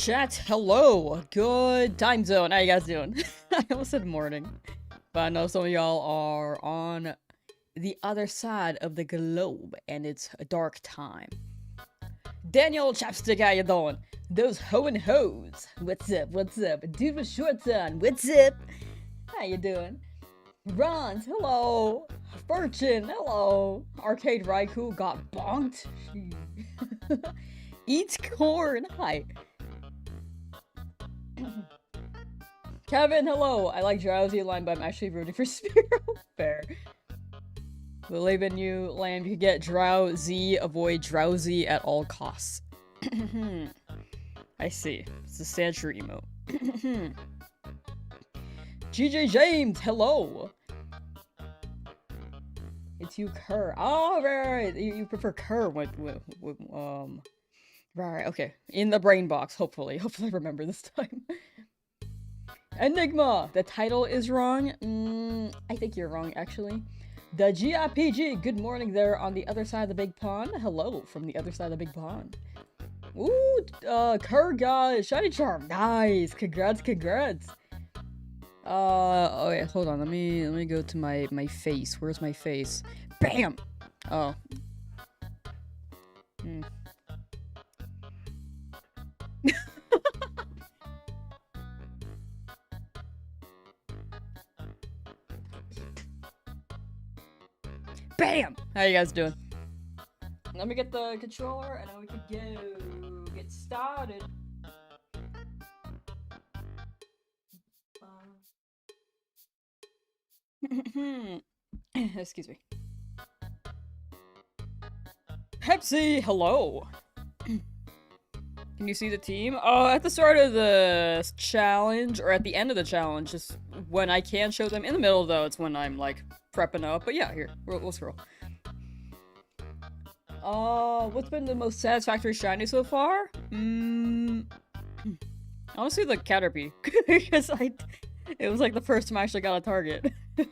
Chat, hello! Good time zone. How you guys doing? I almost said morning. But I know some of y'all are on the other side of the globe, and it's a dark time. Daniel Chapstick, how you doing? Those ho and hoes. What's up, what's up? Dude with shorts on, what's up? How you doing? Rons, hello! Fortune, hello! Arcade Raikou got bonked. Eats corn, hi. Kevin, hello! I like Drowsy line, but I'm actually rooting for Spearow. Fair. Believe in you, Lamb. You can get Drowsy, avoid Drowsy at all costs. I see. It's the Sandshrew emote. GJ James, hello! It's you, Kerr. Oh, right. You prefer Kerr with right, okay. In the brain box, hopefully. Hopefully I remember this time. Enigma! The title is wrong. I think you're wrong, actually. The GIPG, good morning there on the other side of the big pond. Hello from the other side of the big pond. Ooh, Kerr got Shiny Charm. Nice! Congrats, congrats! Oh yeah, hold on, let me go to my face. Where's my face? BAM! Oh. BAM! How you guys doing? Let me get the controller and then we can get started. Excuse me. Pepsi, hello! Can you see the team? At the start of the challenge, or at the end of the challenge, just when I can show them. In the middle, though, it's when I'm, like, prepping up. But yeah, here, we'll scroll. What's been the most satisfactory shiny so far? Honestly, the Caterpie. Because it was, like, the first time I actually got a target. A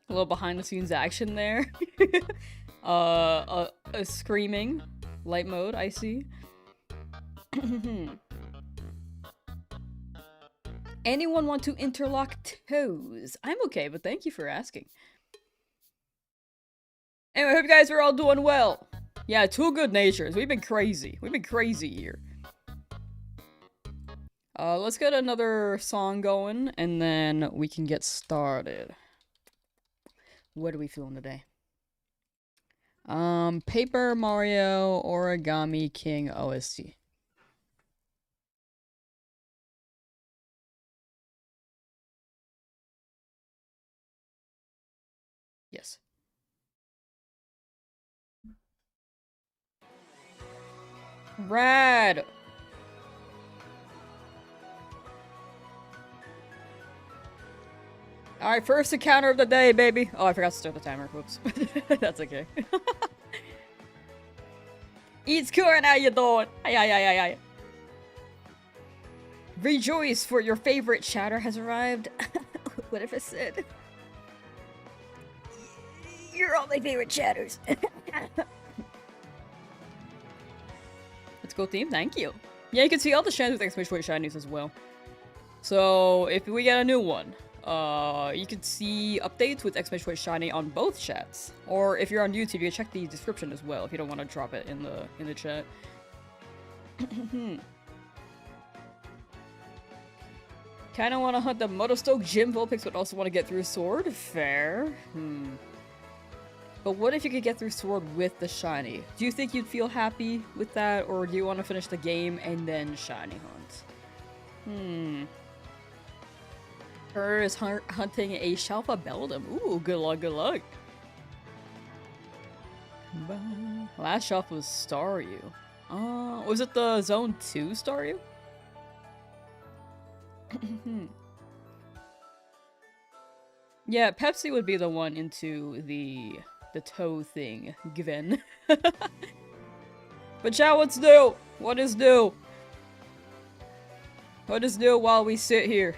little behind-the-scenes action there. A screaming light mode, I see. Anyone want to interlock toes? I'm okay, but thank you for asking. Anyway, I hope you guys are all doing well. Yeah, two good natures. We've been crazy. We've been crazy here. Let's get another song going, and then we can get started. What are we feeling today? Paper Mario Origami King OST. Yes. Rad! Alright, first encounter of the day, baby! Oh, I forgot to start the timer. Whoops. That's okay. Eats corn, how you doing? Aye. Rejoice, for your favorite chatter has arrived. What if I said? You're all my favorite chatters. Let's go, team. Thank you. Yeah, you can see all the shinies with exclamation point shinies as well. So, if we get a new one, you can see updates with exclamation point shiny on both chats. Or if you're on YouTube, you can check the description as well if you don't want to drop it in the chat. Kinda want to hunt the Multistreaming gym Vulpix, but also want to get through Sword? Fair. But what if you could get through Sword with the shiny? Do you think you'd feel happy with that, or do you want to finish the game and then shiny hunt? Her is hunting a Shalfa Beldum. Ooh, good luck, good luck. Last shelf was Staryu. Was it the Zone 2 Staryu? Yeah, Pepsi would be the one into the toe thing, given. But chat, what's new? What is new? What is new while we sit here?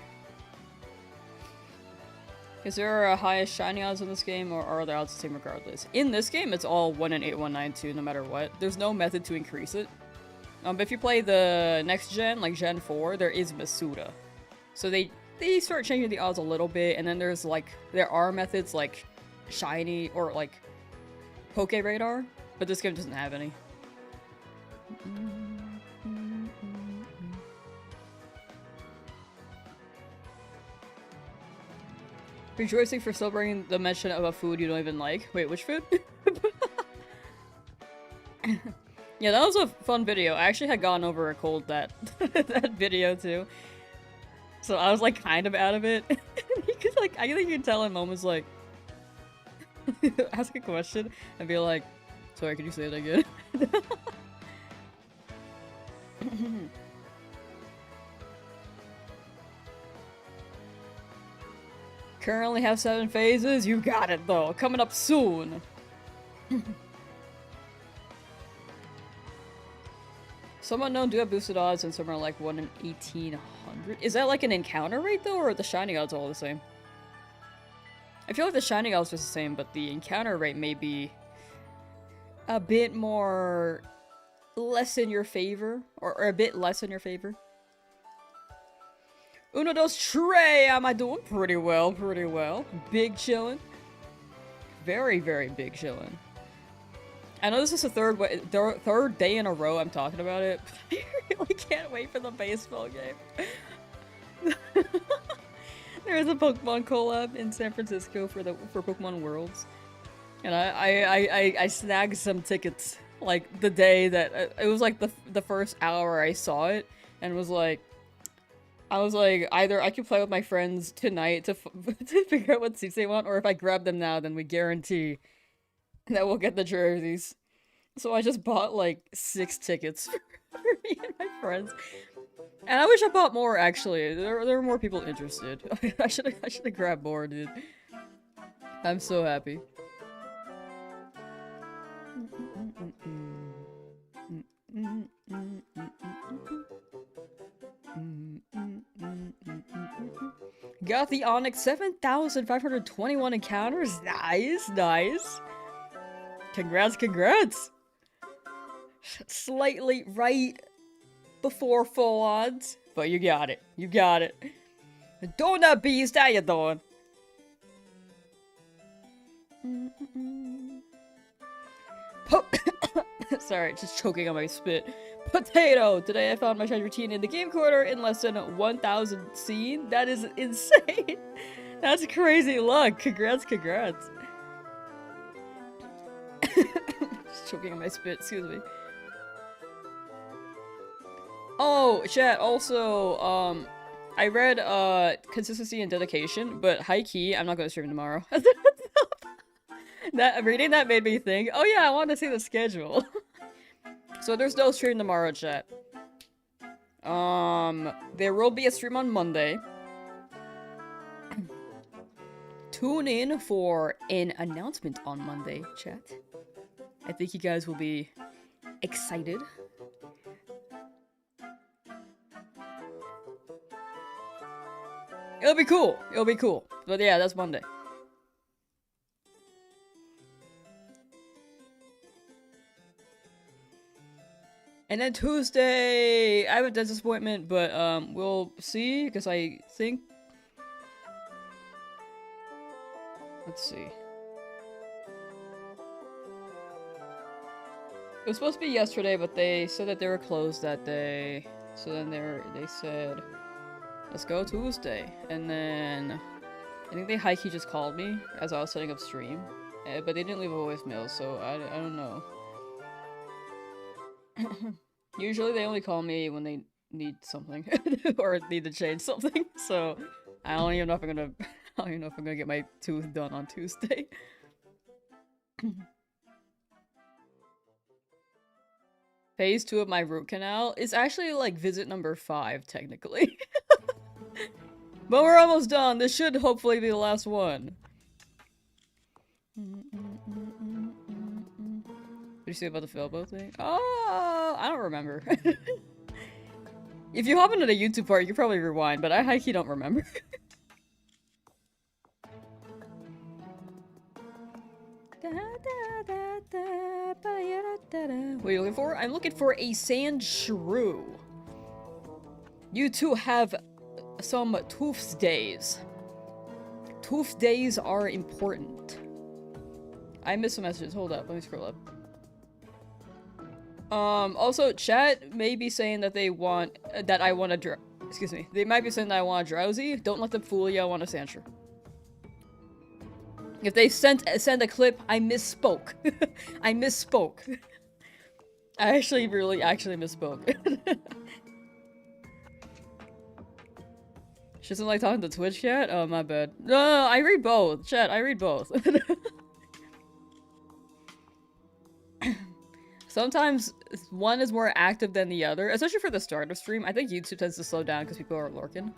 Is there a highest shiny odds in this game, or are the odds the same regardless? In this game, it's all 1 in 8192, no matter what. There's no method to increase it. But if you play the next gen, like Gen 4, there is Masuda. So they start changing the odds a little bit, and then there's like, there are methods like Shiny, or like Poke Radar, but this game doesn't have any. Rejoicing for celebrating the mention of a food you don't even like. Wait, which food? Yeah, that was a fun video. I actually had gone over a cold that that video too. So I was like kind of out of it. Because like I think you can tell in moments like ask a question and be like, sorry, could you say it again? Currently have 7 phases. You got it though. Coming up soon. Some unknown do have boosted odds and some are like 1 in 1800. Is that like an encounter rate though, or are the shiny odds all the same? I feel like the shiny odds are the same, but the encounter rate may be a bit more less in your favor, or a bit less in your favor. Uno, dos, tres! Am I doing pretty well, pretty well. Big chillin'. Very, very big chillin'. I know this is the third day in a row I'm talking about it, but I really can't wait for the baseball game. There is a Pokemon collab in San Francisco for Pokemon Worlds. And I snagged some tickets, like, the day that, it was like the first hour I saw it, and was like, I was like, either I can play with my friends tonight to figure out what seats they want, or if I grab them now, then we guarantee that we'll get the jerseys. So I just bought like 6 tickets for me and my friends. And I wish I bought more, actually. There were more people interested. I should have grabbed more, dude. I'm so happy. Got the Onyx, 7,521 encounters. Nice, nice. Congrats, congrats. Slightly right before full odds, but you got it. You got it. Donut Beast, how you doing? Sorry, just choking on my spit. Potato! Today I found my shiny routine in the game corner in less than 1,000 seen. That is insane. That's crazy luck. Congrats, congrats. Just choking on my spit, excuse me. Oh, chat, also, I read, consistency and dedication, but high-key, I'm not gonna stream tomorrow. Reading that made me think, oh yeah, I want to see the schedule. So there's no stream tomorrow, chat. There will be a stream on Monday. Tune in for an announcement on Monday, chat. I think you guys will be excited. It'll be cool. It'll be cool. But yeah, that's Monday. And then Tuesday, I have a dentist appointment, but we'll see, because I think... Let's see. It was supposed to be yesterday, but they said that they were closed that day. So then they said, let's go Tuesday. And then I think they high-key just called me as I was setting up stream. But they didn't leave a voicemail, so I don't know. Usually they only call me when they need something or need to change something. So I don't even know if I'm gonna get my tooth done on Tuesday. Phase 2 of my root canal is actually like visit number 5 technically. But we're almost done. This should hopefully be the last one. What did you say about the Felbo thing? Oh, I don't remember. If you hop into the YouTube part, you can probably rewind, but I high-key don't remember. What are you looking for? I'm looking for a Sandshrew. You two have some Toofs days. Toof days are important. I missed some messages. Hold up. Let me scroll up. Also, chat may be saying that they want- that I want to excuse me. They might be saying that I want a drowsy. Don't let them fool you. I want a Sandshrew. If they send a clip, I misspoke. I misspoke. I actually misspoke. She doesn't like talking to Twitch chat? Oh, my bad. No, I read both. Chat, I read both. Sometimes one is more active than the other, especially for the start of stream. I think YouTube tends to slow down because people are lurking.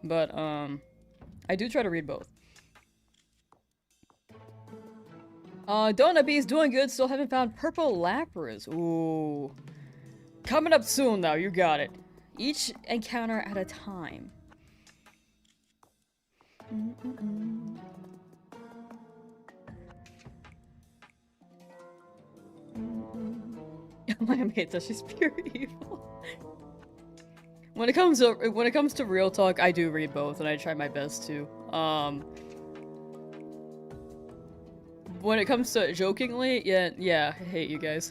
But, I do try to read both. Donut Bee's doing good. Still haven't found purple Lapras. Ooh. Coming up soon, though. You got it. Each encounter at a time. My mom hates that. She's pure evil. When it comes to real talk, I do read both, and I try my best to. When it comes to jokingly, yeah, I hate you guys.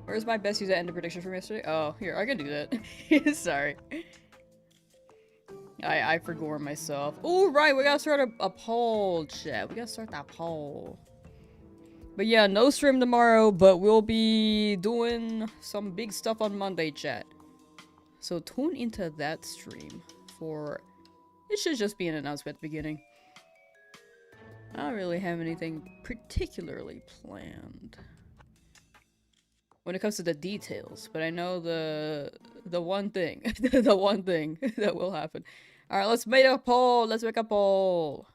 Where's my best user end prediction from yesterday? Oh, here, I can do that. Sorry. I forgot myself. Oh, right, we gotta start a poll, chat. We gotta start that poll. But yeah, no stream tomorrow, but we'll be doing some big stuff on Monday, chat. So tune into that stream for... It should just be an announcement at the beginning. I don't really have anything particularly planned when it comes to the details, but I know the one thing, the one thing that will happen. All right, let's make a poll. Let's make a poll.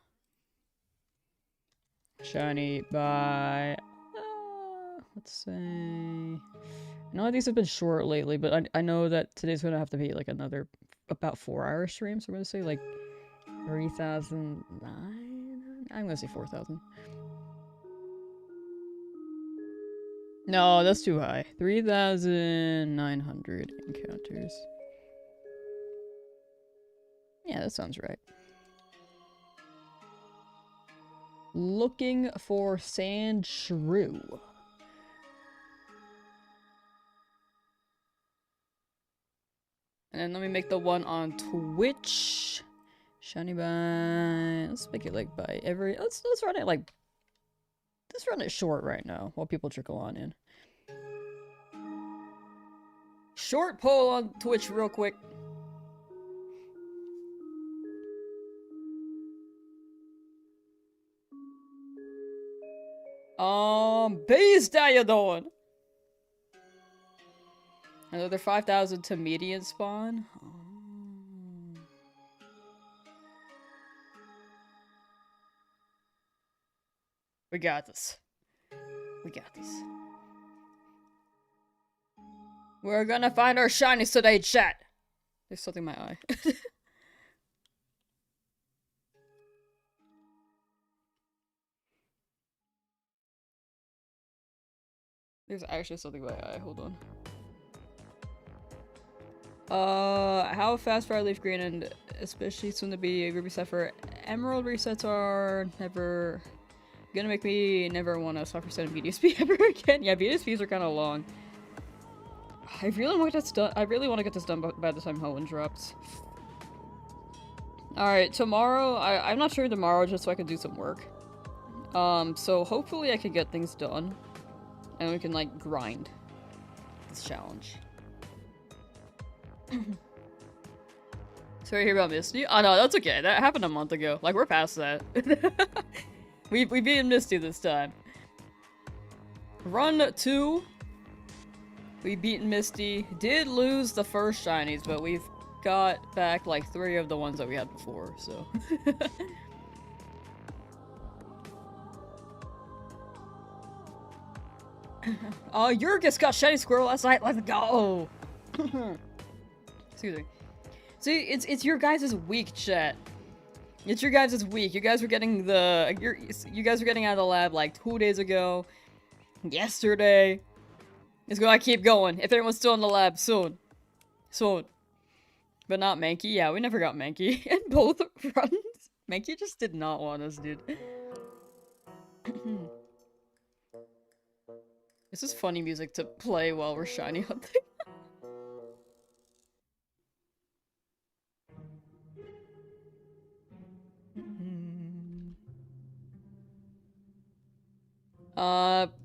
Shiny, bye. Let's say. I know these have been short lately, but I know that today's gonna have to be like another about 4-hour stream, so we're gonna say like 3,009. I'm gonna say 4,000. No, that's too high. 3,900 encounters. Yeah, that sounds right. Looking for Sandshrew. And then let me make the one on Twitch. Shiny by... Let's make it like by every... Let's run it like... Let's run it short right now while people trickle on in. Short poll on Twitch real quick. Beast, how you doing? Another 5,000 to median spawn? We got this. We got this. We're gonna find our shinies today, chat! There's something in my eye. There's actually something in my eye, hold on. How fast for our LeafGreen and especially soon to be a Ruby set for Emerald resets are never gonna make me never want to suffer set of BDSP ever again. Yeah, BDSPs are kind of long. I really want to get this done. I really want to get this done by the time Hoenn drops. Alright, tomorrow, I'm not sure tomorrow just so I can do some work. So hopefully I can get things done. And we can, like, grind this challenge. Sorry to hear about Misty. Oh no, that's okay. That happened a month ago. Like, we're past that. we beat Misty this time. Run 2. We beat Misty. Did lose the first shinies, but we've got back like 3 of the ones that we had before, so. Yurgis got shiny squirrel last night. Let's go. Seriously. See, it's your guys' week, chat. It's your guys' week. You guys were getting you guys were getting out of the lab like 2 days ago. Yesterday. It's gonna keep going. If anyone's still in the lab, soon. Soon. But not Mankey. Yeah, we never got Mankey in both runs. Mankey just did not want us, dude. This is funny music to play while we're shiny hunting.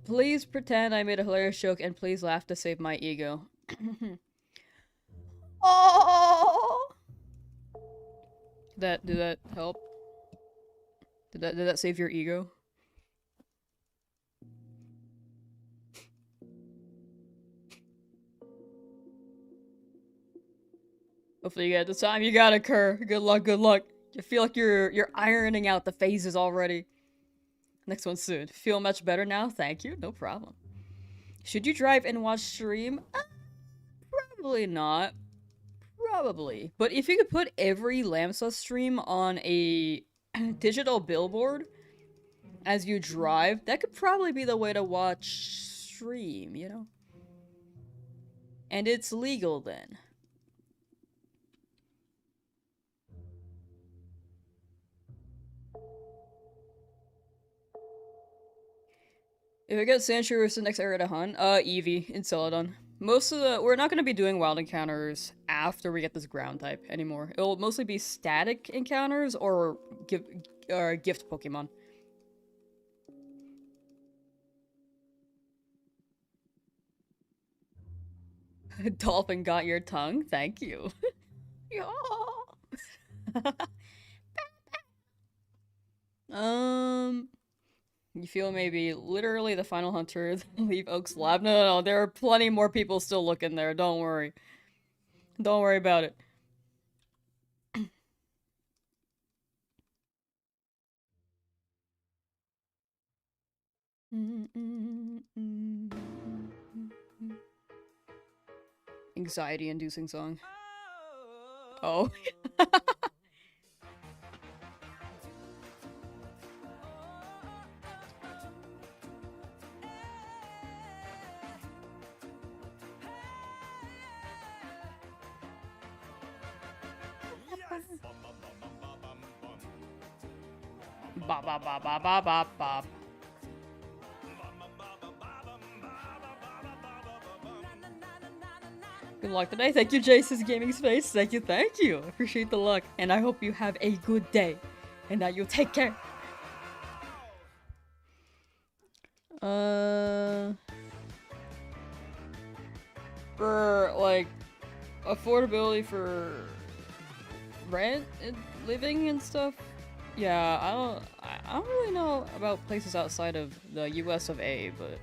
Please pretend I made a hilarious joke and please laugh to save my ego. Oh! Did that help? Did that save your ego? Hopefully you get the time you got it, Kerr. Good luck, good luck. I feel like you're ironing out the phases already. Next one soon. Feel much better now? Thank you. No problem. Should you drive and watch stream? Probably not. Probably. But if you could put every Lamsauce stream on a digital billboard as you drive, that could probably be the way to watch stream, you know? And it's legal then. If I get Sandshrew, what's the next area to hunt? Eevee in Celadon. We're not going to be doing wild encounters after we get this ground type anymore. It'll mostly be static encounters or gift Pokemon. Dolphin got your tongue? Thank you. You feel maybe literally the final hunter leave Oak's lab? No, there are plenty more people still looking there. Don't worry. Don't worry about it. Anxiety-inducing song. Oh. Ba ba ba ba ba ba ba. Good luck today. Thank you, Jason's Gaming Space. Thank you, thank you. I appreciate the luck. And I hope you have a good day. And that you'll take care. For, like, affordability for rent and living and stuff? Yeah, I don't really know about places outside of the US of A, but...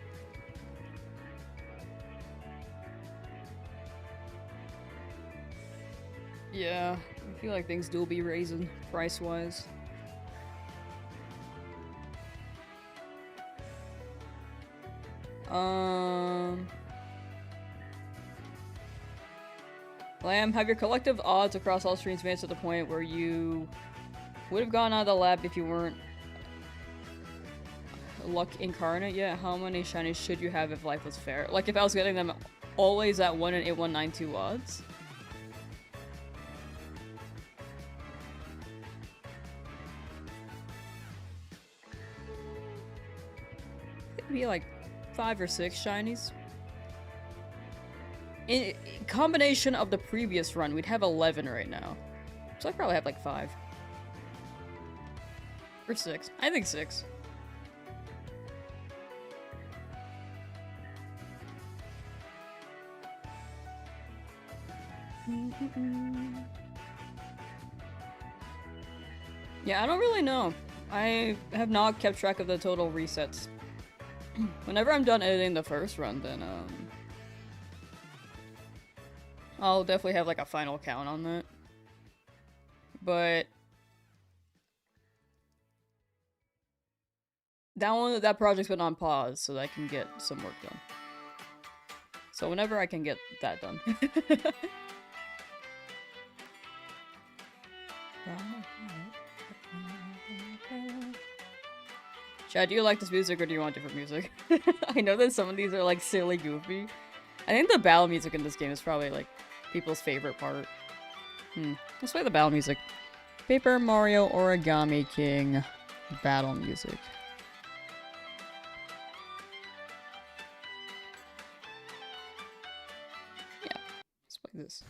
yeah, I feel like things do be raising price-wise. Lamb, have your collective odds across all streams made to the point where you would have gone out of the lab if you weren't luck incarnate yet? How many shinies should you have if life was fair? Like if I was getting them always at 1 in 8192 odds? It'd be like 5 or 6 shinies. In combination of the previous run, we'd have 11 right now. So I'd probably have like 5. Or 6. I think 6. Yeah, I don't really know. I have not kept track of the total resets. Whenever I'm done editing the first run, then, I'll definitely have, like, a final count on that. But... that project's been on pause, so that I can get some work done. So whenever I can get that done. Chad, do you like this music or do you want different music? I know that some of these are like silly goofy. I think the battle music in this game is probably like people's favorite part. Let's play the battle music. Paper Mario Origami King battle music. Yeah, let's play this.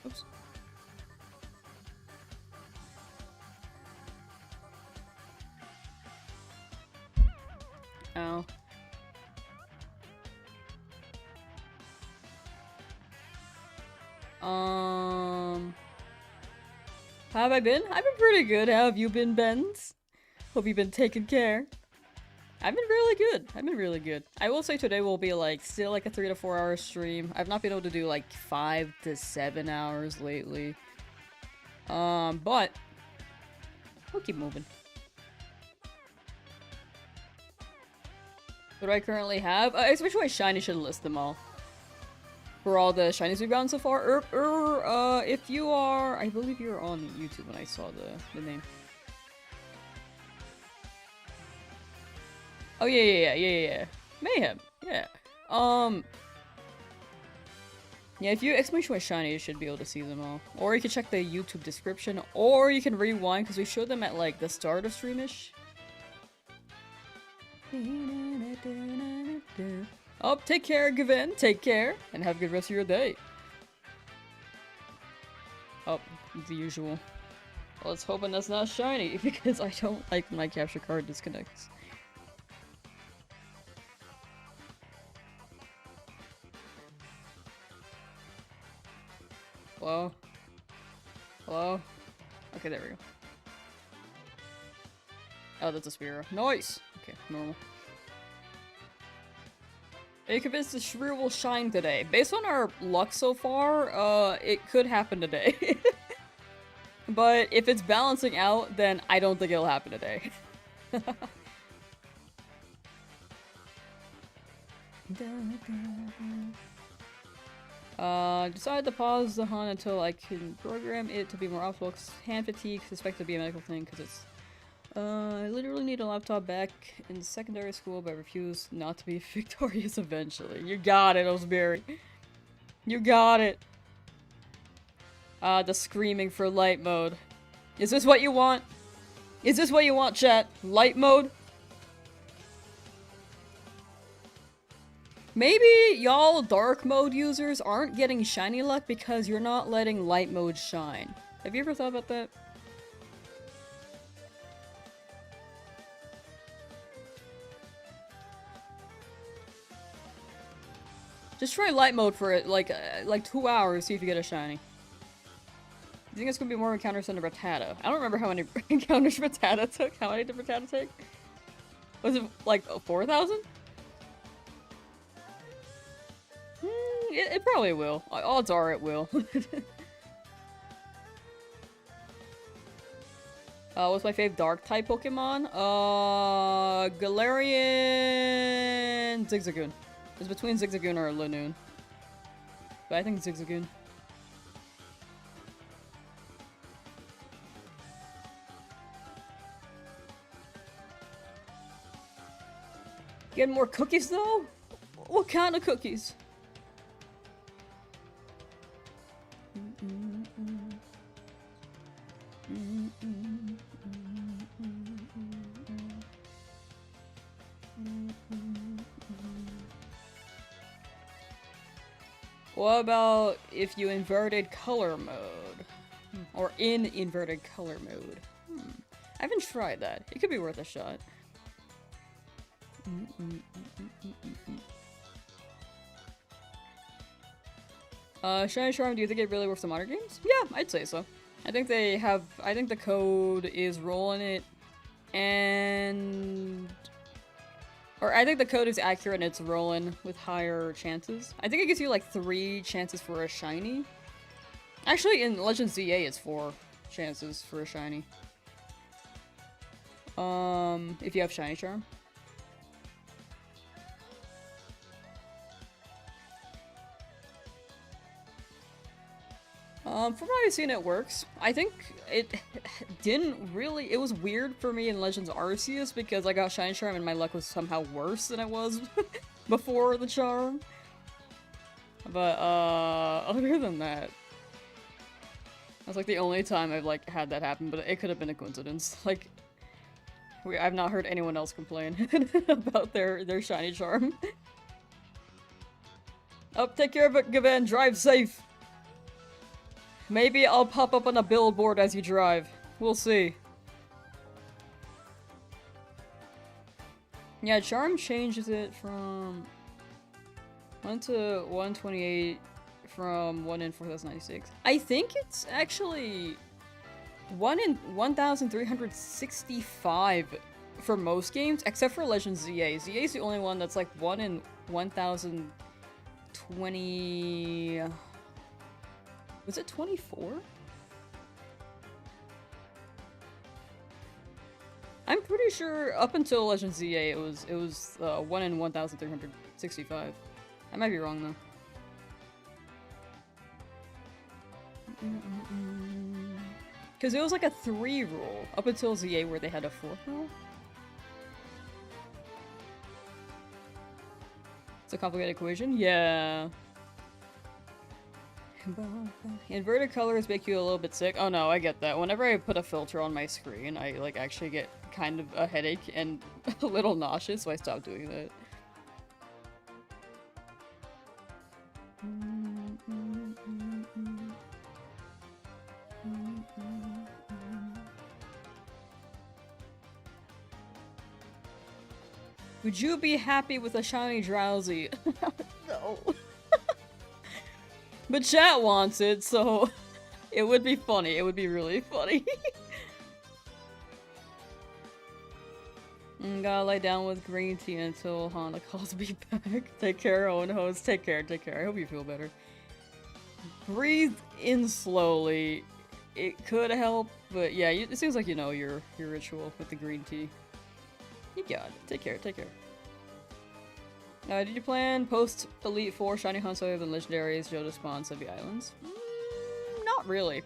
Oops. Ow. How have I been? I've been pretty good. How have you been, Benz? Hope you've been taking care. I've been really good. I've been really good. I will say today will be like still like a 3 to 4 hour stream. I've not been able to do like 5 to 7 hours lately. But we'll keep moving. What do I currently have? Especially my shiny should list them all. For all the shinies we've gotten so far. If you are, I believe you're on YouTube when I saw the name. Oh yeah. Mayhem, yeah. Yeah, if you exclamation my shiny, you should be able to see them all. Or you can check the YouTube description, or you can rewind because we showed them at like the start of streamish. Oh, take care, Gavin. Take care, and have a good rest of your day. Oh, the usual. Well, let's hoping that's not shiny, because I don't like when my capture card disconnects. Hello? Hello? Okay, there we go. Oh, that's a Spearow. Nice! Okay, normal. Are you convinced the Shrew will shine today? Based on our luck so far, it could happen today. But if it's balancing out, then I don't think it'll happen today. Decided to pause the hunt until I can program it to be more optimal, because hand fatigue is expected to be a medical thing, because it's I literally need a laptop back in secondary school, but refuse not to be victorious eventually. You got it, Osberry. You got it. The screaming for light mode. Is this what you want? Is this what you want, chat? Light mode? Maybe y'all dark mode users aren't getting shiny luck because you're not letting light mode shine. Have you ever thought about that? Just try light mode for it, like 2 hours, see if you get a shiny. You think it's gonna be more encounters than a Rattata? I don't remember how many encounters Rattata took. How many did Rattata take? Was it like 4,000? It probably will. Odds are it will. What's my fave dark type Pokemon? Galarian Zigzagoon. It's between Zigzagoon or Lanoon. But I think Zigzagoon. Getting more cookies though? What kind of cookies? What about if you inverted color mode? Or in inverted color mode? I haven't tried that. It could be worth a shot. Shiny Charm, do you think it really works in modern games? Yeah, I'd say so. I think they have, I think the code is rolling it, and... Or I think the code is accurate and it's rolling with higher chances. I think it gives you like 3 chances for a shiny. Actually, in Legend ZA, it's 4 chances for a shiny. If you have Shiny Charm. From what I've seen, it works. I think it didn't really- it was weird for me in Legends Arceus because I got Shiny Charm and my luck was somehow worse than it was before the charm. But, other than that, that's like the only time I've like had that happen, but it could have been a coincidence. Like, I've not heard anyone else complain about their Shiny Charm. Oh, take care of it, Gavan, drive safe! Maybe I'll pop up on a billboard as you drive. We'll see. Yeah, Charm changes it from 1 to 128 from 1 in 4096. I think it's actually 1 in 1365 for most games, except for Legends ZA. ZA is the only one that's like 1 in 1020... Was it 24? I'm pretty sure up until Legends ZA it was 1 in 1365. I might be wrong though. Because it was like a 3 rule up until ZA where they had a 4th rule. It's a complicated equation? Yeah. Inverted colors make you a little bit sick. Oh no, I get that. Whenever I put a filter on my screen, I like actually get kind of a headache and a little nauseous, so I stopped doing that. Would you be happy with a shiny Drowsy? No. But chat wants it, so it would be funny. It would be really funny. Gotta lay down with green tea until Honda calls me back. Take care, Owen host. Take care, take care. I hope you feel better. Breathe in slowly. It could help, but yeah, it seems like you know your ritual with the green tea. You got it. Take care, take care. Did you plan post Elite 4 Shiny Huntswave and Legendaries Johto spawns of the islands? Not really.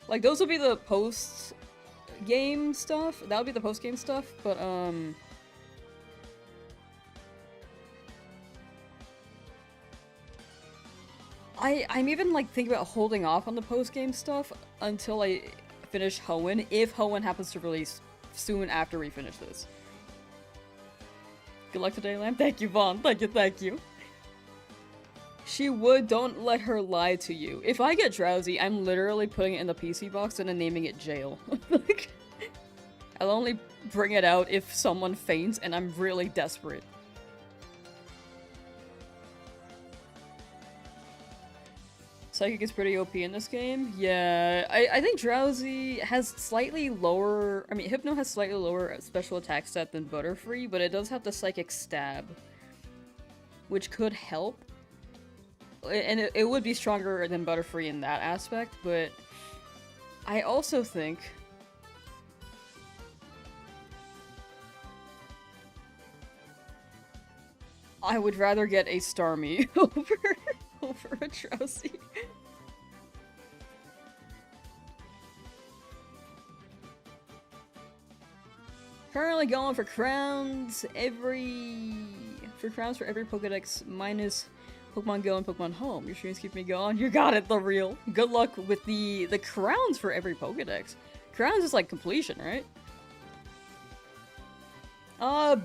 Like, those would be the post-game stuff. That would be the post-game stuff, but, I'm even, like, thinking about holding off on the post-game stuff until I finish Hoenn, if Hoenn happens to release soon after we finish this. Good luck today, Lamb. Thank you, Vaughn. Thank you, thank you. She would. Don't let her lie to you. If I get drowsy, I'm literally putting it in the PC box and then naming it jail. Like, I'll only bring it out if someone faints and I'm really desperate. Psychic is pretty OP in this game. Yeah, I think Drowsy has slightly lower... I mean, Hypno has slightly lower special attack stat than Butterfree, but it does have the Psychic Stab, which could help. And it would be stronger than Butterfree in that aspect, but I also think... I would rather get a Starmie over a Drowsy. Currently going for crowns for every Pokedex minus Pokemon Go and Pokemon Home. Your streams keep me going. You got it, the real. Good luck with the crowns for every Pokedex. Crowns is like completion, right?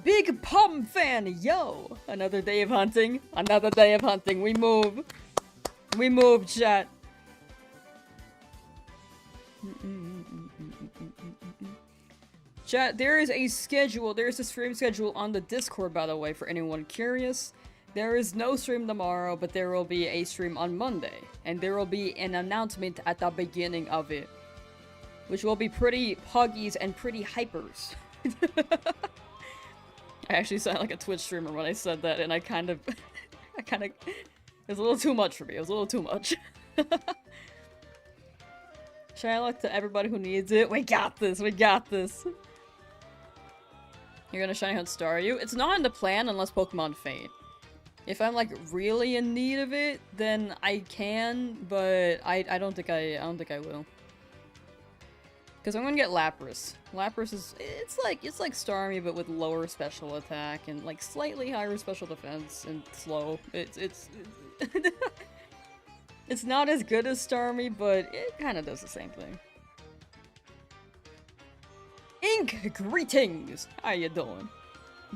Big Pom fan, yo! Another day of hunting. Another day of hunting. We move. We move, chat. Chat, there is a schedule. There is a stream schedule on the Discord, by the way, for anyone curious. There is no stream tomorrow, but there will be a stream on Monday. And there will be an announcement at the beginning of it. Which will be pretty puggies and pretty hypers. I actually sound like a Twitch streamer when I said that, and I kind of... it was a little too much for me. It was a little too much. Shout out to everybody who needs it. We got this. We got this. You're gonna shiny hunt Staryu? It's not in the plan unless Pokemon faint. If I'm like really in need of it, then I can, but I don't think I will. Because I'm gonna get Lapras. Lapras is it's like Starmie but with lower special attack and like slightly higher special defense and slow. It's it's not as good as Starmie, but it kind of does the same thing. Ink, greetings! How you doing?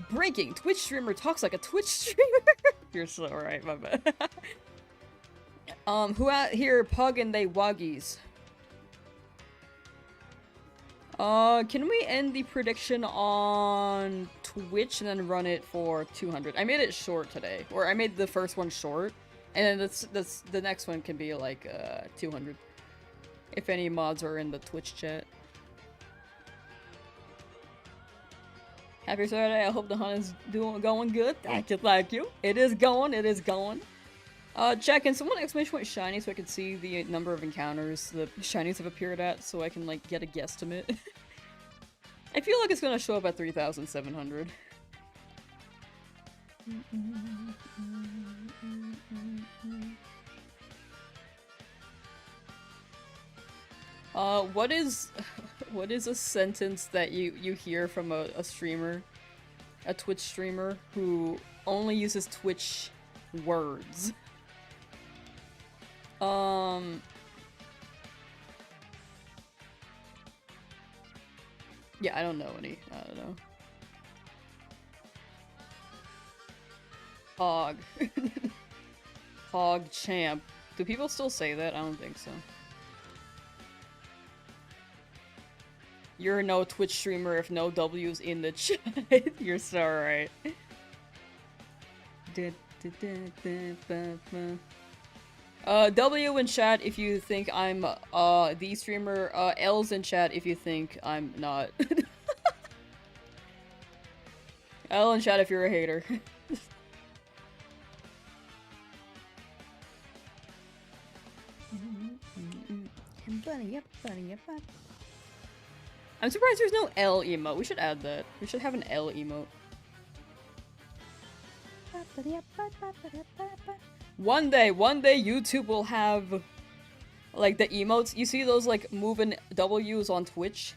Breaking, Twitch streamer talks like a Twitch streamer. You're so right, my bad. Who out here pugging they wuggies? Can we end the prediction on Twitch and then run it for 200? I made it short today, or I made the first one short, and then the next one can be like 200. If any mods are in the Twitch chat. Happy Saturday, I hope the hunt is going good. Thank you. It is going. Chat, can someone exclamation point shiny so I can see the number of encounters the shinies have appeared at so I can, like, get a guesstimate? I feel like it's gonna show up at 3,700. What is a sentence that you hear from a streamer, a Twitch streamer who only uses Twitch words? Yeah, I don't know any. I don't know. Hog. Hog champ. Do people still say that? I don't think so. You're no Twitch streamer if no W's in the chat. You're so right. W in chat if you think I'm the streamer. L's in chat if you think I'm not. L in chat if you're a hater. I'm surprised there's no L emote. We should add that. We should have an L emote. One day YouTube will have like the emotes. You see those like moving W's on Twitch?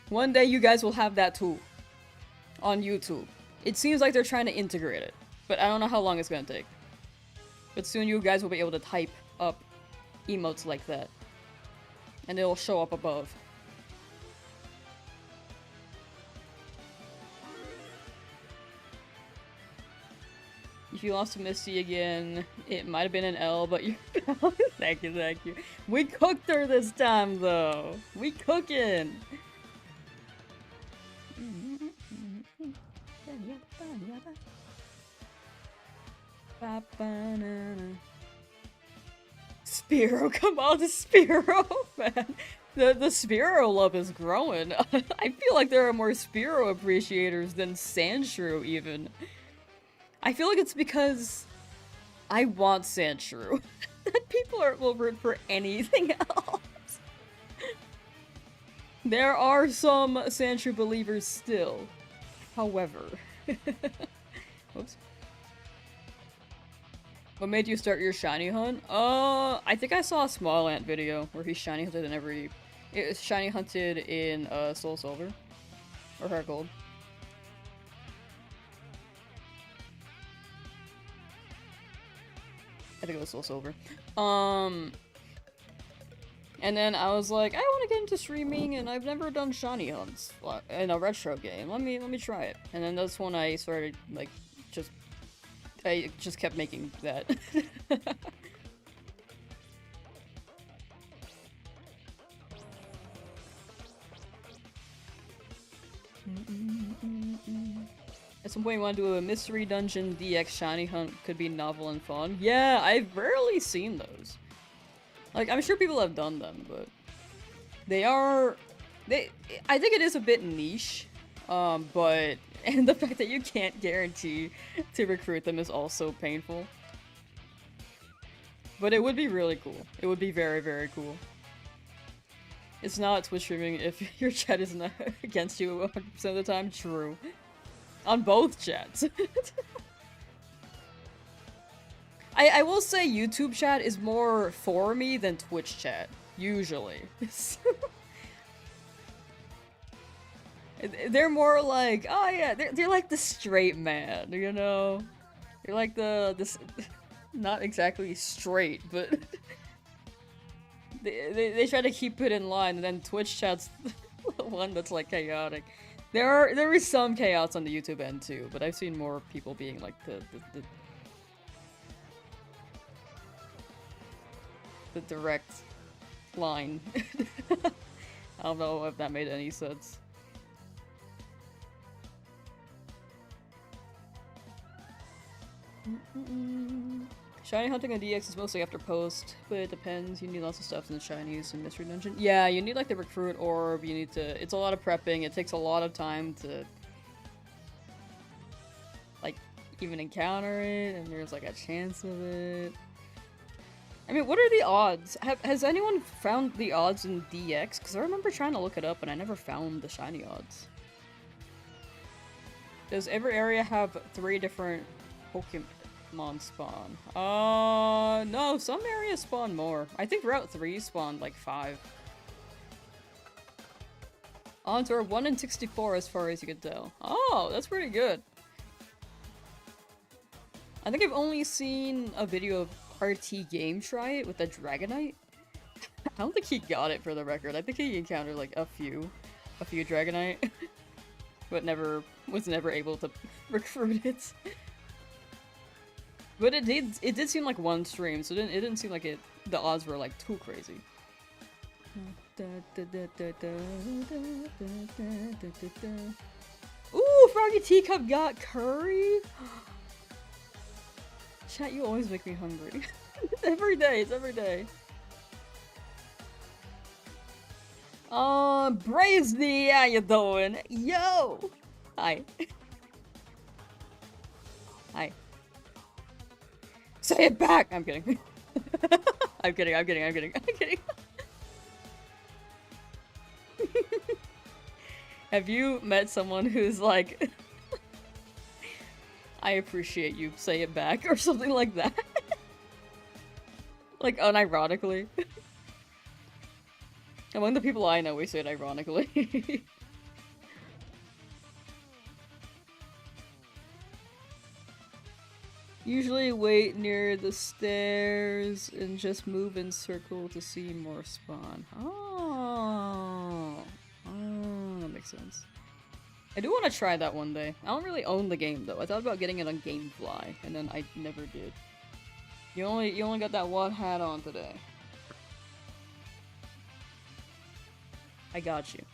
One day you guys will have that too on YouTube. It seems like they're trying to integrate it, but I don't know how long it's gonna take. But soon you guys will be able to type up emotes like that, and it'll show up above. If you lost to Misty again, it might have been an L, but you thank you. We cooked her this time, though. We cooking. Spearow, come on, the Spearow, man. The Spearow love is growing. I feel like there are more Spearow appreciators than Sandshrew, even. I feel like it's because I want Sandshrew that people will root for anything else. There are some Sandshrew believers still. However. Whoops. What made you start your shiny hunt? I think I saw a Small Ant video where he shiny hunted in every... It was shiny hunted in Soul Silver. Or Heart Gold. I think it was Soul Silver. And then I was like, I want to get into streaming, and I've never done shiny hunts in a retro game. Let me try it. And then that's when I started, like, I just kept making that. At some point you want to do a mystery dungeon DX shiny hunt, could be novel and fun. Yeah, I've rarely seen those. Like, I'm sure people have done them, but I think it is a bit niche, but, and the fact that you can't guarantee to recruit them is also painful. But it would be really cool. It would be very, very cool. It's not Twitch streaming if your chat isn't against you 100% of the time. True. On both chats. I will say YouTube chat is more for me than Twitch chat. Usually. They're more like, oh yeah, they're like the straight man, you know? They're like this not exactly straight, but they try to keep it in line, and then Twitch chat's the one that's like chaotic. There is some chaos on the YouTube end too, but I've seen more people being like the direct line. I don't know if that made any sense. Shiny hunting on DX is mostly after post, but it depends. You need lots of stuff in the Shinies and Mystery Dungeon. Yeah, you need like the Recruit Orb, you need to... It's a lot of prepping, it takes a lot of time to... like, even encounter it, and there's like a chance of it. I mean, what are the odds? Has anyone found the odds in DX? Because I remember trying to look it up and I never found the shiny odds. Does every area have 3 different Pokemon spawn? No, some areas spawn more. I think Route 3 spawned like 5. Odds are 1 in 64 as far as you can tell. Oh, that's pretty good. I think I've only seen a video of RT Game try it with a Dragonite. I don't think he got it for the record. I think he encountered like a few Dragonite, but was never able to recruit it. But it did seem like one stream, so it didn't seem like the odds were like too crazy. Ooh, Froggy Teacup got curry. Chat, you always make me hungry. Every day, it's every day. Brazy, how you doing? Yo! Hi. Hi. Say it back! I'm kidding. I'm kidding. Have you met someone who's like... I appreciate you, say it back, or something like that? Like, unironically. Among the people I know, we say it ironically. Usually wait near the stairs and just move in circle to see more spawn. Oh, that makes sense. I do want to try that one day. I don't really own the game though. I thought about getting it on Gamefly, and then I never did. You only got that one hat on today. I got you.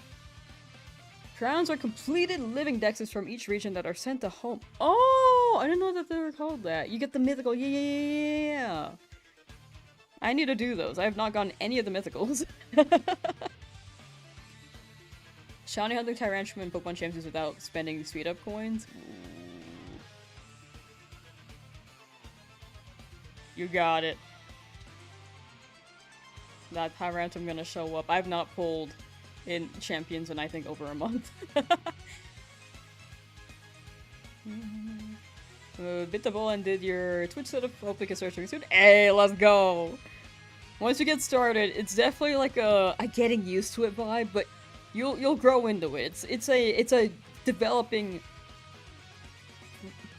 Crowns are completed living dexes from each region that are sent to home. Oh, I didn't know that they were called that. You get the mythical. Yeah. I need to do those. I have not gotten any of the mythicals. Shiny hunting Tyrantrum and Pokemon Champions without spending speed up coins. Ooh. You got it. That Tyrantrum gonna show up. I've not pulled in Champions in I think over a month. Bitable and did your Twitch setup. Hope we can start streaming soon. Hey, let's go! Once you get started, it's definitely like a getting used to it vibe, but you'll grow into it. It's a developing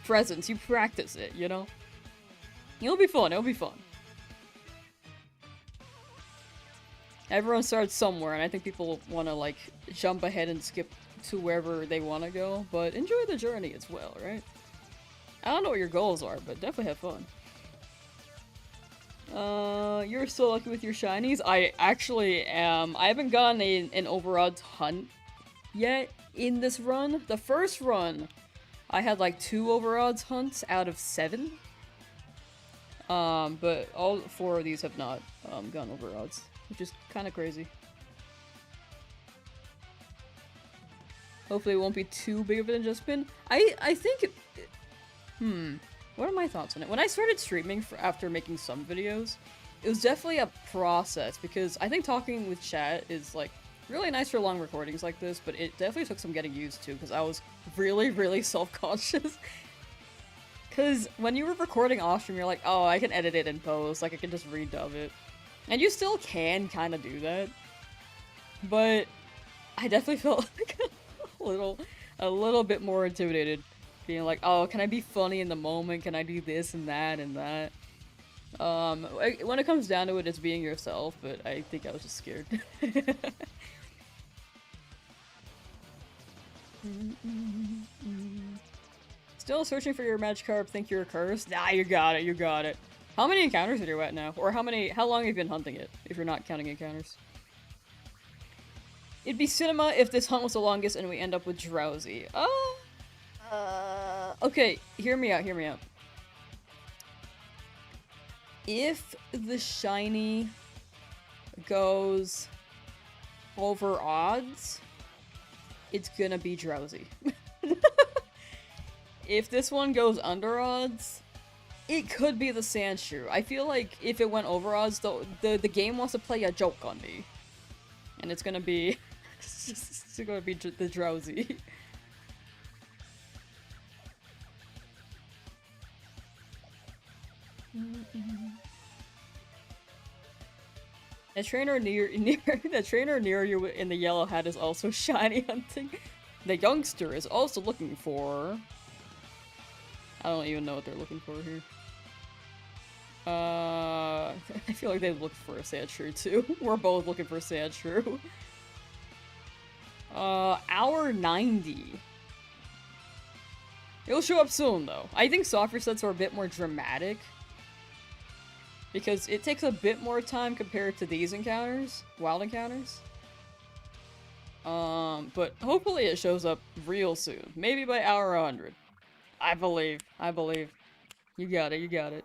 presence. You practice it, you know? It'll be fun, Everyone starts somewhere, and I think people want to, like, jump ahead and skip to wherever they want to go, but enjoy the journey as well, right? I don't know what your goals are, but definitely have fun. You're so lucky with your shinies. I actually am. I haven't gotten an overodds hunt yet in this run. The first run, I had like 2 overodds hunts out of 7. But all 4 of these have not gone overodds, which is kind of crazy. Hopefully it won't be too big of an adjustment. I think... what are my thoughts on it? When I started streaming after making some videos, it was definitely a process, because I think talking with chat is, like, really nice for long recordings like this, but it definitely took some getting used to, because I was really, really self-conscious. Because when you were recording off stream, you're like, oh, I can edit it in post, like, I can just redub it. And you still can kind of do that. But I definitely felt like a little bit more intimidated. Being like, oh, can I be funny in the moment? Can I do this and that and that? When it comes down to it, it's being yourself, but I think I was just scared. Still searching for your Magikarp, think you're cursed? Nah, you got it, you got it. How many encounters are you at now? Or how long have you been hunting it, if you're not counting encounters? It'd be cinema if this hunt was the longest and we end up with Drowsy. Okay, hear me out, hear me out. If the shiny goes over odds, it's gonna be Drowsy. If this one goes under odds, it could be the Sandshrew. I feel like if it went over odds, the game wants to play a joke on me. And it's gonna be... it's gonna be the Drowsy. The trainer near you in the yellow hat is also shiny hunting. The youngster is also looking for... I don't even know what they're looking for here. I feel like they looked for a Sandshrew too. We're both looking for Sandshrew. Hour 90. It'll show up soon though. I think soft resets are a bit more dramatic. Because it takes a bit more time compared to these encounters, wild encounters. But hopefully it shows up real soon. Maybe by hour 100. I believe. You got it, you got it.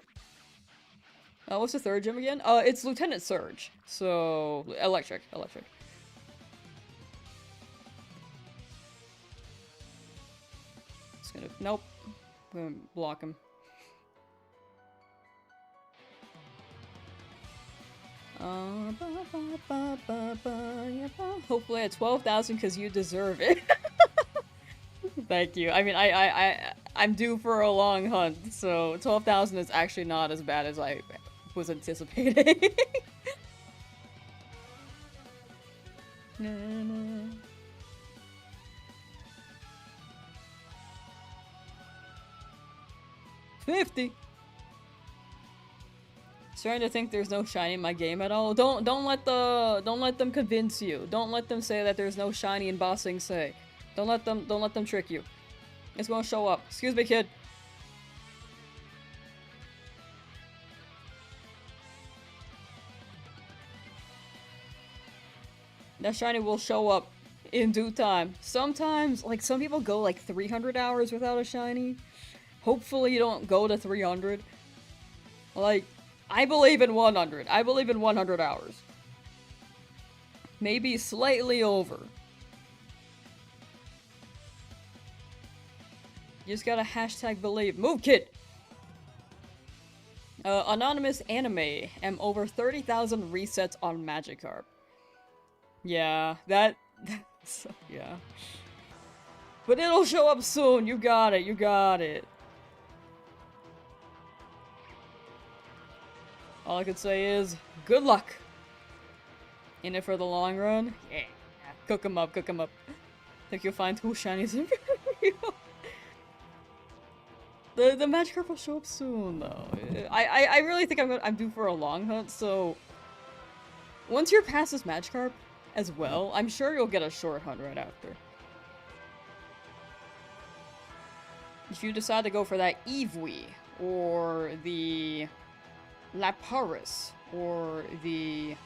What's the third gym again? It's Lieutenant Surge. So, electric. Just gonna, nope. I'm gonna block him. Hopefully at 12,000 because you deserve it. Thank you. I mean, I'm due for a long hunt, so 12,000 is actually not as bad as I was anticipating. $50. Starting to think there's no shiny in my game at all. Don't let them convince you. Don't let them say that there's no shiny in Ba Sing Se. Don't let them trick you. It's gonna show up. Excuse me, kid. That shiny will show up in due time. Sometimes, like, some people go like 300 hours without a shiny. Hopefully you don't go to 300. Like, I believe in 100. I believe in 100 hours. Maybe slightly over. You just gotta hashtag believe. Move, kid! Anonymous anime. Am over 30,000 resets on Magikarp. Yeah, that's... yeah. But it'll show up soon. You got it. You got it. All I could say is, good luck! In it for the long run? Yeah. Cook 'em up, cook 'em up. Think you'll find 2 shinies in you. The Magikarp will show up soon, though. I really think I'm due for a long hunt, so... Once you're past this Magikarp, as well, I'm sure you'll get a short hunt right after. If you decide to go for that Eevee, or the... Lapras, or the...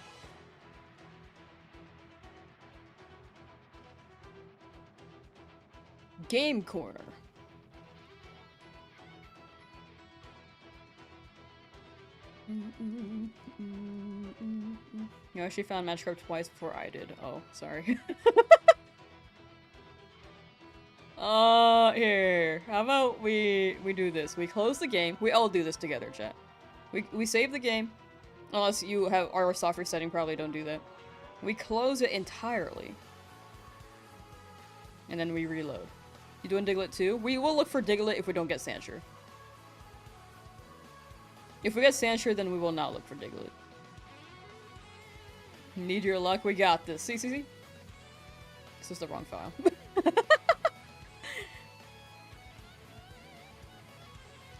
Game Corner. You actually found Magikarp twice before I did. Oh, sorry. Here. How about we do this? We close the game. We all do this together, chat. We save the game. Unless you have our soft resetting, probably don't do that. We close it entirely. And then we reload. You doing Diglett too? We will look for Diglett if we don't get Sandshrew. If we get Sandshrew, then we will not look for Diglett. Need your luck, we got this. See, see, see? This is the wrong file.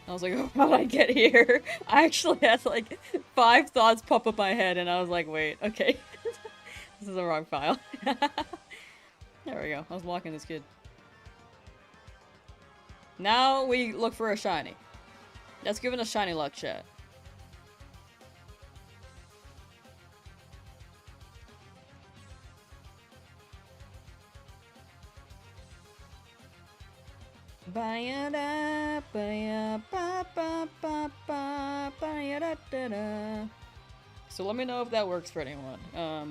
I was like, oh, how did I get here? I actually had like 5 thoughts pop up my head and I was like, wait, okay. This is the wrong file. There we go. I was blocking this kid. Now we look for a shiny. That's giving us shiny luck, chat. So let me know if that works for anyone,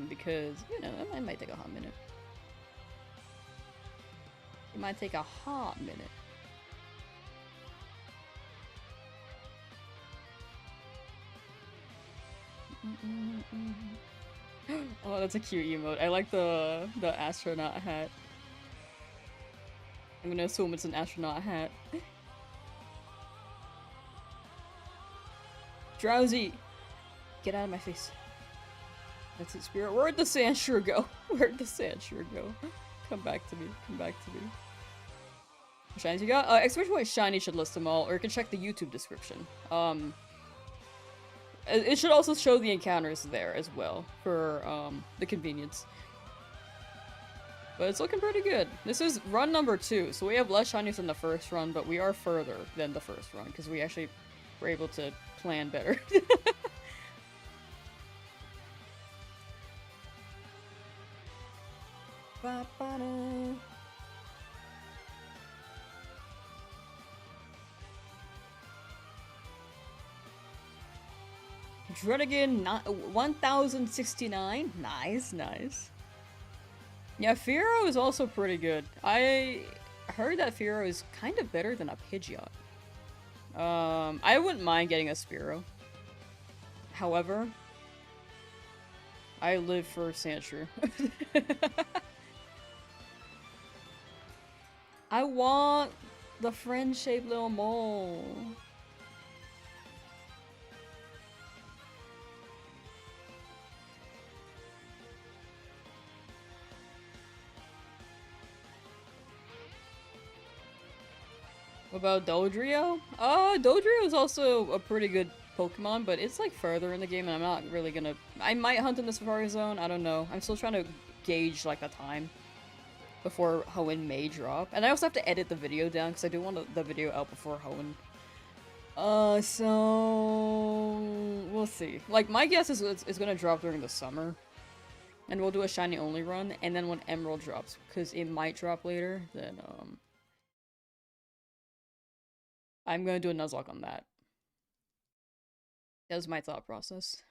because, you know, it might take a hot minute. It might take a hot minute. Oh, that's a cute emote. I like the astronaut hat. I'm gonna assume it's an astronaut hat. Drowsy! Get out of my face. That's it, Spirit. Where'd the Sandshrew go? Where'd the Sandshrew go? Come back to me. Come back to me. What shinies you got? Exclamation point shiny should list them all, or you can check the YouTube description. It should also show the encounters there as well, for, the convenience. But it's looking pretty good. This is run number 2, so we have less shinies than the first run, but we are further than the first run, because we actually were able to plan better. Drunigan 1069. Nice, nice. Yeah, Fearow is also pretty good. I heard that Fearow is kind of better than a Pidgeot. I wouldn't mind getting a Spearow. However, I live for Sandshrew. I want the friend-shaped little mole. What about Dodrio? Dodrio is also a pretty good Pokemon, but it's like further in the game and I'm not really gonna... I might hunt in the Safari Zone, I don't know. I'm still trying to gauge like the time before Hoenn may drop. And I also have to edit the video down because I do want the video out before Hoenn. So... we'll see. Like, my guess is it's gonna drop during the summer. And we'll do a Shiny Only run, and then when Emerald drops, because it might drop later, then, I'm gonna do a Nuzlocke on that. That was my thought process.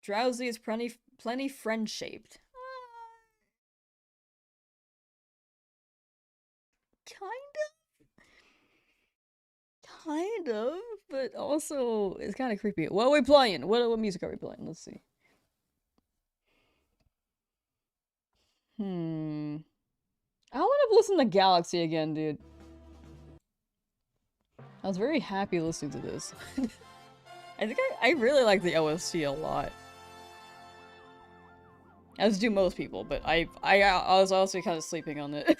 Drowsy is plenty friend-shaped. Kind of, but also it's kind of creepy. What are we playing? What music are we playing? Let's see. I want to listen to Galaxy again, dude. I was very happy listening to this. I think I really like the OST a lot. As do most people, but I was also kind of sleeping on it.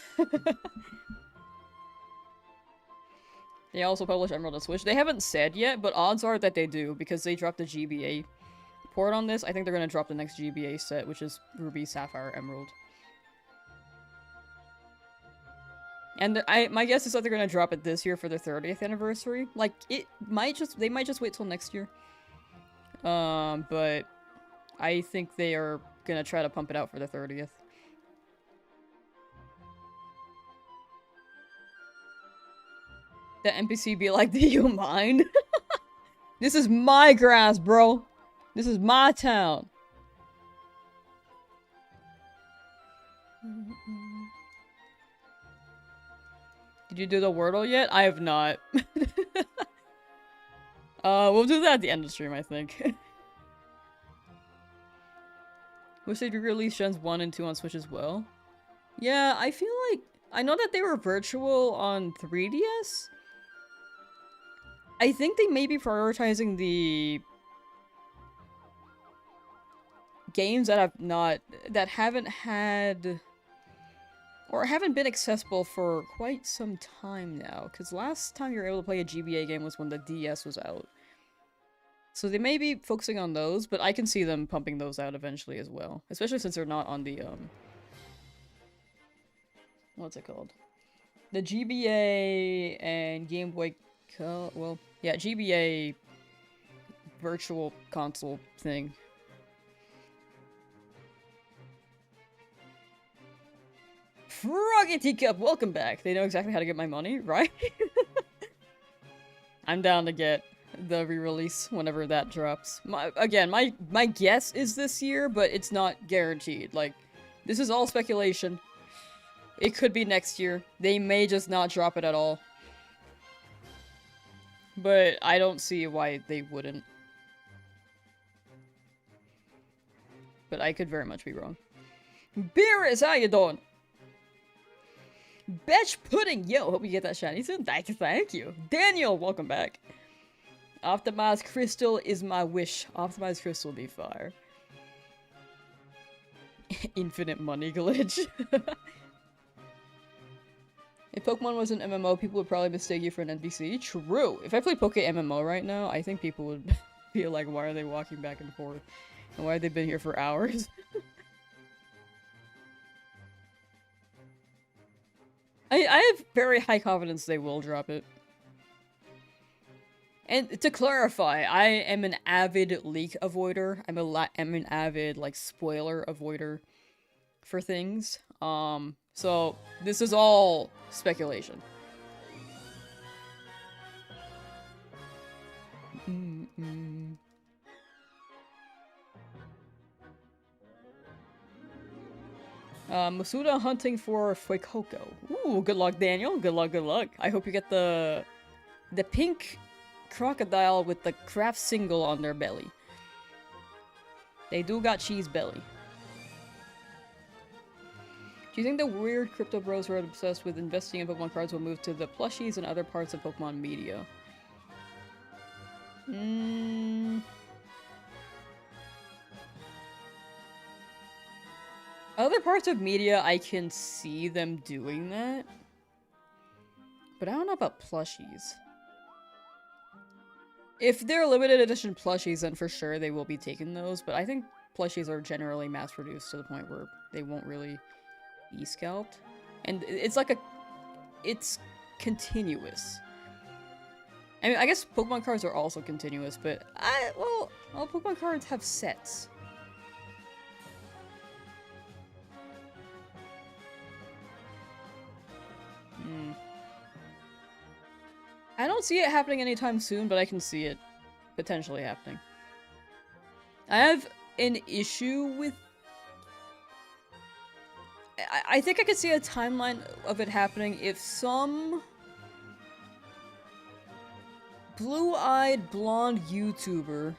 They also publish Emerald on Switch. They haven't said yet, but odds are that they do, because they dropped the GBA port on this. I think they're gonna drop the next GBA set, which is Ruby, Sapphire, Emerald. And my guess is that they're gonna drop it this year for their 30th anniversary. Like, they might just wait till next year. But I think they are gonna try to pump it out for the 30th. The NPC be like, do you mind? This is my grass, bro. This is my town. Did you do the Wordle yet? I have not. We'll do that at the end of the stream, I think. Wish they'd release Gens 1 and 2 on Switch as well. Yeah, I feel like... I know that they were virtual on 3DS. I think they may be prioritizing the... games that haven't had... or haven't been accessible for quite some time now. Because last time you were able to play a GBA game was when the DS was out. So they may be focusing on those, but I can see them pumping those out eventually as well. Especially since they're not on the, what's it called? The GBA and Game Boy well, yeah, GBA virtual console thing. Froggy Teacup, welcome back. They know exactly how to get my money, right? I'm down to get the re-release whenever that drops. Again, my guess is this year, but it's not guaranteed. Like, this is all speculation. It could be next year. They may just not drop it at all. But I don't see why they wouldn't. But I could very much be wrong. Beerus, how you doing? Betch Pudding, yo, hope you get that shiny soon. Thank you. Daniel, welcome back. Optimized Crystal is my wish. Optimized Crystal will be fire. Infinite money glitch. If Pokemon was an MMO, people would probably mistake you for an NPC. True. If I play Poke MMO right now, I think people would feel like, why are they walking back and forth? And why have they been here for hours? I have very high confidence they will drop it. And to clarify, I am an avid leak avoider. I'm an avid, like, spoiler avoider for things. So this is all speculation. Masuda hunting for Fuecoco. Ooh, good luck, Daniel. Good luck, good luck. I hope you get the pink crocodile with the craft single on their belly. They do got cheese belly. Do you think the weird crypto bros who are obsessed with investing in Pokemon cards will move to the plushies and other parts of Pokemon media? Other parts of media, I can see them doing that. But I don't know about plushies. If they're limited edition plushies, then for sure they will be taking those. But I think plushies are generally mass-produced to the point where they won't really be scalped. And it's like it's continuous. I mean, I guess Pokemon cards are also continuous, but well, Pokemon cards have sets. I don't see it happening anytime soon, but I can see it potentially happening. I have an issue with... I think I could see a timeline of it happening if some blue-eyed blonde YouTuber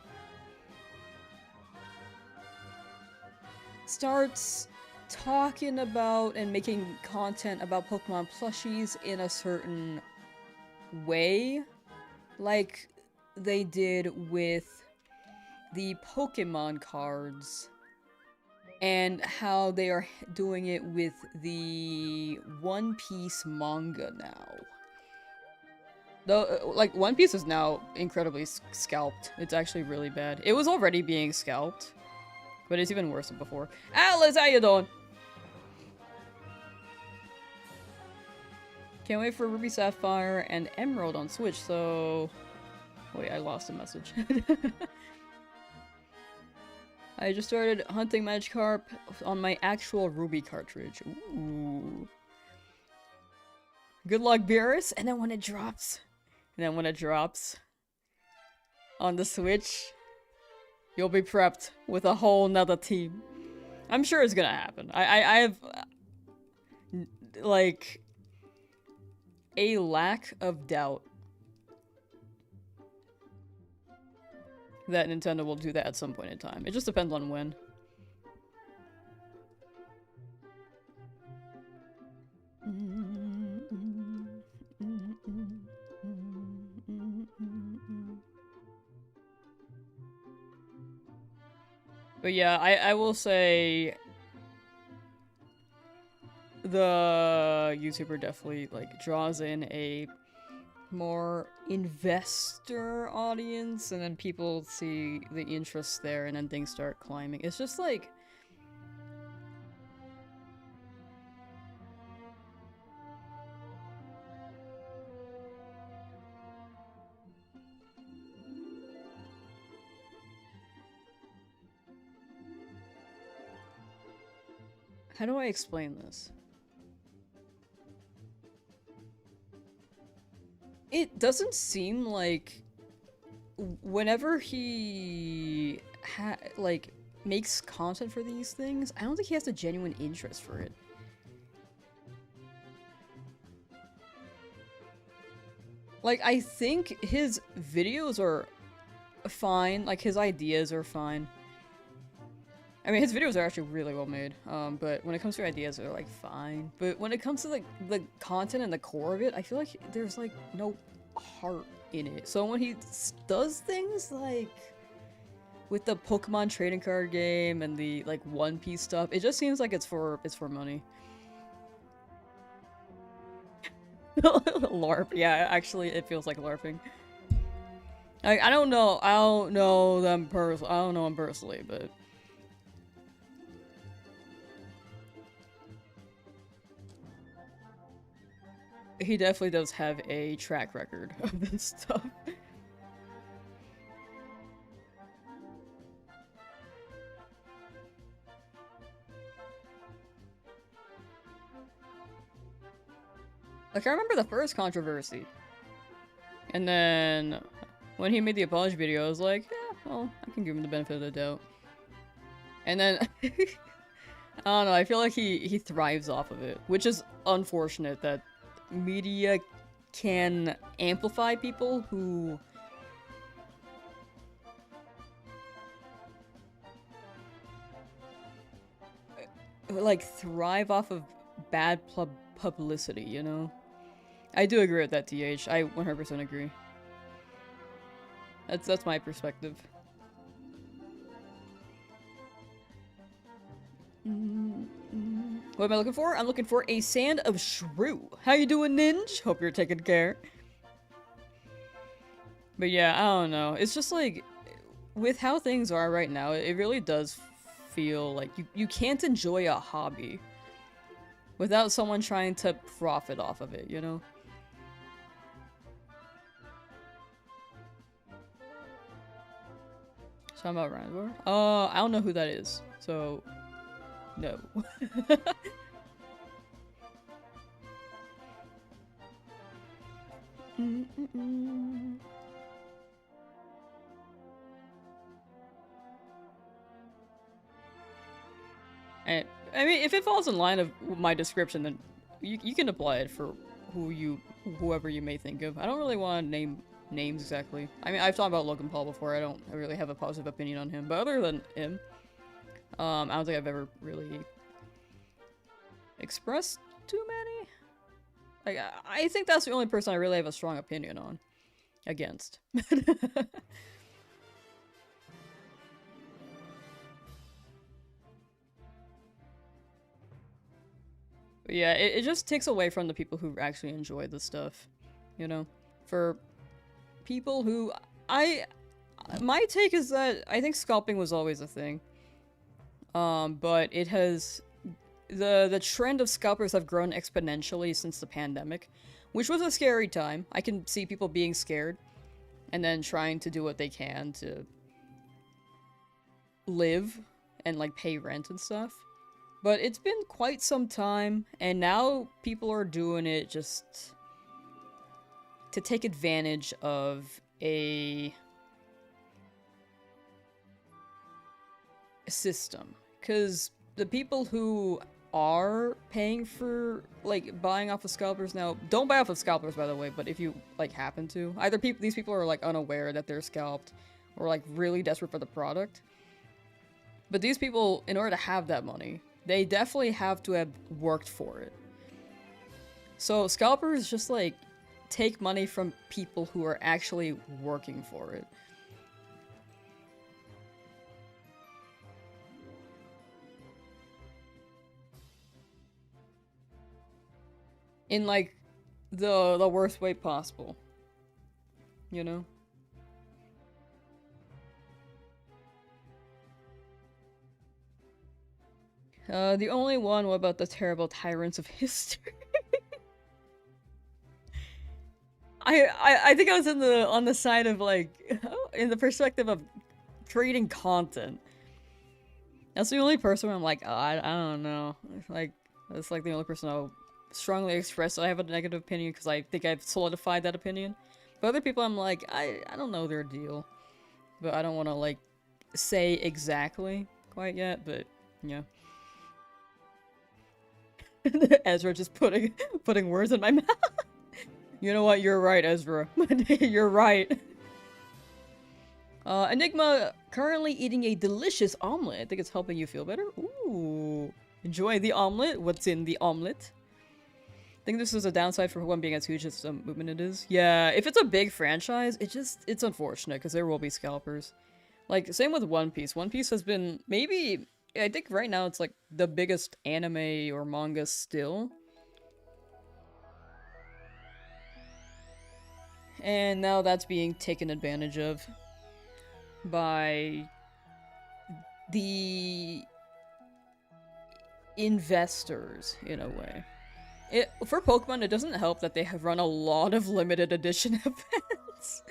starts talking about and making content about Pokemon plushies in a certain way, like they did with the Pokemon cards, and how they are doing it with the One Piece manga now. Though, like, One Piece is now incredibly scalped. It's actually really bad. It was already being scalped, but it's even worse than before. Alice, how you doing? Can't wait for Ruby Sapphire and Emerald on Switch, so... Wait, I lost a message. I just started hunting Magikarp on my actual Ruby cartridge. Ooh. Good luck, Beerus! And then when it drops... on the Switch, you'll be prepped with a whole nother team. I'm sure it's gonna happen. I have... like... a lack of doubt that Nintendo will do that at some point in time. It just depends on when. But yeah, I will say the YouTuber definitely like draws in a more investor audience, and then people see the interest there, and then things start climbing. It's just like how do I explain this? It doesn't seem like whenever he like makes content for these things, I don't think he has a genuine interest for it. Like, I think his videos are fine, like his ideas are fine. I mean, his videos are actually really well made, but when it comes to ideas, they're, like, fine. But when it comes to, like, the content and the core of it, I feel like there's, like, no heart in it. So when he does things, like, with the Pokemon trading card game and the, like, One Piece stuff, it just seems like it's for money. LARP, yeah, actually, it feels like LARPing. I don't know them personally, but... he definitely does have a track record of this stuff. Like, I remember the first controversy. And then, when he made the apology video, I was like, yeah, well, I can give him the benefit of the doubt. And then, I don't know, I feel like he thrives off of it. Which is unfortunate that media can amplify people who like thrive off of bad publicity, you know? I do agree with that, TH. I 100% agree. That's my perspective. What am I looking for? I'm looking for a Sandshrew. How you doing, Ninja? Hope you're taking care. But yeah, I don't know. It's just like, with how things are right now, it really does feel like you can't enjoy a hobby without someone trying to profit off of it, you know? Talking about Randor? I don't know who that is, so no. And, I mean, if it falls in line of my description, then you can apply it for whoever you may think of. I don't really want to name names exactly. I mean, I've talked about Logan Paul before. I really have a positive opinion on him, but other than him, I don't think I've ever really expressed too many. Like, I think that's the only person I really have a strong opinion on. Against. But yeah, it just takes away from the people who actually enjoy the stuff, you know? For people who... my take is that I think scalping was always a thing. But it has... The trend of scalpers have grown exponentially since the pandemic, which was a scary time. I can see people being scared and then trying to do what they can to live and, like, pay rent and stuff. But it's been quite some time, and now people are doing it just to take advantage of a system. Because the people who are paying for, like, buying off of scalpers now, don't buy off of scalpers, by the way, but if you, like, happen to, either these people are, like, unaware that they're scalped, or like really desperate for the product. But these people, in order to have that money, they definitely have to have worked for it. So scalpers just like take money from people who are actually working for it. In like the worst way possible. You know? The only one, what about the terrible tyrants of history? I think I was on the side of like, in the perspective of creating content. That's the only person where I'm like, oh, I don't know. Like, that's like the only person I'll strongly express I have a negative opinion because I think I've solidified that opinion. But other people I'm like, I don't know their deal. But I don't want to like say exactly quite yet, but yeah. Ezra just putting words in my mouth. You know what? You're right, Ezra. You're right. Enigma currently eating a delicious omelet. I think it's helping you feel better. Ooh. Enjoy the omelet. What's in the omelet? I think this is a downside for one being as huge as the movement it is. Yeah, if it's a big franchise, it's unfortunate because there will be scalpers. Like, same with One Piece. One Piece has been maybe, I think right now it's like the biggest anime or manga still. And now that's being taken advantage of by the investors, in a way. For Pokemon, it doesn't help that they have run a lot of limited edition events.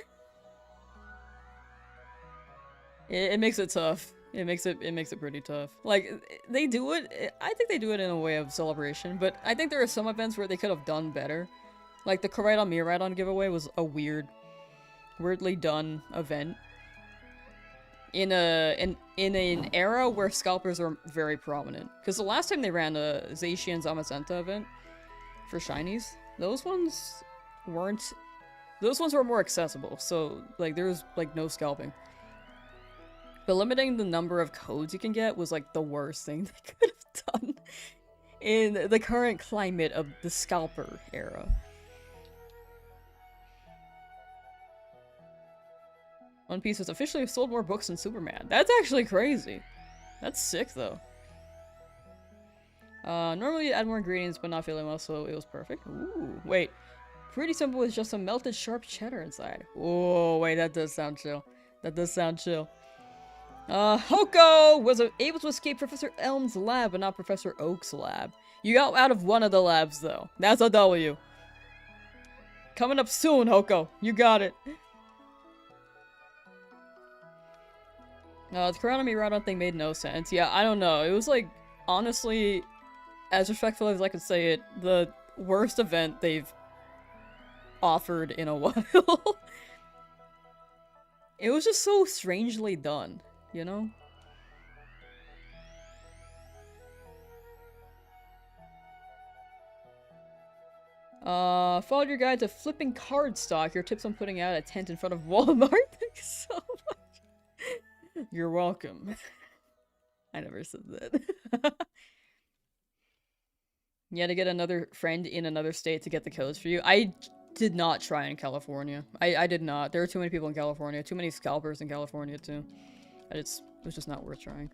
It makes it tough. It makes it pretty tough. Like, they do it, I think they do it in a way of celebration, but I think there are some events where they could have done better. Like, the Koraidon Miraidon giveaway was a weirdly done event. In an era where scalpers are very prominent. Because the last time they ran a Zacian Zamazenta event for Shinies, those ones were more accessible, so, like, there was, like, no scalping. But limiting the number of codes you can get was, like, the worst thing they could have done in the current climate of the scalper era. One Piece has officially sold more books than Superman. That's actually crazy. That's sick, though. Normally add more ingredients, but not feeling well, so it was perfect. Ooh, wait. Pretty simple with just some melted sharp cheddar inside. Oh, wait, that does sound chill. That does sound chill. Hoko was able to escape Professor Elm's lab, but not Professor Oak's lab. You got out of one of the labs, though. That's a W. Coming up soon, Hoko. You got it. The Koraidon Miraidon thing made no sense. Yeah, I don't know. It was like, honestly, as respectful as I could say it, the worst event they've offered in a while. It was just so strangely done, you know? Followed your guide to flipping cardstock. Your tips on putting out a tent in front of Walmart. Thanks so much. You're welcome. I never said that. You had to get another friend in another state to get the codes for you. I did not try in California. I did not. There are too many people in California. Too many scalpers in California, too. It was just not worth trying.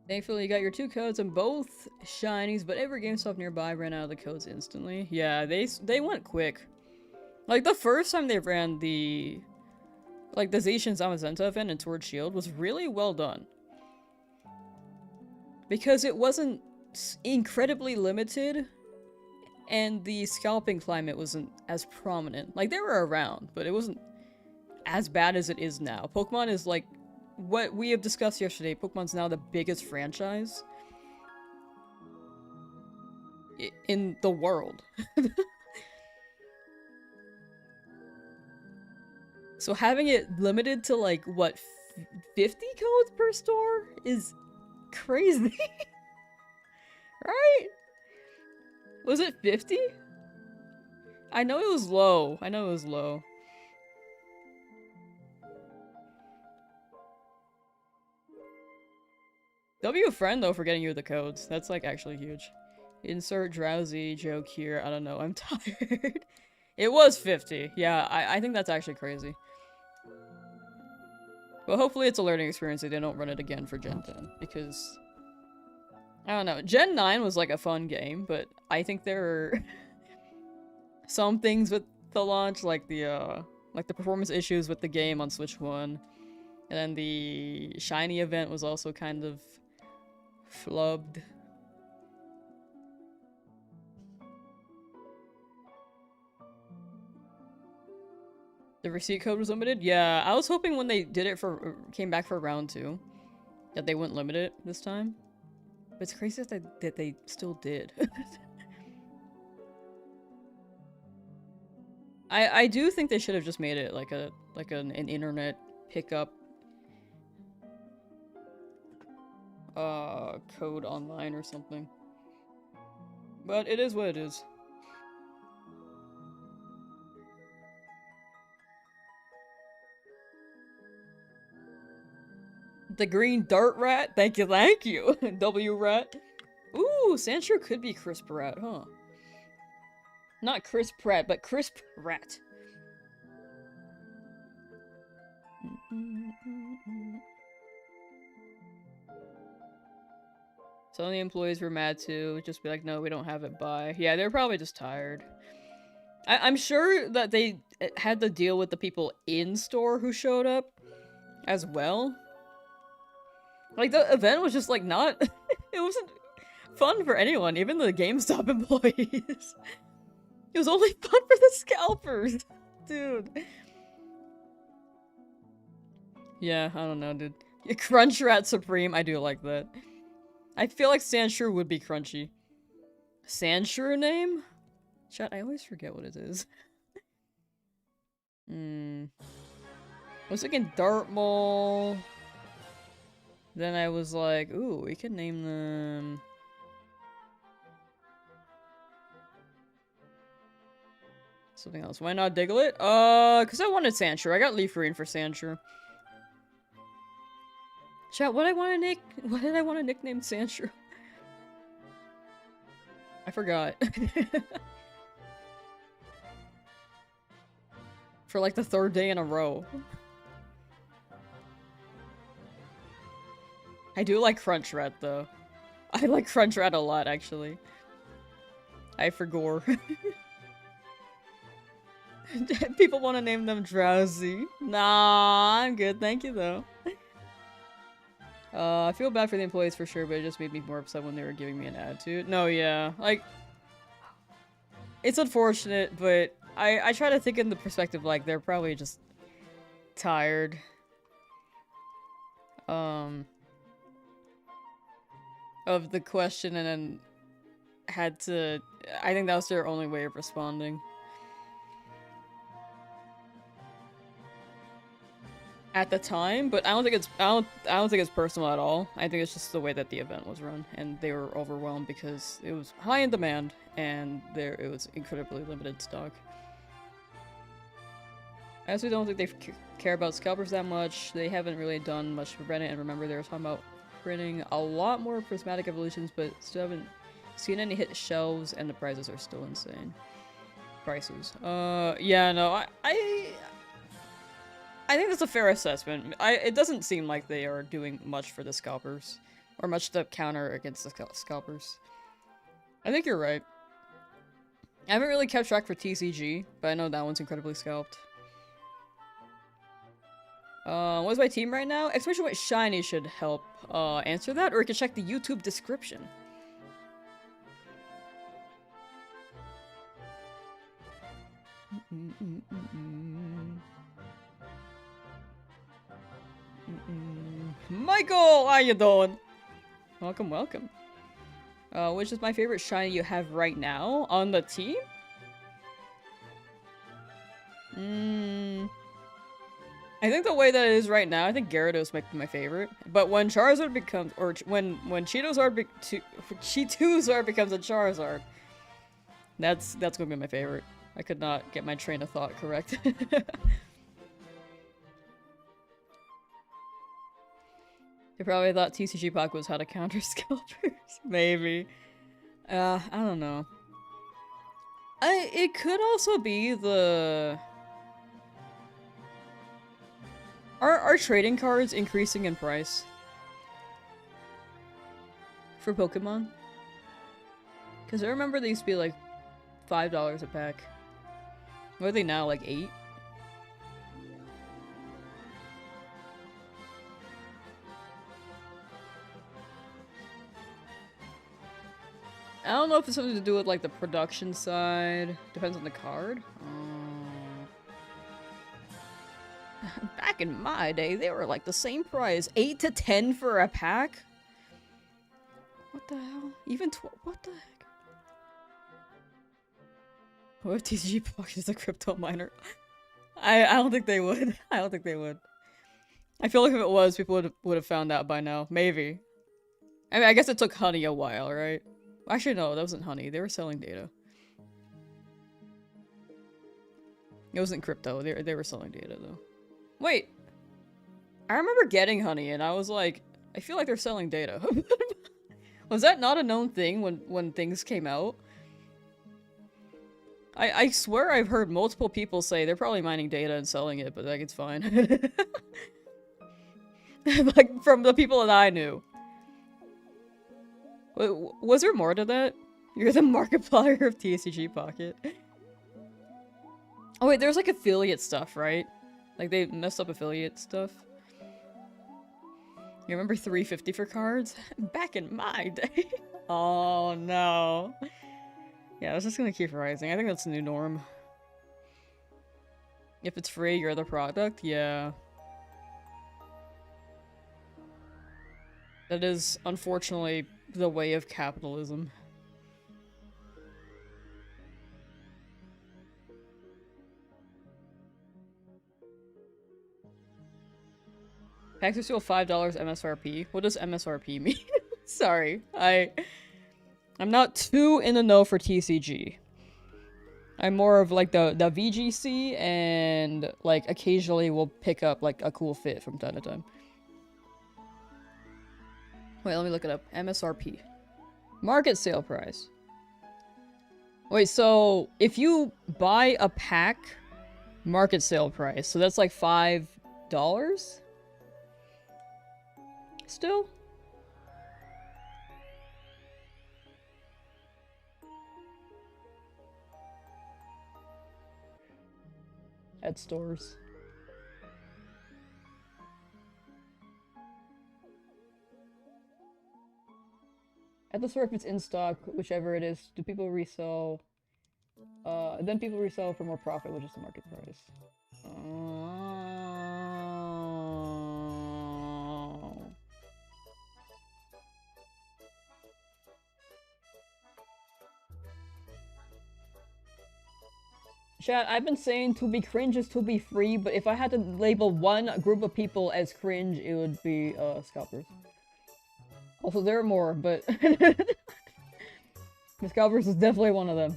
Thankfully, you got your 2 codes on both Shinies, but every GameStop nearby ran out of the codes instantly. Yeah, they went quick. Like, the first time they ran the Zacian Zamazenta event in Sword Shield was really well done. Because it wasn't incredibly limited, and the scalping climate wasn't as prominent. Like, they were around, but it wasn't as bad as it is now. Pokemon is, like, what we have discussed yesterday, Pokemon's now the biggest franchise in the world. So having it limited to like, what, 50 codes per store is crazy. Right? Was it 50? I know it was low. I know it was low. They'll be a friend though for getting you the codes. That's like actually huge. Insert drowsy joke here. I don't know. I'm tired. It was 50. Yeah, I think that's actually crazy. But hopefully it's a learning experience so they don't run it again for Gen 10. Because, I don't know. Gen 9 was like a fun game, but I think there are some things with the launch, like the performance issues with the game on Switch 1. And then the Shiny event was also kind of flubbed. The receipt code was limited? Yeah, I was hoping when they did it for came back for round 2 that they wouldn't limit it this time. But it's crazy that they still did. I do think they should have just made it like an internet pickup code online or something. But it is what it is. The green dart rat? Thank you, thank you. W rat. Ooh, Sandshrew could be crisp rat, huh? Not crisp rat, but crisp rat. Some of the employees were mad too. Just be like, no, we don't have it by. Yeah, they're probably just tired. I'm sure that they had to deal with the people in store who showed up as well. Like, the event was just like not... it wasn't fun for anyone, even the GameStop employees. It was only fun for the scalpers. Dude. Yeah, I don't know, dude. Crunch Rat Supreme, I do like that. I feel like Sandshrew would be crunchy. Sandshrew name? Chat, I always forget what it is. I was thinking Dartmole. Then I was like, ooh, we could name them... something else. Why not Diglett? Because I wanted Sandshrew. I got LeafGreen for Sandshrew. Chat, what did I want to nickname Sandshrew? I forgot. For like the 3rd day in a row. I do like Crunch Rat though. I like Crunch Rat a lot actually. I forgot. People want to name them Drowsy. Nah, I'm good, thank you though. I feel bad for the employees for sure, but it just made me more upset when they were giving me an attitude. No, yeah, like... it's unfortunate, but I try to think in the perspective, like, they're probably just tired. Of the question and then had to... I think that was their only way of responding. At the time, but I don't think it's personal at all. I think it's just the way that the event was run, and they were overwhelmed because it was high in demand and it was incredibly limited stock. I also don't think they care about scalpers that much. They haven't really done much to prevent it, and remember they were talking about printing a lot more prismatic evolutions, but still haven't seen any hit shelves, and the prices are still insane. Prices. Yeah, no, I think that's a fair assessment. It doesn't seem like they are doing much for the scalpers. Or much to counter against the scalpers. I think you're right. I haven't really kept track for TCG, but I know that one's incredibly scalped. What's my team right now? Especially what Shiny should help answer that, or you can check the YouTube description. Michael, how you doing? Welcome, welcome. Which is my favorite shiny you have right now on the team? I think the way that it is right now, I think Gyarados might be my favorite. But when Charizard becomes, or when Cheetuzar becomes a Charizard, that's gonna be my favorite. I could not get my train of thought correct. They probably thought TCG Puck was how to counter Scalpers. Maybe. I don't know. It could also be the... Are trading cards increasing in price? For Pokemon? Because I remember they used to be like $5 a pack. What are they now, like 8? I don't know if it's something to do with like the production side. Depends on the card. Back in my day, they were like the same price. 8 to 10 for a pack? What the hell? Even 12? What the heck? What if TCG Puck is a crypto miner? I don't think they would. I don't think they would. I feel like if it was, people would have found out by now. Maybe. I mean, I guess it took Honey a while, right? Actually, no, that wasn't Honey. They were selling data. It wasn't crypto. They were selling data, though. Wait. I remember getting Honey, and I was like, I feel like they're selling data. Was that not a known thing when things came out? I swear I've heard multiple people say they're probably mining data and selling it, but like, it's fine. Like, from the people that I knew. Was there more to that? You're the Markiplier of TCG Pocket. Oh wait, there's like affiliate stuff, right? Like they messed up affiliate stuff. You remember $3.50 for cards? Back in my day. Oh no. Yeah, it's just gonna keep rising. I think that's the new norm. If it's free, you're the product? Yeah. That is, unfortunately, the way of capitalism. Packs are still $5 MSRP. What does MSRP mean? Sorry, I'm not too in the know for TCG. I'm more of like the VGC, and like occasionally we'll pick up like a cool fit from time to time. Wait, let me look it up. MSRP. Market sale price. Wait, so if you buy a pack, market sale price, so that's like $5? Still? At stores. At the store if it's in stock, whichever it is, do people resell? Then people resell for more profit, which is the market price. Chat, I've been saying to be cringe is to be free, but if I had to label one group of people as cringe, it would be scalpers. Also, there are more, but the scalpers is definitely one of them.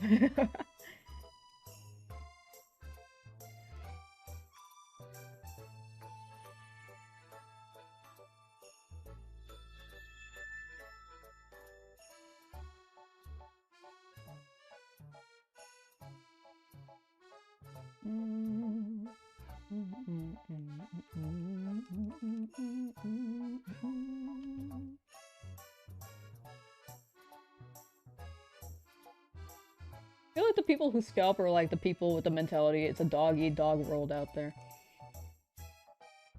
I feel like the people who scalp are like the people with the mentality it's a dog-eat-dog world out there.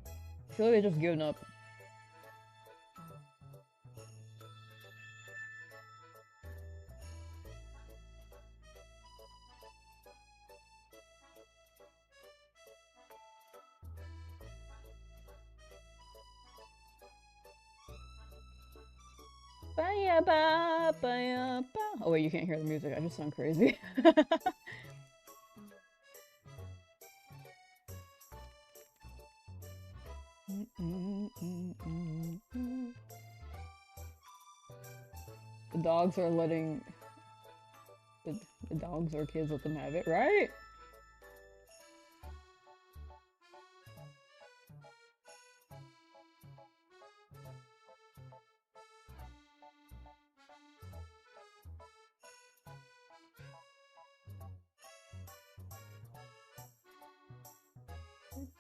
I feel like they've just given up. Oh wait, you can't hear the music, I just sound crazy. The dogs are letting... The dogs or kids let them have it, right?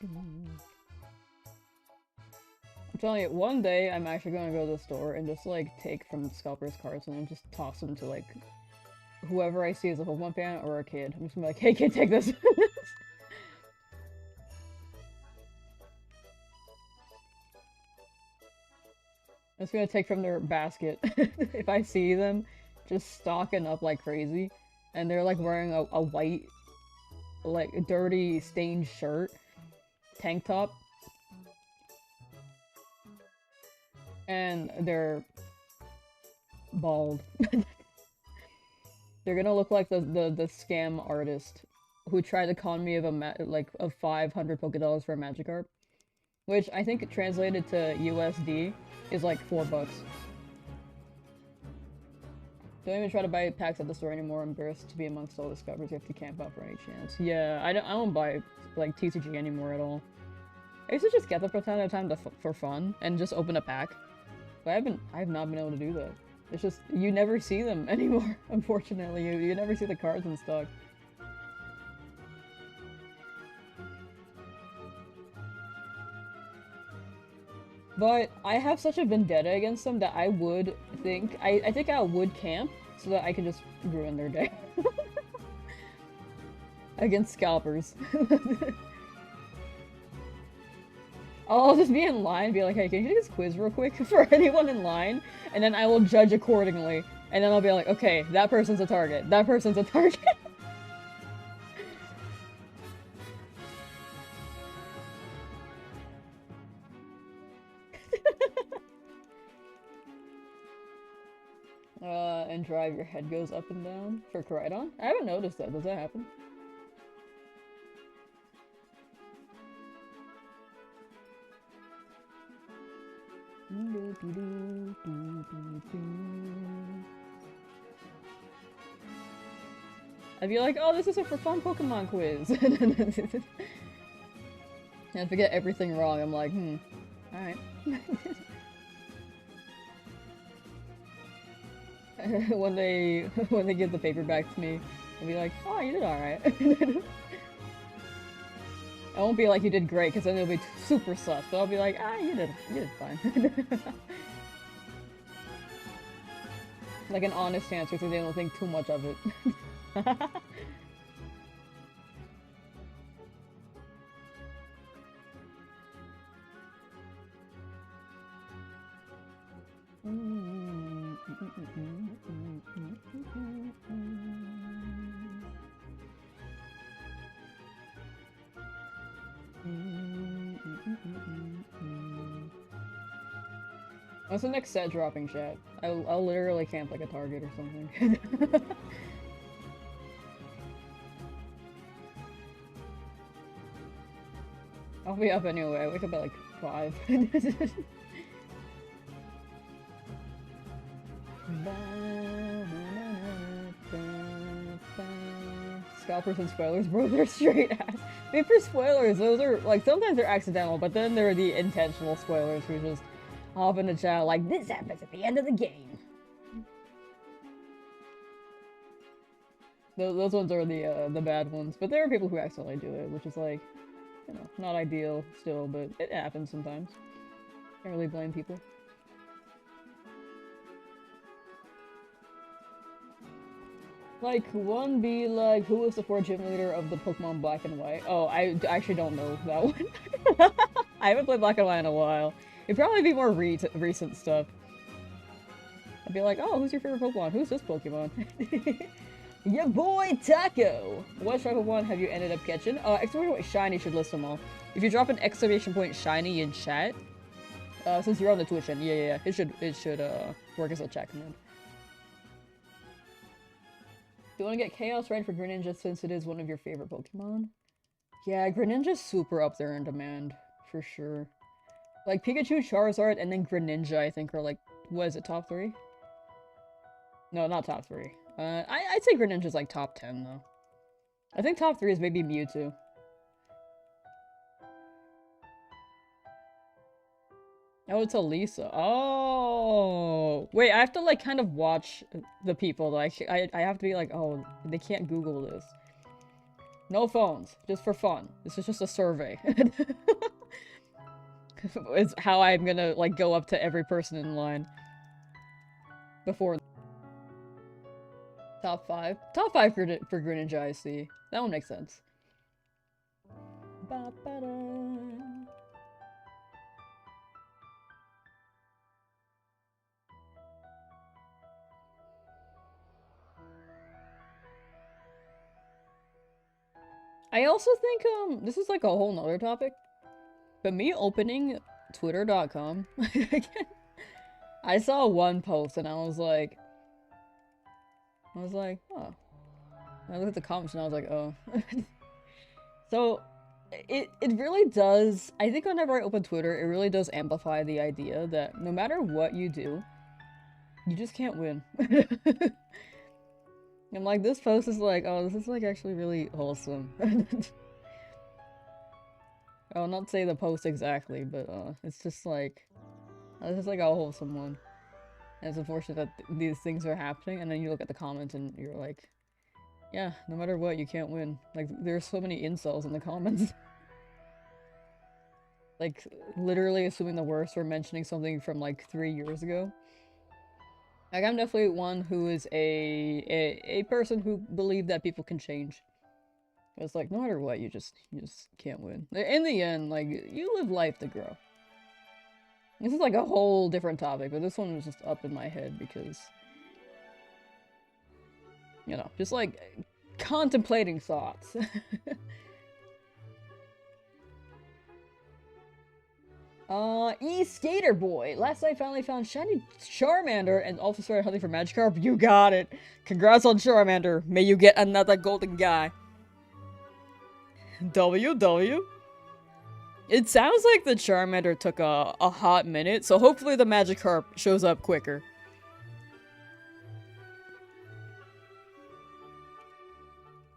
I'm telling you, one day I'm actually gonna go to the store and just like take from Scalper's cards and then just toss them to like whoever I see as a Pokemon fan or a kid. I'm just gonna be like, hey kid, take this. I'm just gonna take from their basket. If I see them just stocking up like crazy and they're like wearing a white, like dirty stained shirt, tank top, and they're bald. They're gonna look like the scam artist who tried to con me of of 500 Pokédollars for a Magikarp, which I think translated to USD is like $4. Don't even try to buy packs at the store anymore. I'm embarrassed to be amongst all the discoveries. You have to camp out for any chance. Yeah, I don't buy like TCG anymore at all. I used to just get them from time to time for fun and just open a pack, but I have not been able to do that. It's just you never see them anymore. Unfortunately, you never see the cards in stock. But I have such a vendetta against them that I would think I think I would camp so that I can just ruin their day. Against scalpers. I'll just be in line and be like, hey, can you do this quiz real quick for anyone in line? And then I will judge accordingly. And then I'll be like, okay, that person's a target. That person's a target. And drive your head goes up and down for Koraidon? I haven't noticed that. Does that happen? I'd be like, oh, this is a for fun Pokemon quiz. And if I get everything wrong, I'm like, alright. when they give the paper back to me, I'll be like, oh, you did alright. I won't be like, you did great, because then it'll be super sus, but I'll be like, ah, you did fine. Like an honest answer, so they don't think too much of it. What's the next set dropping, chat? I'll literally camp like a target or something. I'll be up anyway. I wake up at like 5. Scalpers and spoilers, bro, they're straight ass. I mean, for spoilers, those are, like, sometimes they're accidental, but then there are the intentional spoilers who just hop in the chat like, this happens at the end of the game. Those ones are the bad ones, but there are people who accidentally do it, which is like, you know, not ideal still, but it happens sometimes. Can't really blame people. Like, one be like, who was the 4th gym leader of the Pokemon Black and White? Oh, I actually don't know that one. I haven't played Black and White in a while. It'd probably be more recent stuff. I'd be like, oh, who's your favorite Pokemon? Who's this Pokemon? Your boy Taco! What type of one have you ended up catching? Exclamation point shiny should list them all. If you drop an exclamation point shiny in chat, since you're on the Twitch end, yeah, it should work as a chat command. Do you want to get Chaos right for Greninja since it is one of your favorite Pokemon? Yeah, Greninja's super up there in demand, for sure. Like, Pikachu, Charizard, and then Greninja, I think, are like, what is it, top 3? No, not top 3. I'd say Greninja's like top 10, though. I think top 3 is maybe Mewtwo. Oh, it's Elisa. Oh! Wait, I have to, like, kind of watch the people. Like, I have to be like, oh, they can't Google this. No phones. Just for fun. This is just a survey. It's how I'm gonna, like, go up to every person in line. Before. Top 5. Top 5 for Greninja, I see. That one makes sense. Ba-ba-da. I also think, this is like a whole nother topic, but me opening Twitter.com, I saw one post and I was like, oh. I looked at the comments and I was like, oh. So, it really does, I think whenever I open Twitter, it really does amplify the idea that no matter what you do, you just can't win. And like, this post is like, oh, this is like actually really wholesome. I'll not say the post exactly, but it's just like, this is like a wholesome one. And it's unfortunate that these things are happening, and then you look at the comments and you're like, yeah, no matter what, you can't win. Like, there's so many incels in the comments. Like, literally assuming the worst or mentioning something from like 3 years ago. Like, I'm definitely one who is a person who believed that people can change. It's like, no matter what, you just can't win. In the end, like, you live life to grow. This is like a whole different topic, but this one was just up in my head because, you know, just like contemplating thoughts. Skater Boy. Last night finally found shiny Charmander and also started hunting for Magikarp. You got it. Congrats on Charmander. May you get another golden guy. WW. It sounds like the Charmander took a hot minute, so hopefully the Magikarp shows up quicker.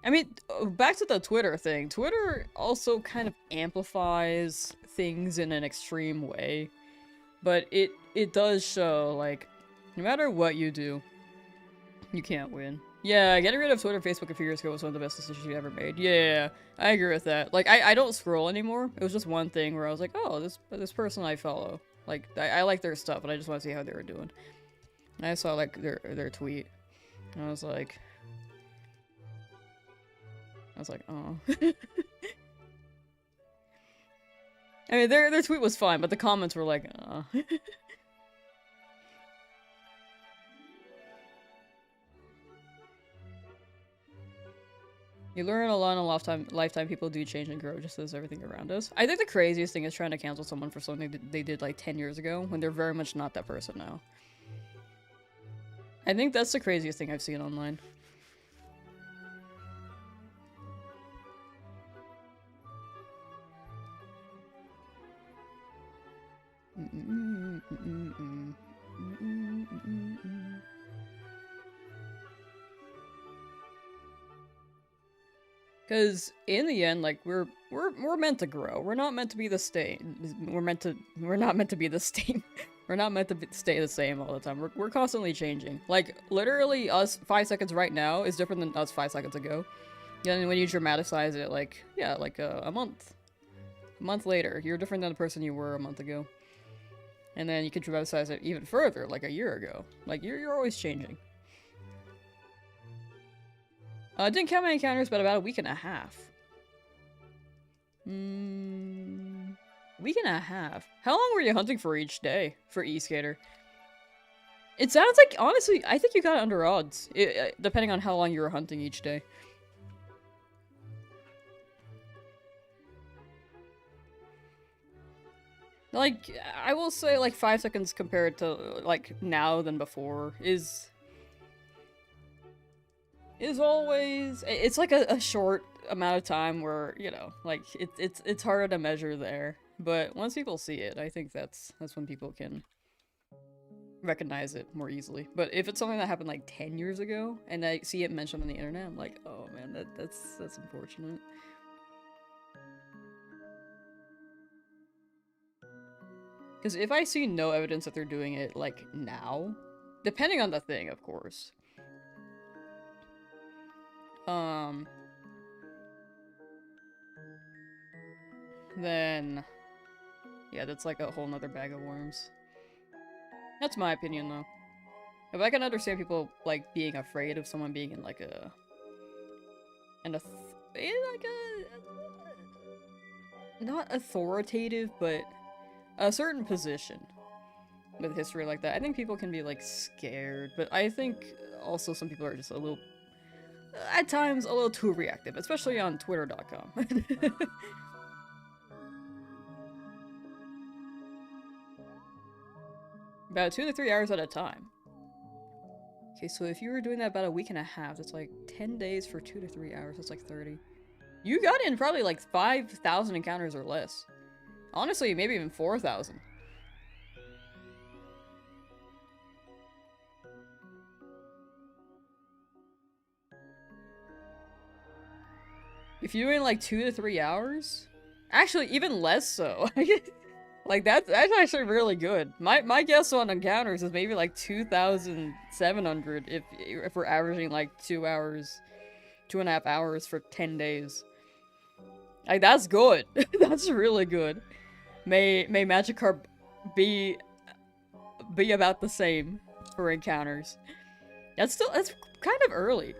I mean, back to the Twitter thing. Twitter also kind of amplifies things in an extreme way. But it does show, like, no matter what you do, you can't win. Yeah, getting rid of Twitter and Facebook a few years ago was one of the best decisions you ever made. Yeah, I agree with that. Like, I don't scroll anymore. It was just one thing where I was like, oh, this person I follow. Like, I like their stuff, but I just want to see how they were doing. And I saw, like, their tweet. And I was like, oh. I mean, their tweet was fine, but the comments were like, You learn a lot in a lifetime. People do change and grow just as everything around us. I think the craziest thing is trying to cancel someone for something they did like 10 years ago when they're very much not that person now. I think that's the craziest thing I've seen online. Because in the end, like, we're meant to grow. We're not meant to be the same. We're not meant to be the same. We're not meant to stay the same all the time. We're constantly changing. Like, literally, us 5 seconds right now is different than us 5 seconds ago. And when you dramatize it, like, yeah, like a month later, you're different than the person you were a month ago. And then you can dramatize it even further, like a year ago. Like, you're always changing. Didn't count my encounters, but about a week and a half. Week and a half. How long were you hunting for each day for E-Skater? It sounds like, honestly, I think you got under odds, depending on how long you were hunting each day. Like, I will say, like, 5 seconds compared to, like, now than before is always, it's like a short amount of time where, you know, like, it's harder to measure there. But once people see it, I think that's when people can recognize it more easily. But if it's something that happened like 10 years ago and I see it mentioned on the internet, I'm like, oh man, that's unfortunate. Because if I see no evidence that they're doing it like now, depending on the thing, of course. Then yeah, that's like a whole nother bag of worms. That's my opinion though. If I can understand people like being afraid of someone being in like a not authoritative, but a certain position with history like that. I think people can be like scared, but I think also some people are just a little, at times, a little too reactive, especially on Twitter.com. About 2 to 3 hours at a time. Okay, so if you were doing that about a week and a half, that's like 10 days for 2 to 3 hours. That's like 30. You got in probably like 5,000 encounters or less. Honestly, maybe even 4,000. If you were in like 2 to 3 hours? Actually, even less so. Like, that's actually really good. My guess on encounters is maybe like 2,700 if we're averaging like 2 hours, 2.5 hours for 10 days. Like, that's good. That's really good. May Magikarp be about the same for encounters. That's kind of early.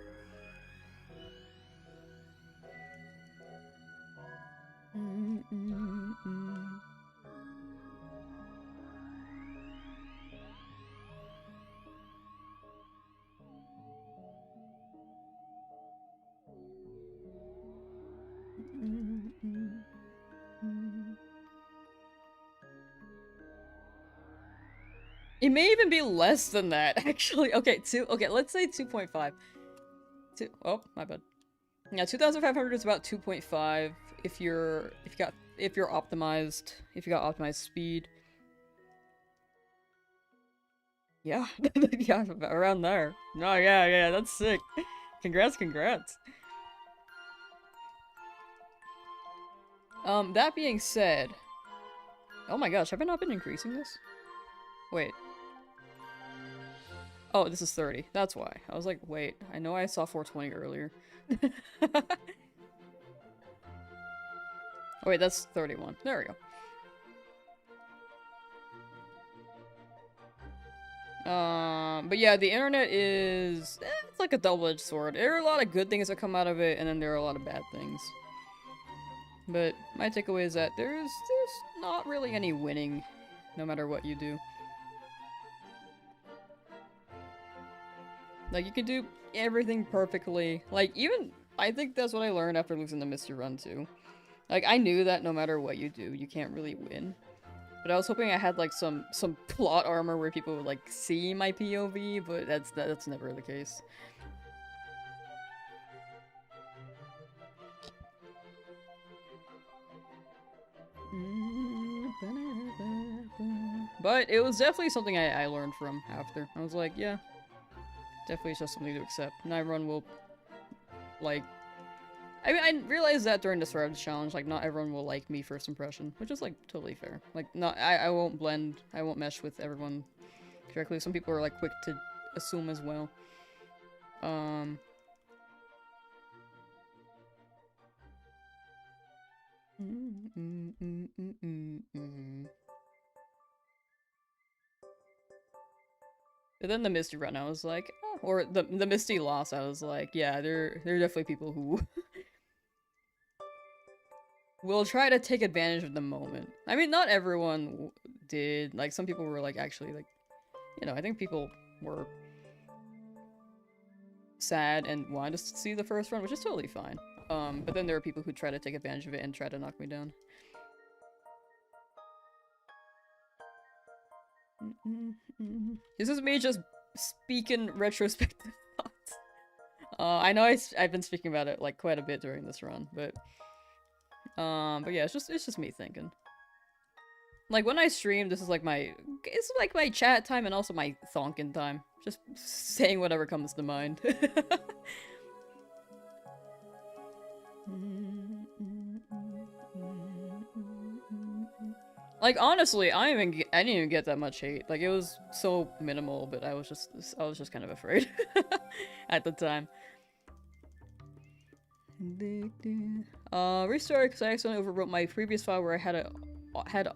It may even be less than that, actually. Okay, let's say 2.5. Oh, my bad. Yeah, 2,500 is about 2.5 if you're optimized, if you got optimized speed. Yeah, yeah, around there. No, yeah, that's sick. Congrats. That being said, oh my gosh, have I not been increasing this? Wait. Oh, this is 30. That's why. I was like, wait, I know I saw 420 earlier. Oh wait, that's 31. There we go. But yeah, the internet is, it's like a double-edged sword. There are a lot of good things that come out of it, and then there are a lot of bad things. But my takeaway is that there's not really any winning, no matter what you do. Like, you can do everything perfectly. Like, even, I think that's what I learned after losing the Misty Run, too. Like, I knew that no matter what you do, you can't really win. But I was hoping I had, like, some plot armor where people would, like, see my POV, but that's never the case. But it was definitely something I learned from after. I was like, yeah, definitely it's just something to accept. And everyone will, like... I mean, I realized that during the FireRed challenge, like, not everyone will like me first impression, which is, like, totally fair. Like, I won't blend, I won't mesh with everyone correctly. Some people are, like, quick to assume as well. But then the Misty Run, I was like, oh, or the Misty Loss, I was like, yeah, there are definitely people who will try to take advantage of the moment. I mean, not everyone did. Like, some people were, like, actually, like, you know, I think people were sad and wanted to see the first run, which is totally fine. But then there are people who try to take advantage of it and try to knock me down. This is me just speaking retrospective thoughts. I know I've been speaking about it like quite a bit during this run, but yeah, it's just me thinking. Like, when I stream, this is like it's like my chat time and also my thonkin time. Just saying whatever comes to mind. Like, honestly, I didn't even get that much hate. Like, it was so minimal, but I was just kind of afraid at the time. Restart because I accidentally overwrote my previous file where I had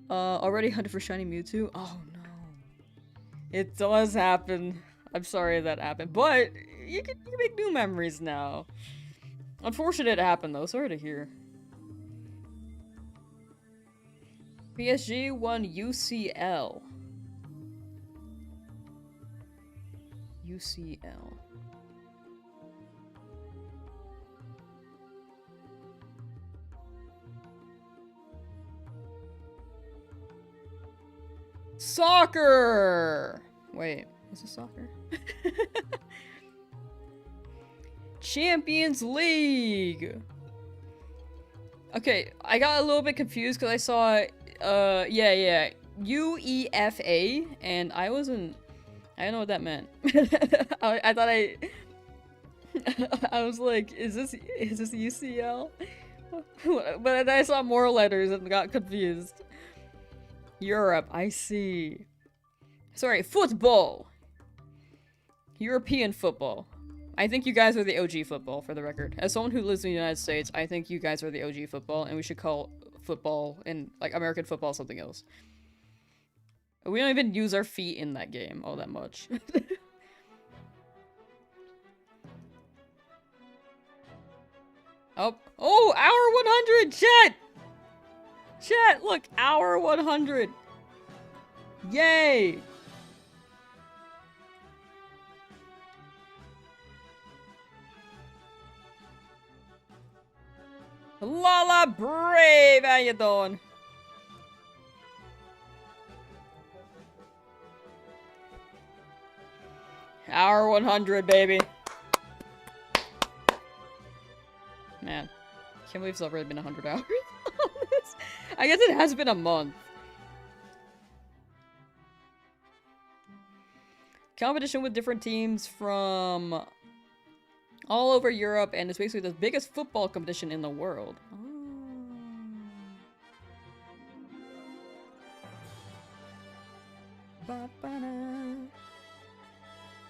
already hunted for shiny Mewtwo. Oh no. It does happen. I'm sorry that happened, but you can make new memories now. Unfortunate it happened though, sorry to hear. PSG won UCL. UCL. Soccer! Wait, is this soccer? Champions League! Okay, I got a little bit confused because I saw, yeah, UEFA, and I didn't know what that meant. I thought I was like, is this UCL? But then I saw more letters and got confused. Europe, I see. Sorry, football. European football. I think you guys are the OG football, for the record. As someone who lives in the United States, I think you guys are the OG football, and we should call football and, like, American football something else. We don't even use our feet in that game all that much. Oh, hour 100, chat! Chat, look, hour 100. Yay! Lala Brave, how you doing? Hour 100, baby. Man, can't believe it's already been 100 hours. I guess it has been a month. Competition with different teams from all over Europe, and it's basically the biggest football competition in the world.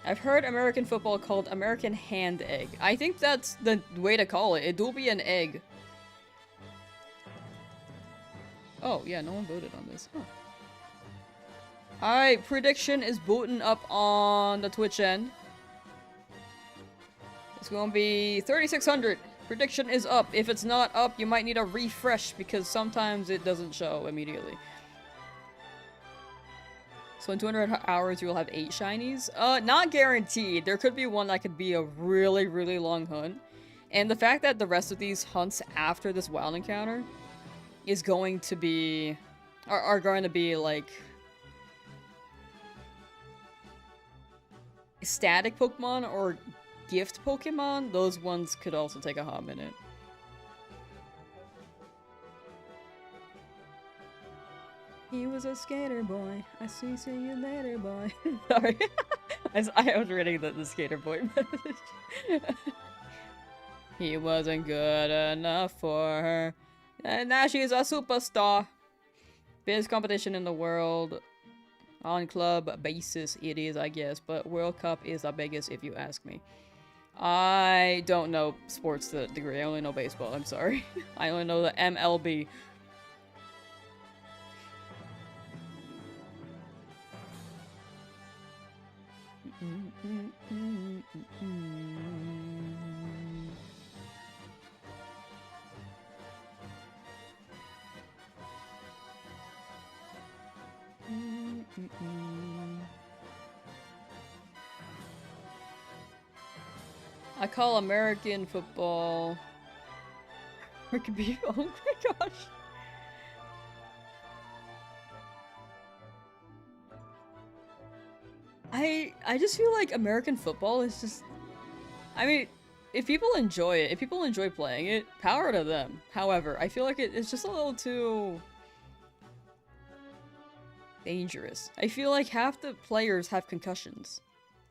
I've heard American football called American hand egg. I think that's the way to call it. It will be an egg. Oh, yeah, no one voted on this. Huh. Alright, prediction is booting up on the Twitch end. It's gonna be 3,600. Prediction is up. If it's not up, you might need a refresh because sometimes it doesn't show immediately. So in 200 hours, you will have 8 shinies. Not guaranteed. There could be one that could be a really, really long hunt. And the fact that the rest of these hunts after this wild encounter is going to be... are going to be, like... static Pokemon or gift Pokemon, those ones could also take a hot minute. He was a skater boy. I see you later, boy. Sorry. I was reading the skater boy message. He wasn't good enough for her. And now she's a superstar. Biggest competition in the world. On club basis it is, I guess. But World Cup is the biggest if you ask me. I don't know sports to that degree. I only know baseball. I'm sorry. I only know the MLB. I call American football... American beef. Oh my gosh. I just feel like American football is just... I mean, if people enjoy it, if people enjoy playing it, power to them. However, I feel like it's just a little too... Dangerous. I feel like half the players have concussions.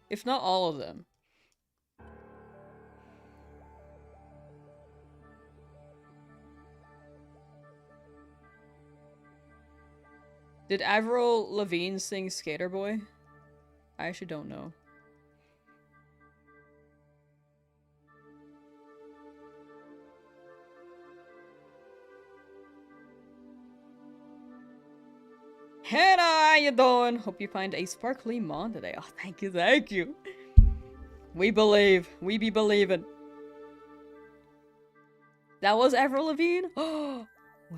If not all of them. Did Avril Lavigne sing Skater Boy? I actually don't know. Hannah, how you doing? Hope you find a sparkly mon today. Oh, thank you, thank you. We believe. We be believing. That was Avril Lavigne? Oh, wow.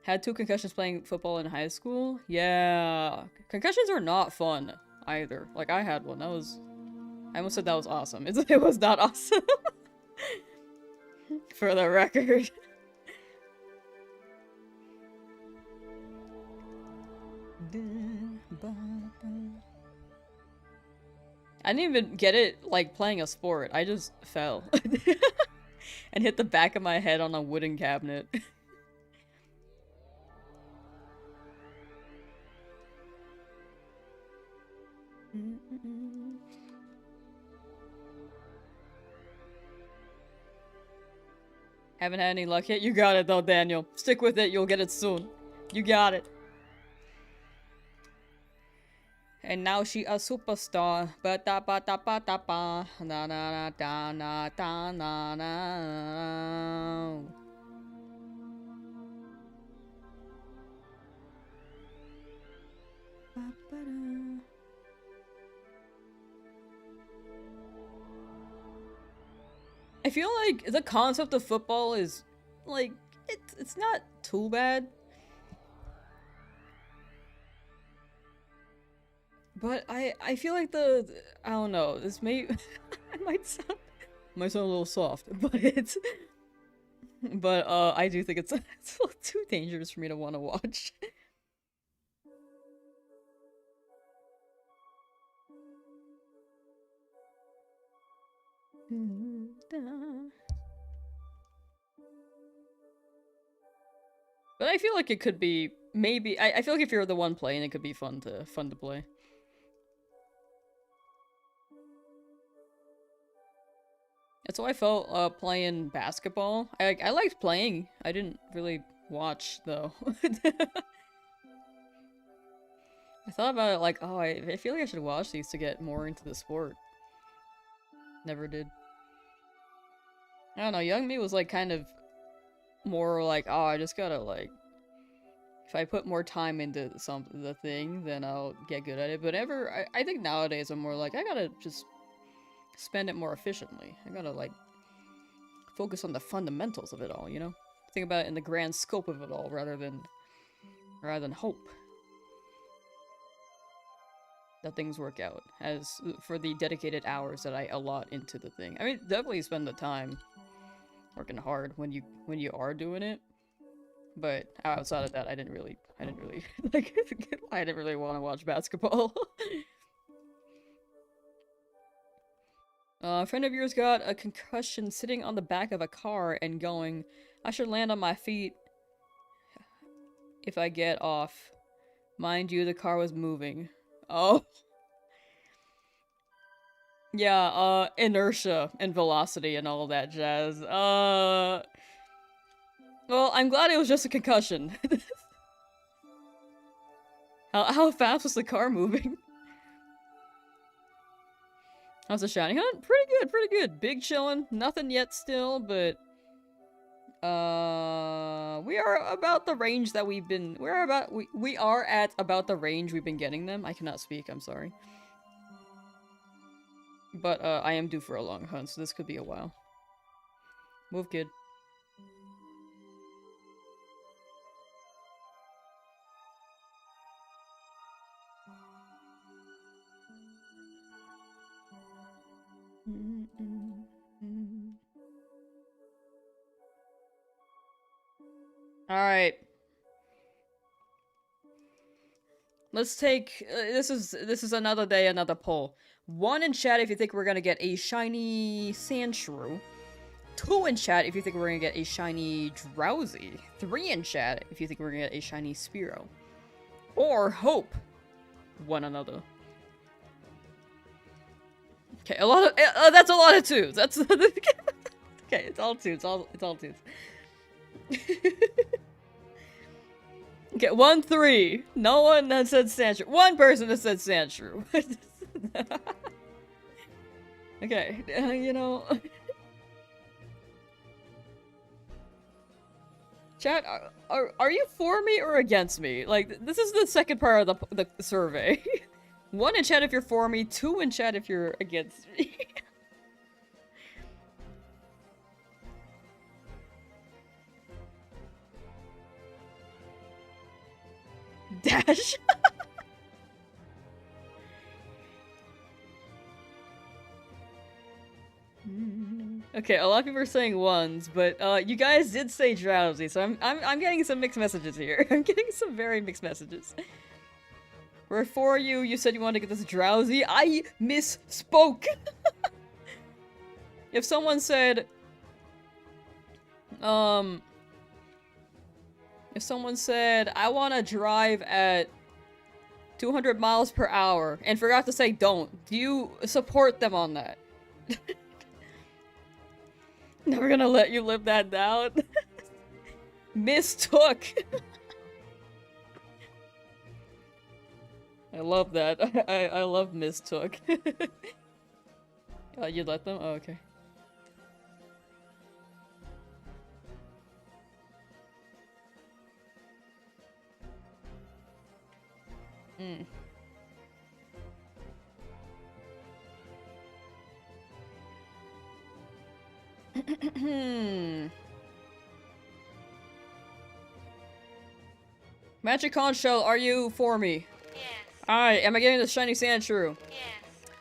Had 2 concussions playing football in high school? Yeah. Concussions are not fun either. Like, I had one. That was... I almost said that was awesome. It was not awesome. For the record. I didn't even get it, like, playing a sport. I just fell. And hit the back of my head on a wooden cabinet. Haven't had any luck yet? You got it though, Daniel. Stick with it, you'll get it soon. You got it. And now she a superstar. Ba da ba da ba da ba. Na na na da na da na na. I feel like the concept of football is like it's not too bad. But I feel like I don't know, this may I might sound a little soft, but I do think it's a little too dangerous for me to want to watch. But I feel like it could be maybe I feel like if you're the one playing, it could be fun to play. That's how I felt playing basketball. I liked playing. I didn't really watch though. I thought about it like, oh, I feel like I should watch these to get more into the sport. Never did. I don't know, young me was like kind of more like, oh, I just gotta like, if I put more time into the thing, then I'll get good at it. But I think nowadays I'm more like, I gotta just spend it more efficiently. I gotta like focus on the fundamentals of it all, you know? Think about it in the grand scope of it all rather than hope that things work out as for the dedicated hours that I allot into the thing. I mean, definitely spend the time working hard when you are doing it, but outside of that, I didn't really like I didn't really want to watch basketball. A friend of yours got a concussion sitting on the back of a car and going, I should land on my feet if I get off. Mind you, the car was moving. Oh. Yeah, inertia and velocity and all that jazz. Well, I'm glad it was just a concussion. How fast was the car moving? How's the shiny hunt? Pretty good. Big chillin'. Nothing yet still, but we are about the range that we've been we are at about the range we've been getting them. I cannot speak, I'm sorry. But I am due for a long hunt, so this could be a while. Move, kid. Alright. Let's take, this is another day, another poll. 1 in chat if you think we're gonna get a shiny Sandshrew. 2 in chat if you think we're gonna get a shiny Drowsy. 3 in chat if you think we're gonna get a shiny Spearow. or hope one another. Okay, a lot of that's a lot of twos. That's okay. It's all twos. It's all twos. Okay, 1, 3. No one has said Sandshrew. One person has said Sandshrew. Okay, you know. Chat, are you for me or against me? Like, this is the second part of the survey. 1 in chat if you're for me, 2 in chat if you're against me. Dash. Okay, a lot of people are saying ones, but you guys did say drowsy, so I'm getting some mixed messages here. I'm getting some very mixed messages. Where for you, you said you wanted to get this drowsy. I misspoke. If someone said, I want to drive at 200 miles per hour and forgot to say don't, do you support them on that? Never gonna let you live that down. Mistook. I love that. I love mistook. You let them? Oh, okay. Magic Conch Shell, are you for me? Yes. Alright, am I getting the shiny Sandshrew? Yes.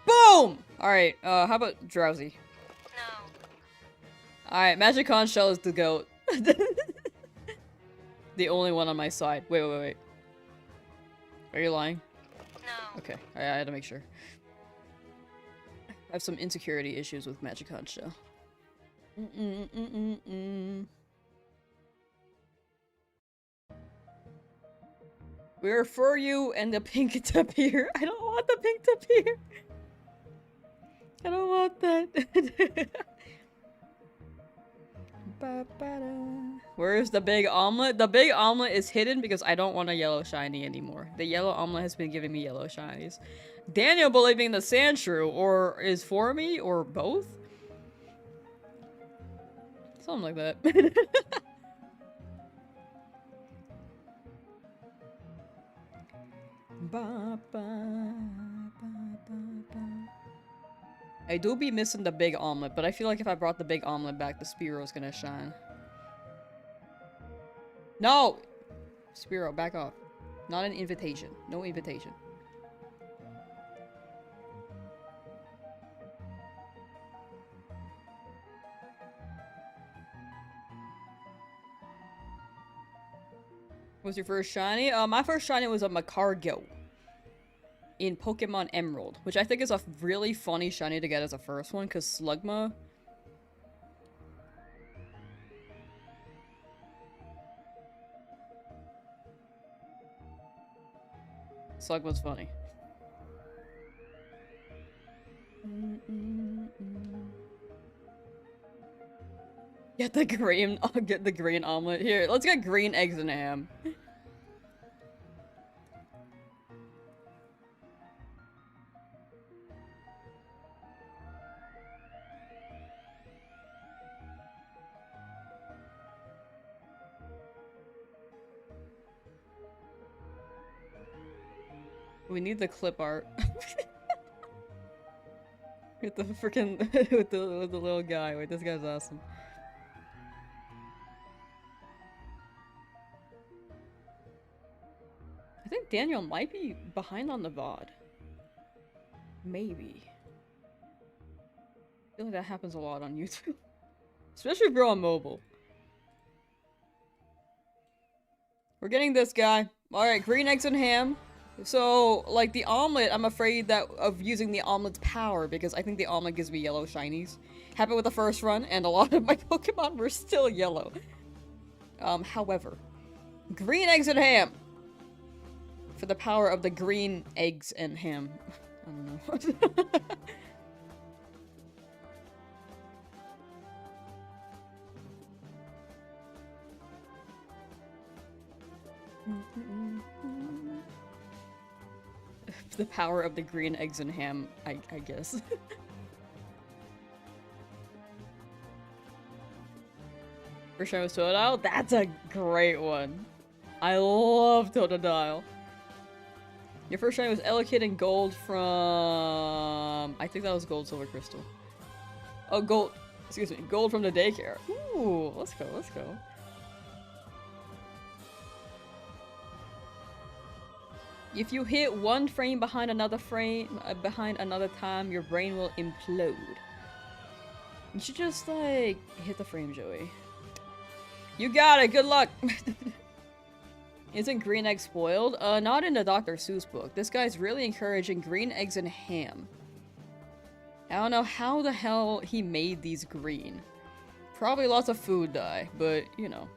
Boom! Alright, how about drowsy? No. Alright, Magic Conch Shell is the GOAT. The only one on my side. Wait. Are you lying? No. Okay, I had to make sure. I have some insecurity issues with Magic Conch Shell. We're for you and the pink to appear. I don't want the pink to appear. I don't want that. Where is the big omelet? The big omelet is hidden because I don't want a yellow shiny anymore. The yellow omelet has been giving me yellow shinies. Daniel believing the Sandshrew or is for me or both? Something like that. I do be missing the big omelet, but I feel like if I brought the big omelet back, the Spearo's gonna shine. No! Spearow, back off. Not an invitation. No invitation. What's your first shiny? My first shiny was a Magikarp in Pokemon Emerald, which I think is a really funny shiny to get as a first one, because Slugma... Slugma's funny. Get the green omelet. Here, let's get green eggs and ham. We need the clip art. With the freaking with the little guy. Wait, this guy's awesome. I think Daniel might be behind on the VOD. Maybe. I feel like that happens a lot on YouTube. Especially if you're on mobile. We're getting this guy. Alright, green eggs and ham. So, like, the omelet, I'm afraid that of using the omelet's power, because I think the omelet gives me yellow shinies. Happened with the first run, and a lot of my Pokemon were still yellow. However. Green eggs and ham! For the power of the green eggs and ham. I don't know. The power of the green eggs and ham, I guess. First shiny was Totodile? That's a great one. I love Totodile. Your first shiny was Elekid and gold from... I think that was gold, silver, crystal. Oh, gold. Excuse me. Gold from the daycare. Ooh, let's go, let's go. If you hit one frame behind another time, your brain will implode. You should just, like, hit the frame, Joey. You got it! Good luck! Isn't green egg spoiled? Not in the Dr. Seuss book. This guy's really encouraging green eggs and ham. I don't know how the hell he made these green. Probably lots of food dye, but, you know.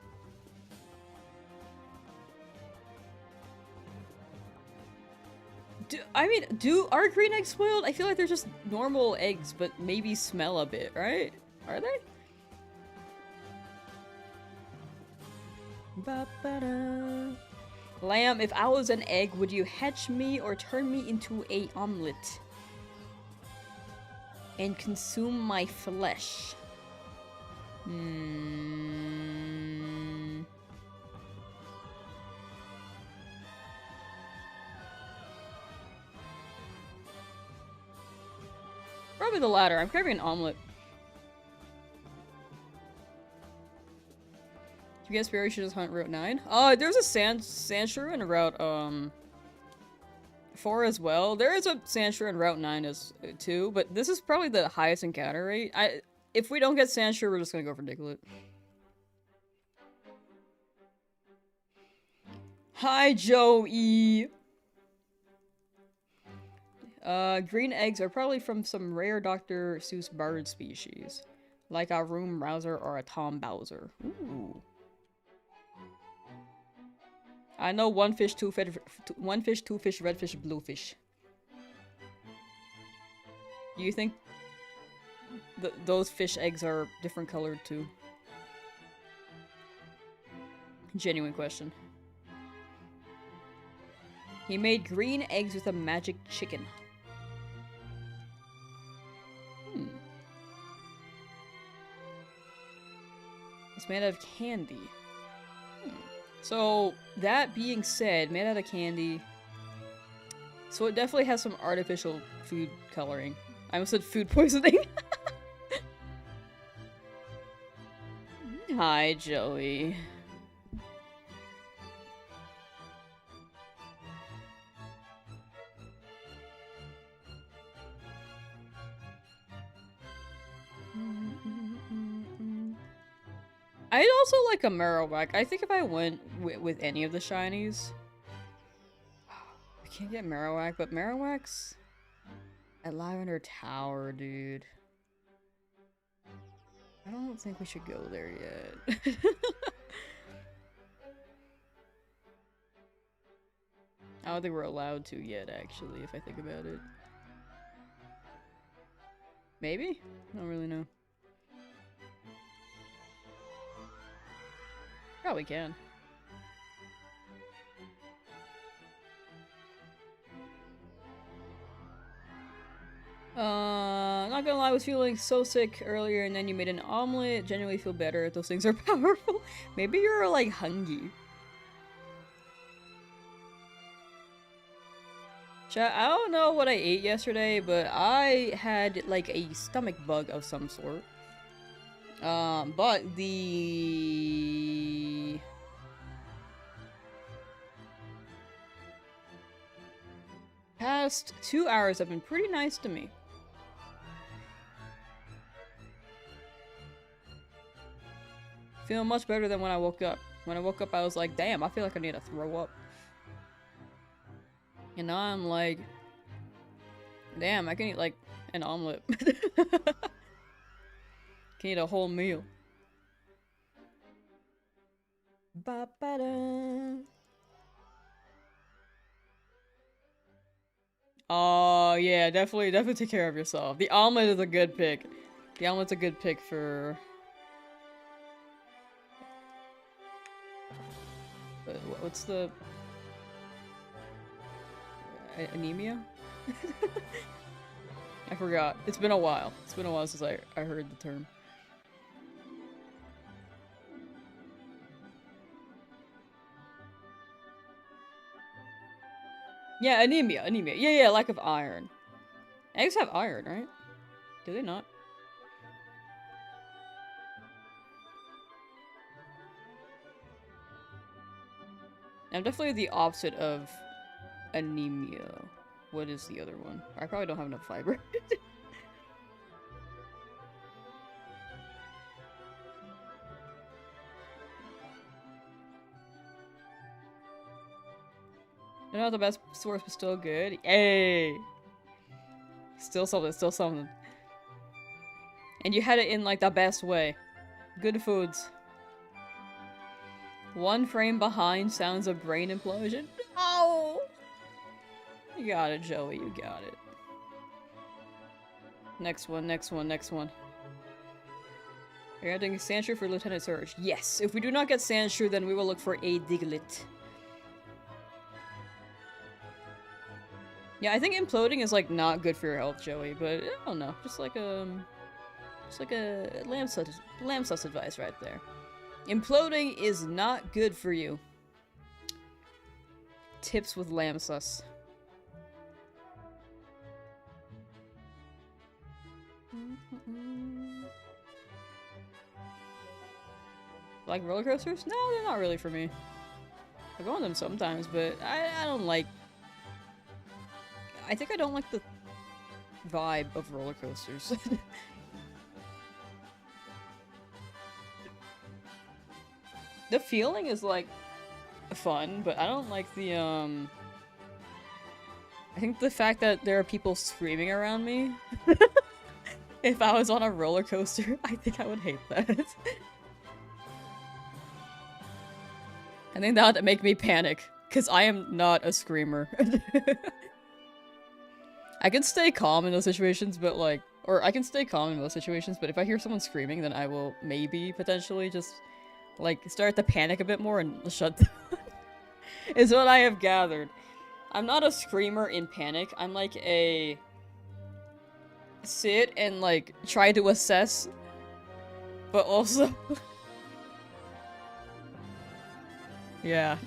Are green eggs spoiled? I feel like they're just normal eggs, but maybe smell a bit, right? Are they? Ba-ba-da. Lamb, if I was an egg, would you hatch me or turn me into an omelet? And consume my flesh? Probably the latter. I'm craving an omelet. You guess Barry should just hunt Route 9? There's a Sandshrew in Route 4 as well. There is a Sandshrew in Route 9 as too, but this is probably the highest encounter rate. If we don't get Sandshrew, we're just gonna go for Diglett. Hi, Joey! Green eggs are probably from some rare Dr. Seuss bird species. Like a Room Rouser or a Tom Bowser. Ooh. I know one fish, two fish, red fish, blue fish. Do you think those fish eggs are different colored too? Genuine question. He made green eggs with a magic chicken. It's made out of candy. So, that being said, made out of candy. So it definitely has some artificial food coloring. I almost said food poisoning. Hi, Joey. I'd also like a Marowak. I think if I went with any of the shinies... I can't get Marowak, but Marowak's at Lavender Tower, dude. I don't think we should go there yet. I don't think we're allowed to yet, actually, if I think about it. Maybe? I don't really know. Probably can. Not gonna lie, I was feeling so sick earlier and then you made an omelet. Genuinely feel better. Those things are powerful. Maybe you're like hungry. Chat, I don't know what I ate yesterday, but I had like a stomach bug of some sort. But the past 2 hours have been pretty nice to me. Feeling much better than when I woke up. When I woke up, I was like, damn, I feel like I need to throw up. And now I'm like, damn, I can eat like an omelet. Can eat a whole meal. Ba-ba-da. Oh, yeah, definitely take care of yourself. The omelet is a good pick. The omelet's a good pick for... what's the... anemia? I forgot. It's been a while. It's been a while since I heard the term. Yeah, anemia. Yeah, lack of iron. Eggs have iron, right? Do they not? I'm definitely the opposite of anemia. What is the other one? I probably don't have enough fiber. They're not the best source, but still good. Yay! Still something. And you had it in, like, the best way. Good foods. 1 frame behind sounds of brain implosion. Oh! You got it, Joey, you got it. Next one. Are you getting Sandshrew for Lieutenant Surge? Yes! If we do not get Sandshrew, then we will look for a Diglett. Yeah, I think imploding is, like, not good for your health, Joey, but I don't know. Just like a Lamsauce advice right there. Imploding is not good for you. Tips with Lamsauce. Like roller coasters? No, they're not really for me. I go on them sometimes, but I don't like... I think I don't like the vibe of roller coasters. The feeling is, like, fun, but I don't like the, I think the fact that there are people screaming around me. If I was on a roller coaster, I think I would hate that. I think that would make me panic, because I am not a screamer. I can stay calm in those situations, but like, or I can stay calm in most situations, but if I hear someone screaming, then I will maybe potentially just, like, start to panic a bit more and shut down. Is what I have gathered. I'm not a screamer in panic. I'm like a sit and, like, try to assess, but also... yeah.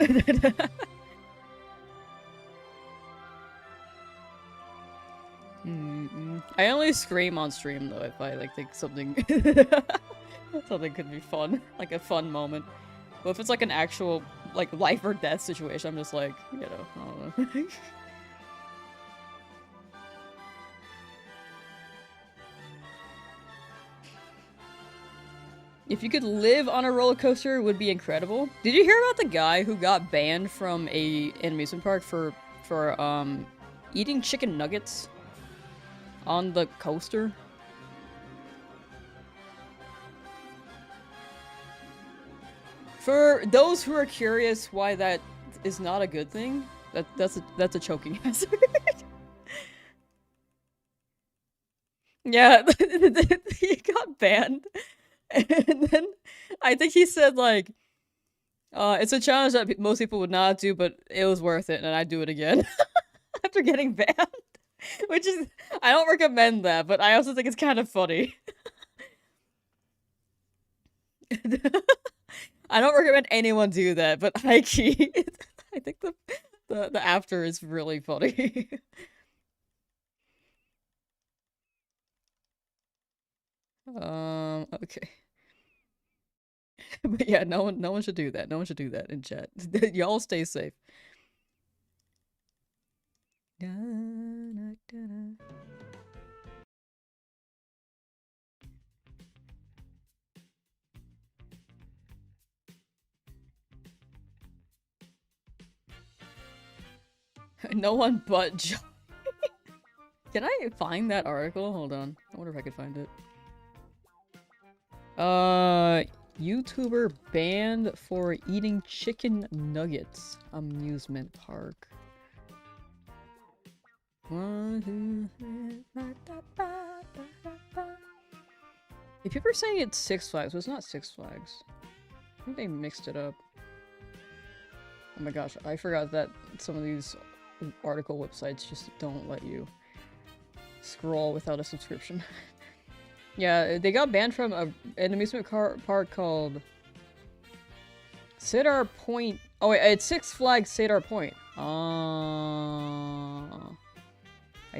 I only scream on stream though if I like think something something could be fun, like a fun moment. But if it's like an actual like life or death situation, I'm just like, you know, I don't know. If you could live on a roller coaster, it would be incredible. Did you hear about the guy who got banned from an amusement park for eating chicken nuggets on the coaster? For those who are curious why that is not a good thing, that's a choking hazard. Yeah, he got banned. And then I think he said like, it's a challenge that most people would not do, but it was worth it, and I'd do it again. After getting banned. Which is, I don't recommend that, but I also think it's kind of funny. I don't recommend anyone do that, but I think the after is really funny. Okay. But yeah, no one should do that. No one should do that in chat. Y'all stay safe. No one but Joey. Can I find that article? Hold on. I wonder if I could find it. YouTuber banned for eating chicken nuggets. Amusement park. 1, 2, 3, ba, da, ba, da, da, ba. If people are saying it's Six Flags, but it's not Six Flags. I think they mixed it up. Oh my gosh, I forgot that some of these article websites just don't let you scroll without a subscription. Yeah, they got banned from an amusement park called Cedar Point. Oh wait, it's Six Flags Cedar Point. I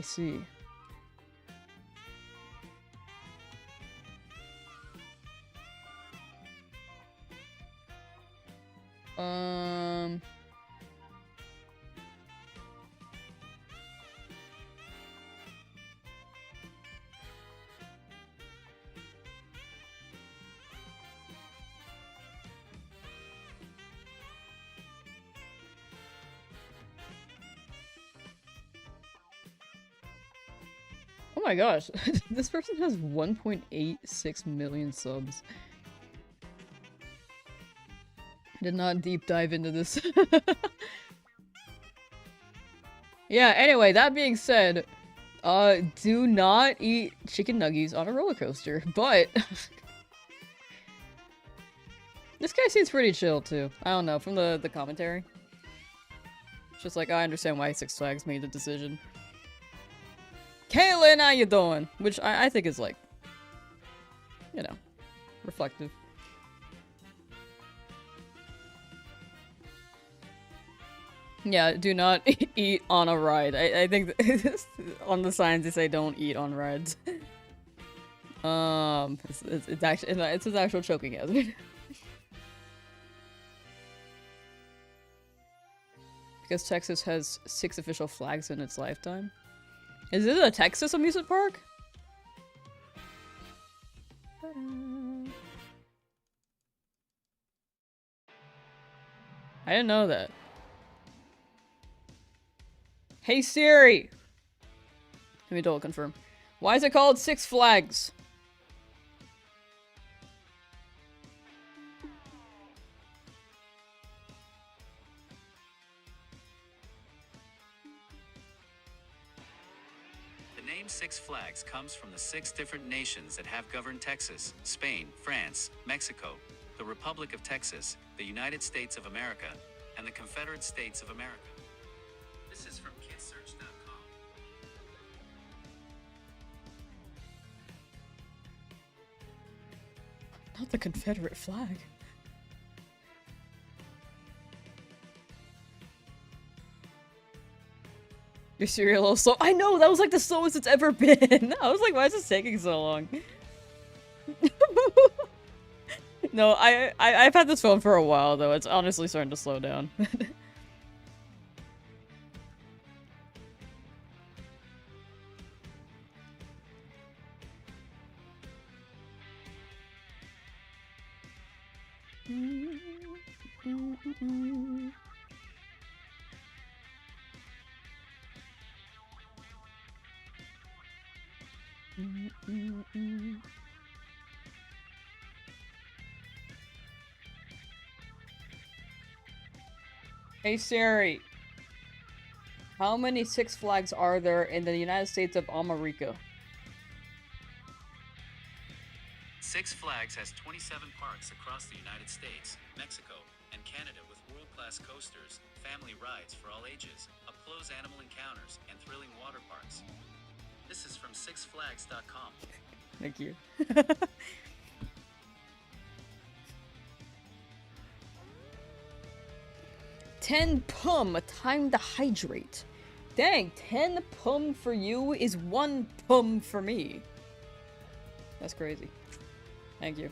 see. Oh my gosh, this person has 1.86 million subs. Did not deep dive into this. Yeah, anyway, that being said, do not eat chicken nuggies on a roller coaster, but this guy seems pretty chill too. I don't know, from the commentary. It's just like, I understand why Six Flags made the decision. Kaylin, how you doing? Which I think is like, you know, reflective. Yeah, do not eat on a ride. I think on the signs they say don't eat on rides. It's actually it's an actual choking hazard. Because Texas has 6 official flags in its lifetime. Is this a Texas amusement park? I didn't know that. Hey Siri! Let me double confirm. Why is it called Six Flags? The name Six Flags comes from the 6 different nations that have governed Texas: Spain, France, Mexico, the Republic of Texas, the United States of America, and the Confederate States of America. This is from kidsearch.com. Not the Confederate flag. Your cereal a little slow. I know, that was like the slowest it's ever been. I was like, why is this taking so long? No, I've had this phone for a while though. It's honestly starting to slow down. Hey Siri, how many Six Flags are there in the United States of America? Six Flags has 27 parks across the United States, Mexico, and Canada, with world-class coasters, family rides for all ages, up-close animal encounters, and thrilling water parks. This is from sixflags.com. Thank you. 10 pum, time to hydrate. Dang, 10 pum for you is 1 pum for me. That's crazy. Thank you.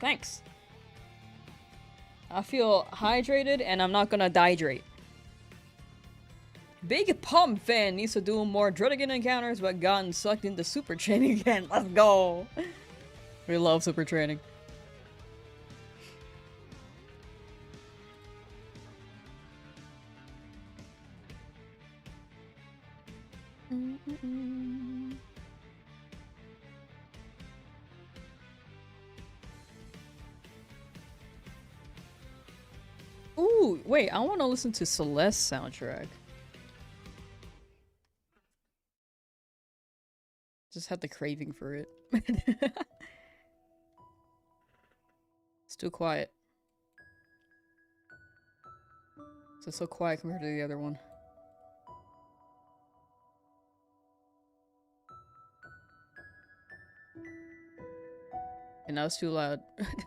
Thanks. I feel hydrated and I'm not gonna dehydrate. Big Pump fan needs to do more Druddigan encounters but gotten sucked into super training again. Let's go! We love super training. Ooh, wait, I want to listen to Celeste's soundtrack. Just had the craving for it. It's too quiet. It's so quiet compared to the other one. And now it's too loud.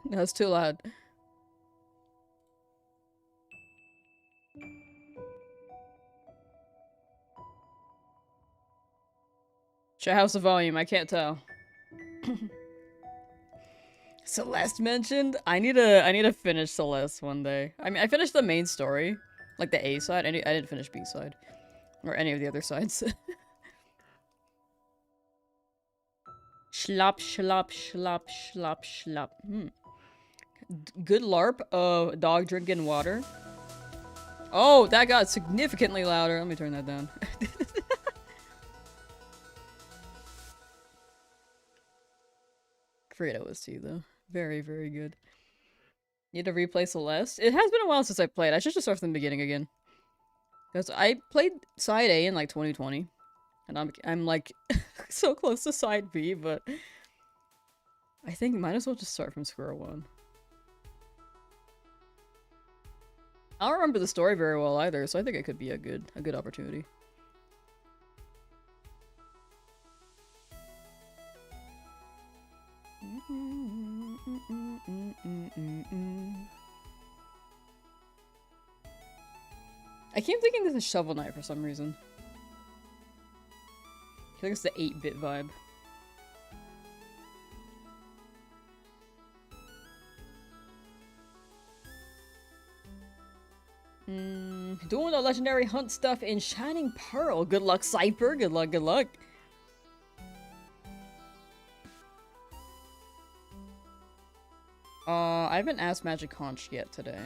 Now it's too loud. Should I house the volume? I can't tell. Celeste mentioned? I need to finish Celeste one day. I mean, I finished the main story. Like the A side. I didn't finish B side. Or any of the other sides. Schlop, schlop, schlop, schlop, schlop. Good LARP of dog drinking water. Oh, that got significantly louder. Let me turn that down. Great OST though. Very, very good. Need to replay Celeste? It has been a while since I played. I should just start from the beginning again. Because I played Side A in like 2020. And I'm like so close to Side B, but I think might as well just start from square one. I don't remember the story very well either, so I think it could be a good opportunity. I keep thinking this is Shovel Knight for some reason. I think it's the 8-bit vibe. Doing the legendary hunt stuff in Shining Pearl. Good luck, Cypher. Good luck, good luck. I haven't asked Magic Conch yet today.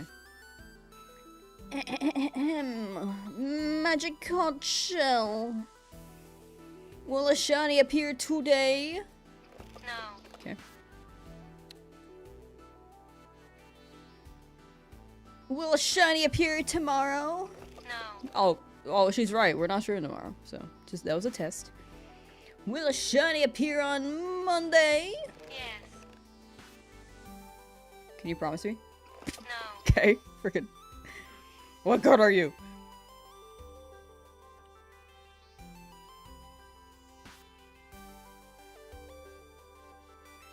Magic Conch Shell. Will a shiny appear today? No. Okay. Will a shiny appear tomorrow? No. Oh, she's right. We're not sure tomorrow. So, just that was a test. Will a shiny appear on Monday? Yes. Can you promise me? No. Okay. Freaking. What card are you?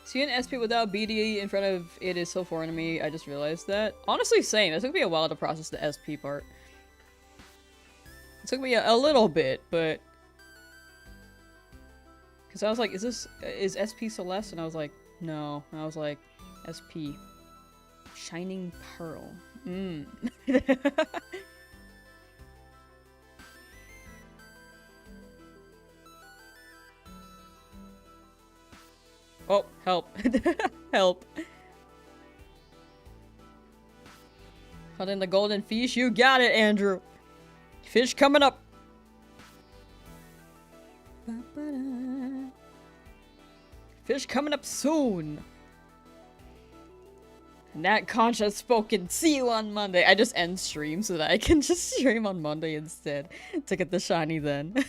Seeing SP without BD in front of it is so foreign to me, I just realized that. Honestly, same. It took me a while to process the SP part. It took me a little bit, but... Because I was like, is SP Celeste? And I was like, no. And I was like, SP. Shining Pearl. Oh, help. Help. Cut in the golden fish. You got it, Andrew. Fish coming up. Fish coming up soon. And that Conch has spoken. See you on Monday. I just end stream so that I can just stream on Monday instead to get the shiny then.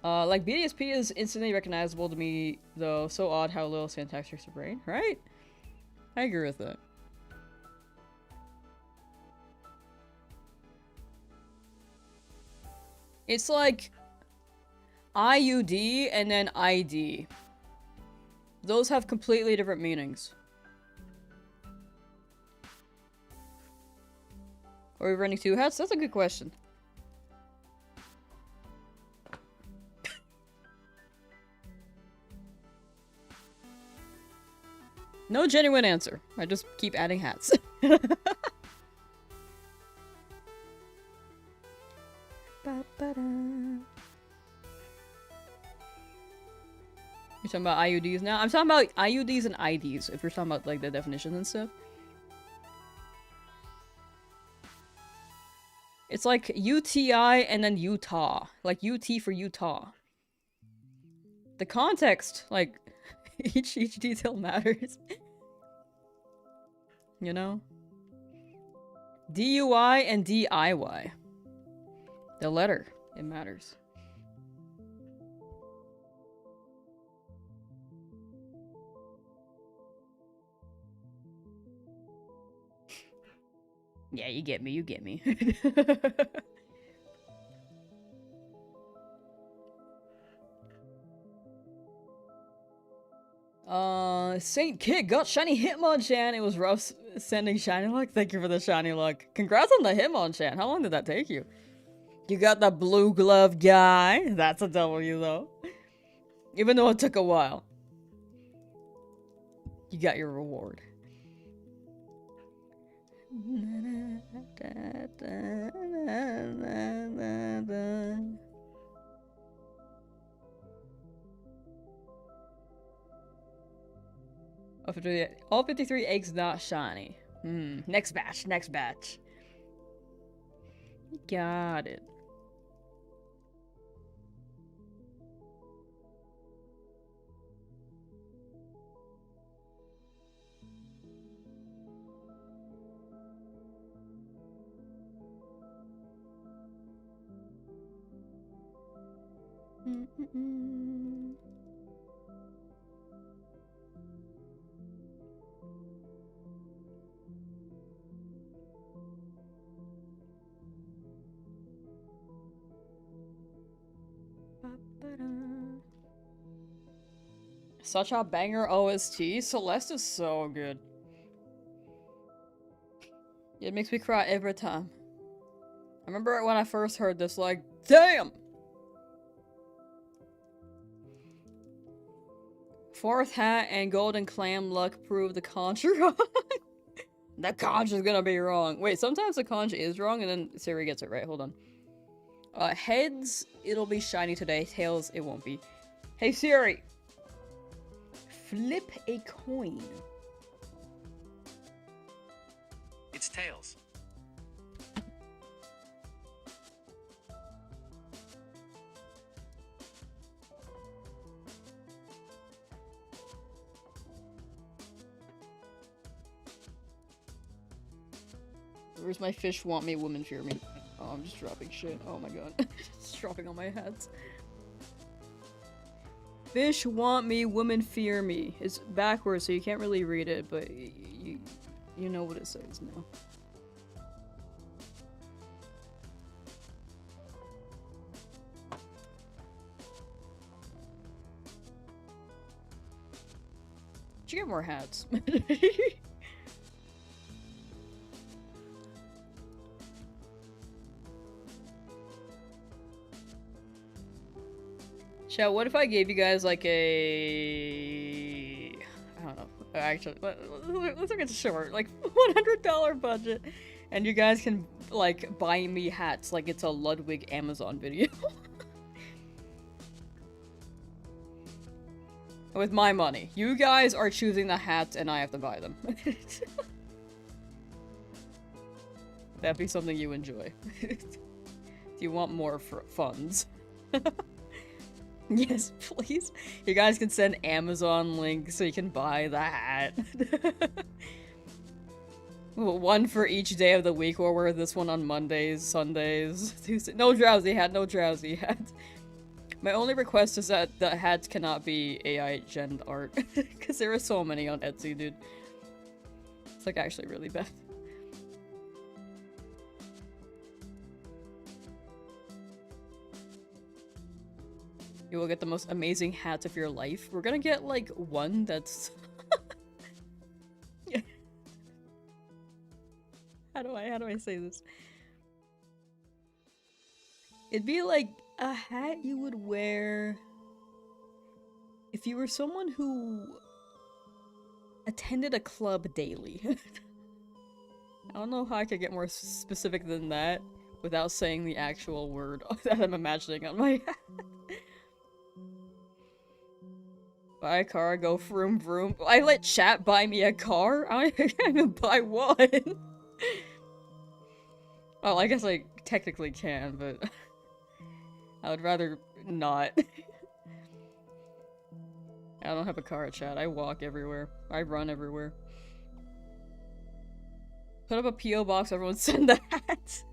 Like, BDSP is instantly recognizable to me, though. So odd how little syntax tricks the brain, right? I agree with that. It's like IUD and then ID. Those have completely different meanings. Are we running two hats? That's a good question. No genuine answer. I just keep adding hats. You're talking about IUDs now? I'm talking about IUDs and IDs, if you're talking about like the definitions and stuff. It's like UTI and then Utah. Like UT for Utah. The context, like, each detail matters. You know? DUI and DIY. The letter. It matters. Yeah, you get me, you get me. Saint Kid got shiny Hitmonchan. It was rough sending shiny luck. Thank you for the shiny luck. Congrats on the Hitmonchan. How long did that take you? You got the blue glove guy. That's a W though. Even though it took a while. You got your reward. All 53 eggs not shiny. Next batch, next batch. Got it. Such a banger OST. Celeste is so good. It makes me cry every time. I remember when I first heard this, like, damn! Fourth hat and golden clam luck prove the conjure wrong. The conjure's gonna be wrong. Wait, sometimes the conjure is wrong and then Siri gets it right. Hold on. Heads, it'll be shiny today. Tails, it won't be. Hey Siri! Flip a coin. It's tails. Where's my fish want me, woman fear me? Oh, I'm just dropping shit. Oh my god. Just dropping on my hats. Fish want me, women fear me. It's backwards, so you can't really read it, but you know what it says now. Should get more hats. Chat, what if I gave you guys like a... I don't know. Actually, let's make it short. Like $100 budget. And you guys can like buy me hats like it's a Ludwig Amazon video. With my money. You guys are choosing the hats and I have to buy them. That'd be something you enjoy. Do you want more funds? Yes, please. You guys can send Amazon links so you can buy the hat. One for each day of the week. We'll wear this one on Mondays, Sundays, Tuesdays. No drowsy hat, no drowsy hat. My only request is that the hats cannot be AI gen art. Because there are so many on Etsy, dude. It's like actually really bad. You will get the most amazing hats of your life. We're gonna get like one that's... Yeah. How do I say this? It'd be like a hat you would wear if you were someone who attended a club daily. I don't know how I could get more specific than that without saying the actual word that I'm imagining on my hat. Buy a car, go vroom vroom. I let chat buy me a car? I can't even buy one. Oh, I guess I technically can, but I would rather not. I don't have a car at chat. I walk everywhere. I run everywhere. Put up a P.O. box, everyone send the hats.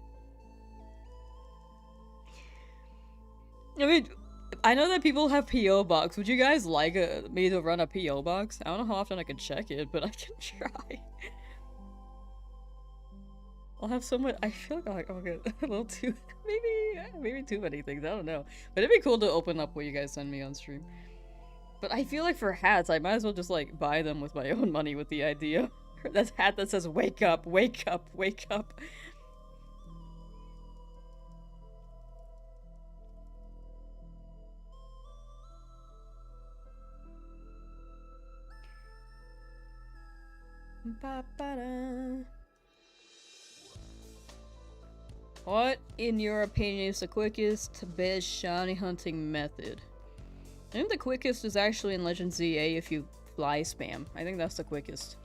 I mean, I know that people have P.O. box. Would you guys like me to run a P.O. box? I don't know how often I can check it, but I can try. I'll have so much. I feel like I'll get a little too, maybe too many things. I don't know, but it'd be cool to open up what you guys send me on stream. But I feel like for hats, I might as well just like buy them with my own money. With the idea, that hat that says "Wake up, wake up, wake up." Ba-ba-da. What, in your opinion, is the quickest, best shiny hunting method? I think the quickest is actually in Legend ZA if you fly spam. I think that's the quickest.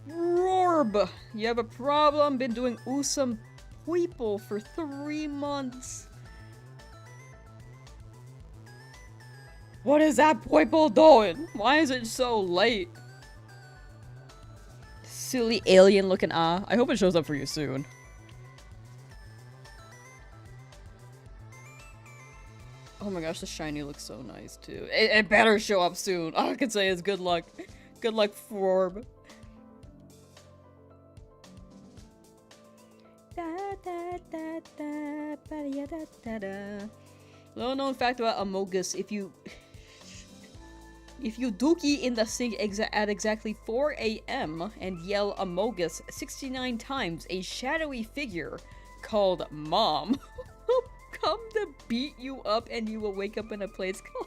Rorb! You have a problem? Been doing awesome people for 3 months. What is that people doing? Why is it so late? Silly alien looking I hope it shows up for you soon. Oh my gosh, the shiny looks so nice too. It better show up soon. All I can say is good luck. Good luck, Forb. Little known fact about Amogus: if you dookie in the sink at exactly 4 a.m. and yell Amogus 69 times, a shadowy figure called Mom will come to beat you up, and you will wake up in a place called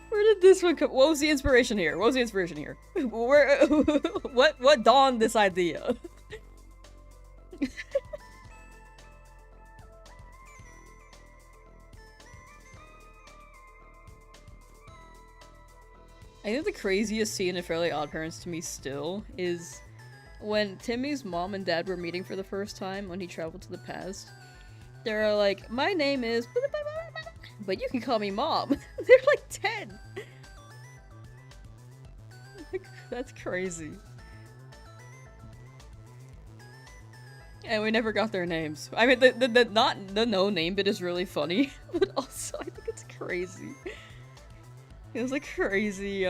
Where did this one come? What was the inspiration here? What was the inspiration here? Where? What dawned this idea? I think the craziest scene in Fairly OddParents to me still is when Timmy's mom and dad were meeting for the first time when he traveled to the past. They're like, my name is, but you can call me Mom. They're like 10. That's crazy. And we never got their names. I mean, the no name bit is really funny, but also I think it's crazy. It was a crazy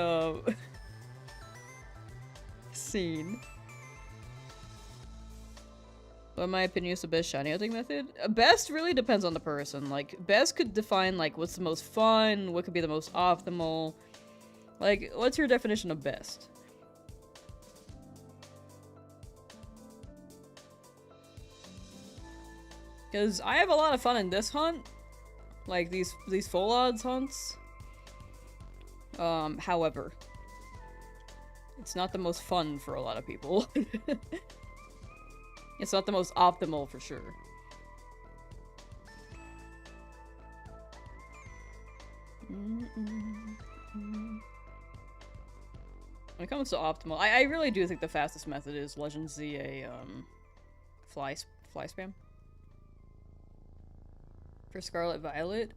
scene. But in my opinion, it's the best shiny hunting method. Best really depends on the person. Like, best could define like what's the most fun, what could be the most optimal. Like, what's your definition of best? Because I have a lot of fun in this hunt. Like, these full odds hunts. However, it's not the most fun for a lot of people. It's not the most optimal for sure. When it comes to optimal, I really do think the fastest method is Legend ZA, fly spam. For Scarlet Violet,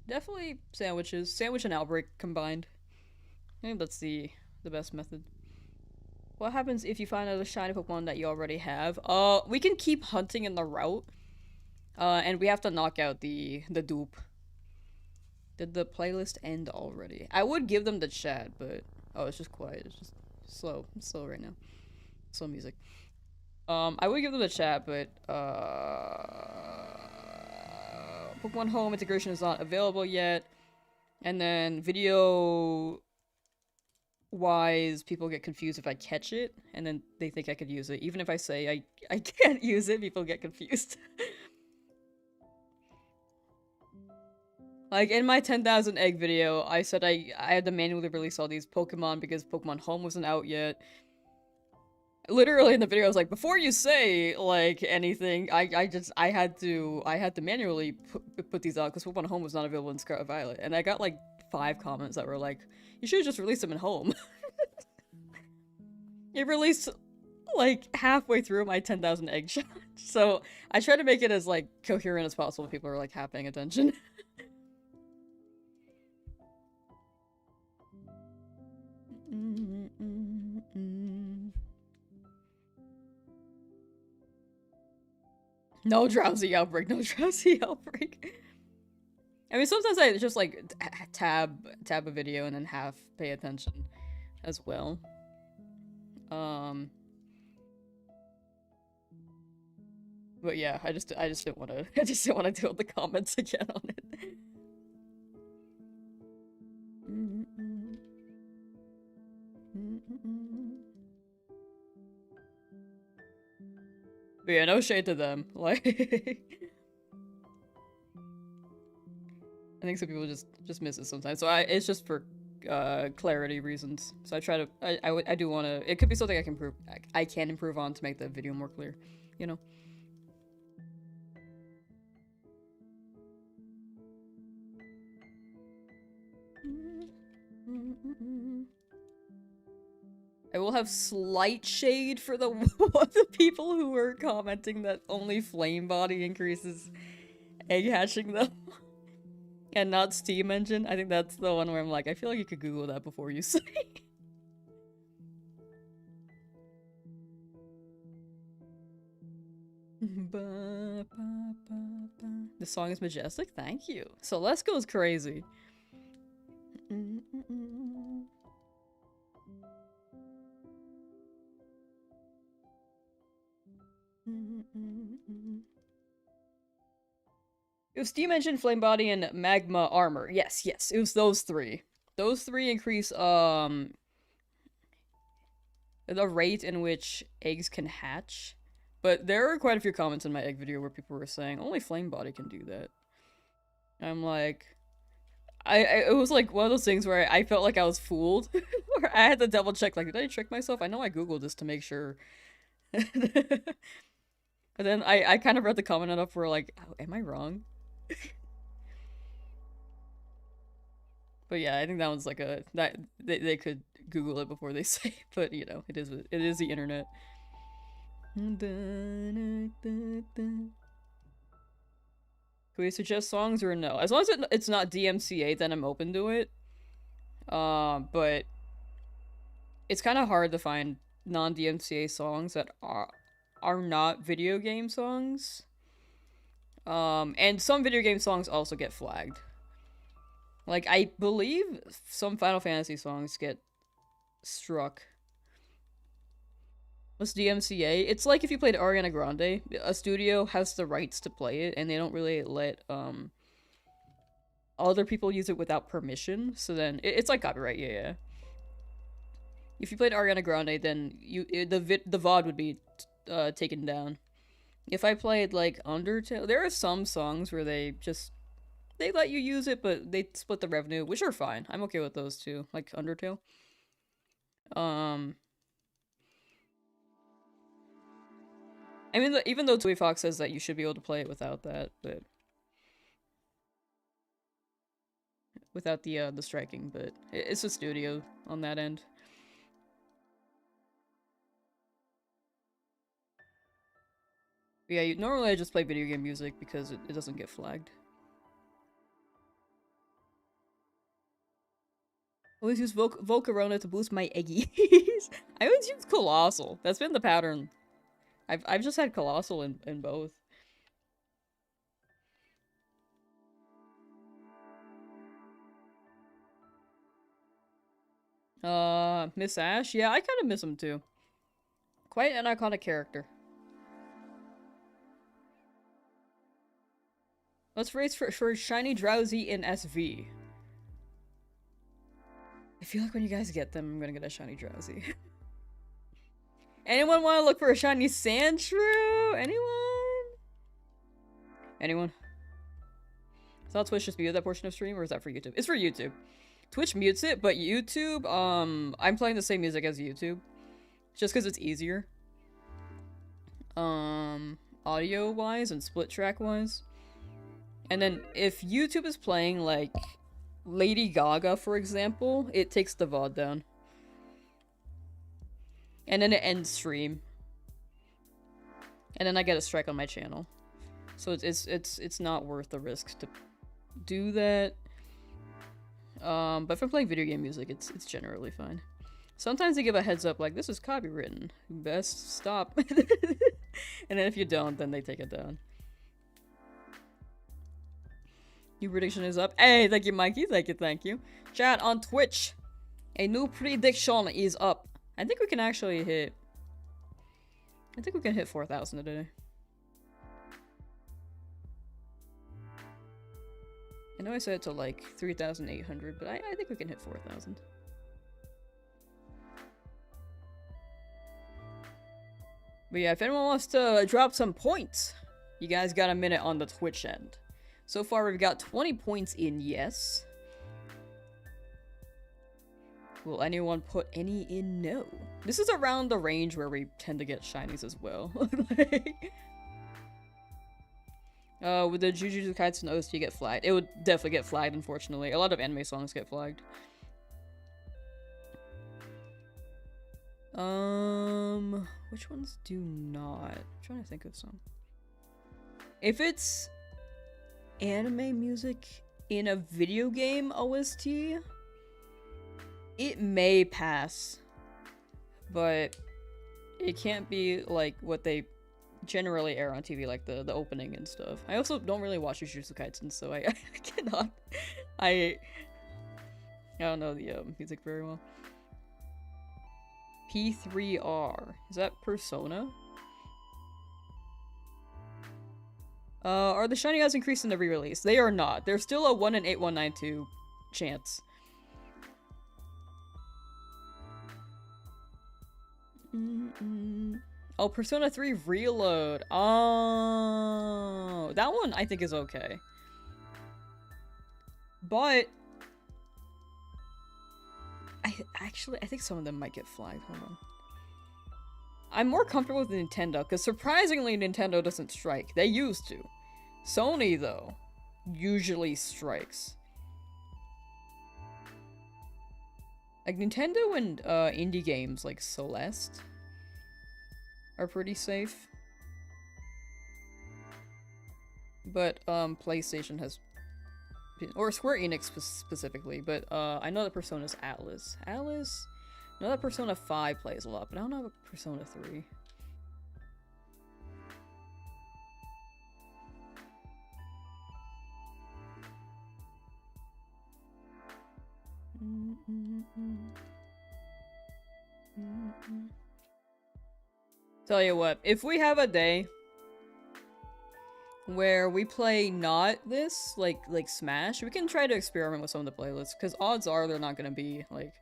definitely sandwiches. Sandwich and Outbreak combined. I think that's the best method. What happens if you find another shiny Pokemon that you already have? We can keep hunting in the route. And we have to knock out the dupe. Did the playlist end already? I would give them the chat, but oh, it's just quiet. It's just slow. It's slow right now. Slow music. I would give them the chat, but Pokemon Home integration is not available yet. And then video wise, people get confused if I catch it, and then they think I could use it. Even if I say I can't use it, people get confused. Like, in my 10,000 egg video, I said I had to manually release all these Pokemon because Pokemon Home wasn't out yet. Literally in the video, I was like, before you say, like, anything, I had to manually put these out because Pokemon Home was not available in Scarlet Violet. And I got, like, 5 comments that were like, you should just release them at home. It released like halfway through my 10,000 egg shot. So I try to make it as like coherent as possible. People are like half paying attention. No drowsy outbreak, no drowsy outbreak. I mean, sometimes I just like tab a video and then half pay attention as well. But yeah, I just didn't want to. I just didn't want to deal with the comments again on it. But yeah, no shade to them. Like, I think some people just miss it sometimes. So it's just for clarity reasons. So I try to. I do want to. It could be something I can improve. I can improve on to make the video more clear. You know. I will have slight shade for the the people who were commenting that only Flame Body increases egg hatching though. And not Steam Engine. I think that's the one where I'm like, I feel like you could Google that before you say. The song is majestic? Thank you. So Let's Go is crazy. It was Steam Engine, Flame Body, and Magma Armor. Yes, it was those 3. Those 3 increase, the rate in which eggs can hatch. But there are quite a few comments in my egg video where people were saying, only Flame Body can do that. I'm like... it was like one of those things where I felt like I was fooled. Where I had to double check, like, did I trick myself? I know I googled this to make sure. But then I kind of read the comment enough where like, oh, am I wrong? But yeah, I think that one's like a that they could Google it before they say it, but you know, it is the internet. Can we suggest songs or no? As long as it's not DMCA, then I'm open to it. But it's kind of hard to find non-DMCA songs that are not video game songs. And some video game songs also get flagged. Like, I believe some Final Fantasy songs get struck. What's DMCA? It's like if you played Ariana Grande, a studio has the rights to play it, and they don't really let, other people use it without permission, so then, it's like copyright, yeah. If you played Ariana Grande, then the VOD would be, taken down. If I played, like, Undertale, there are some songs where they let you use it, but they split the revenue, which are fine. I'm okay with those too, like Undertale. I mean, even though Toy Fox says that you should be able to play it without that, but without the striking, but it's a studio on that end. But yeah, normally I just play video game music because it doesn't get flagged. I always use Volcarona to boost my eggies. I always use Colossal. That's been the pattern. I've just had Colossal in both. Miss Ash? Yeah, I kind of miss him too. Quite an iconic character. Let's race for Shiny Drowsy in SV. I feel like when you guys get them, I'm gonna get a Shiny Drowsy. Anyone want to look for a Shiny Sandshrew? Anyone? Is that Twitch just mute that portion of stream, or is that for YouTube? It's for YouTube. Twitch mutes it, but YouTube, I'm playing the same music as YouTube. Just because it's easier. Audio-wise and split track-wise. And then if YouTube is playing, like, Lady Gaga, for example, it takes the VOD down. And then it ends stream. And then I get a strike on my channel. So it's not worth the risk to do that. But if I'm playing video game music, it's generally fine. Sometimes they give a heads up like, this is copywritten. Best stop. And then if you don't, then they take it down. New prediction is up. Hey, thank you, Mikey. Thank you. Chat on Twitch. A new prediction is up. I think we can actually hit... I think we can hit 4,000 today. I know I said it to like 3,800, but I think we can hit 4,000. But yeah, if anyone wants to drop some points, you guys got a minute on the Twitch end. So far, we've got 20 points in yes. Will anyone put any in no? This is around the range where we tend to get shinies as well. With the Jujutsu Kaisen OST get flagged? It would definitely get flagged, unfortunately. A lot of anime songs get flagged. Which ones do not? I'm trying to think of some. If it's anime music in a video game OST, it may pass, but it can't be like what they generally air on TV, like the opening and stuff. I also don't really watch Jujutsu Kaisen, so I cannot. I don't know the music very well. P3R. Is that Persona? Are the shiny odds increased in the re-release? They are not. There's still a 1 in 8192 chance. Oh, Persona 3 Reload. Oh, that one I think is okay. But I think some of them might get flagged. Hold on. I'm more comfortable with Nintendo, because surprisingly Nintendo doesn't strike. They used to. Sony, though, usually strikes. Like, Nintendo and indie games like Celeste are pretty safe. But PlayStation has... or Square Enix specifically, but I know that Persona's Atlas. Atlas? I know that Persona 5 plays a lot, but I don't know about Persona 3. Tell you what, if we have a day where we play not this, like Smash, we can try to experiment with some of the playlists, because odds are they're not gonna be, like...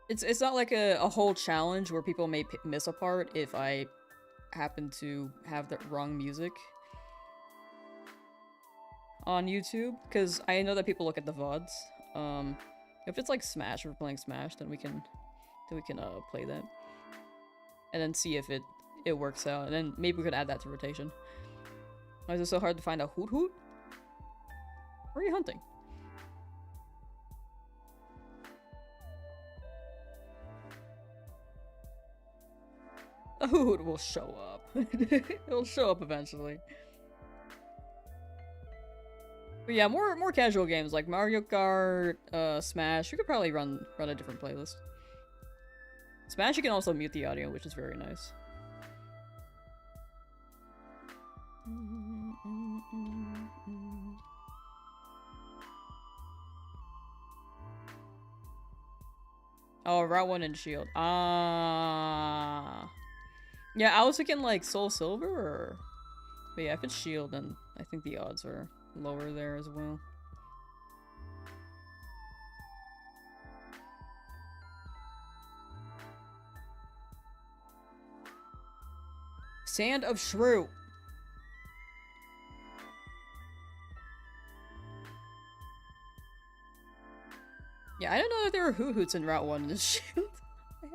It's not like a whole challenge where people may miss a part if I happen to have the wrong music on YouTube, because I know that people look at the VODs. If it's like Smash, if we're playing Smash, then we can play that. And then see if it works out, and then maybe we could add that to rotation. Why is it so hard to find a hoot hoot? Where are you hunting? A hoot will show up. It'll show up eventually. But yeah, more casual games like Mario Kart, Smash. We could probably run a different playlist. Smash, you can also mute the audio, which is very nice. Oh, Route 1 and Shield. Ah. Yeah, I was thinking like Soul Silver or... But yeah, if it's Shield, then I think the odds are lower there as well. Sandshrew. Yeah, I didn't know that there were hoots in Route 1 in this Shield.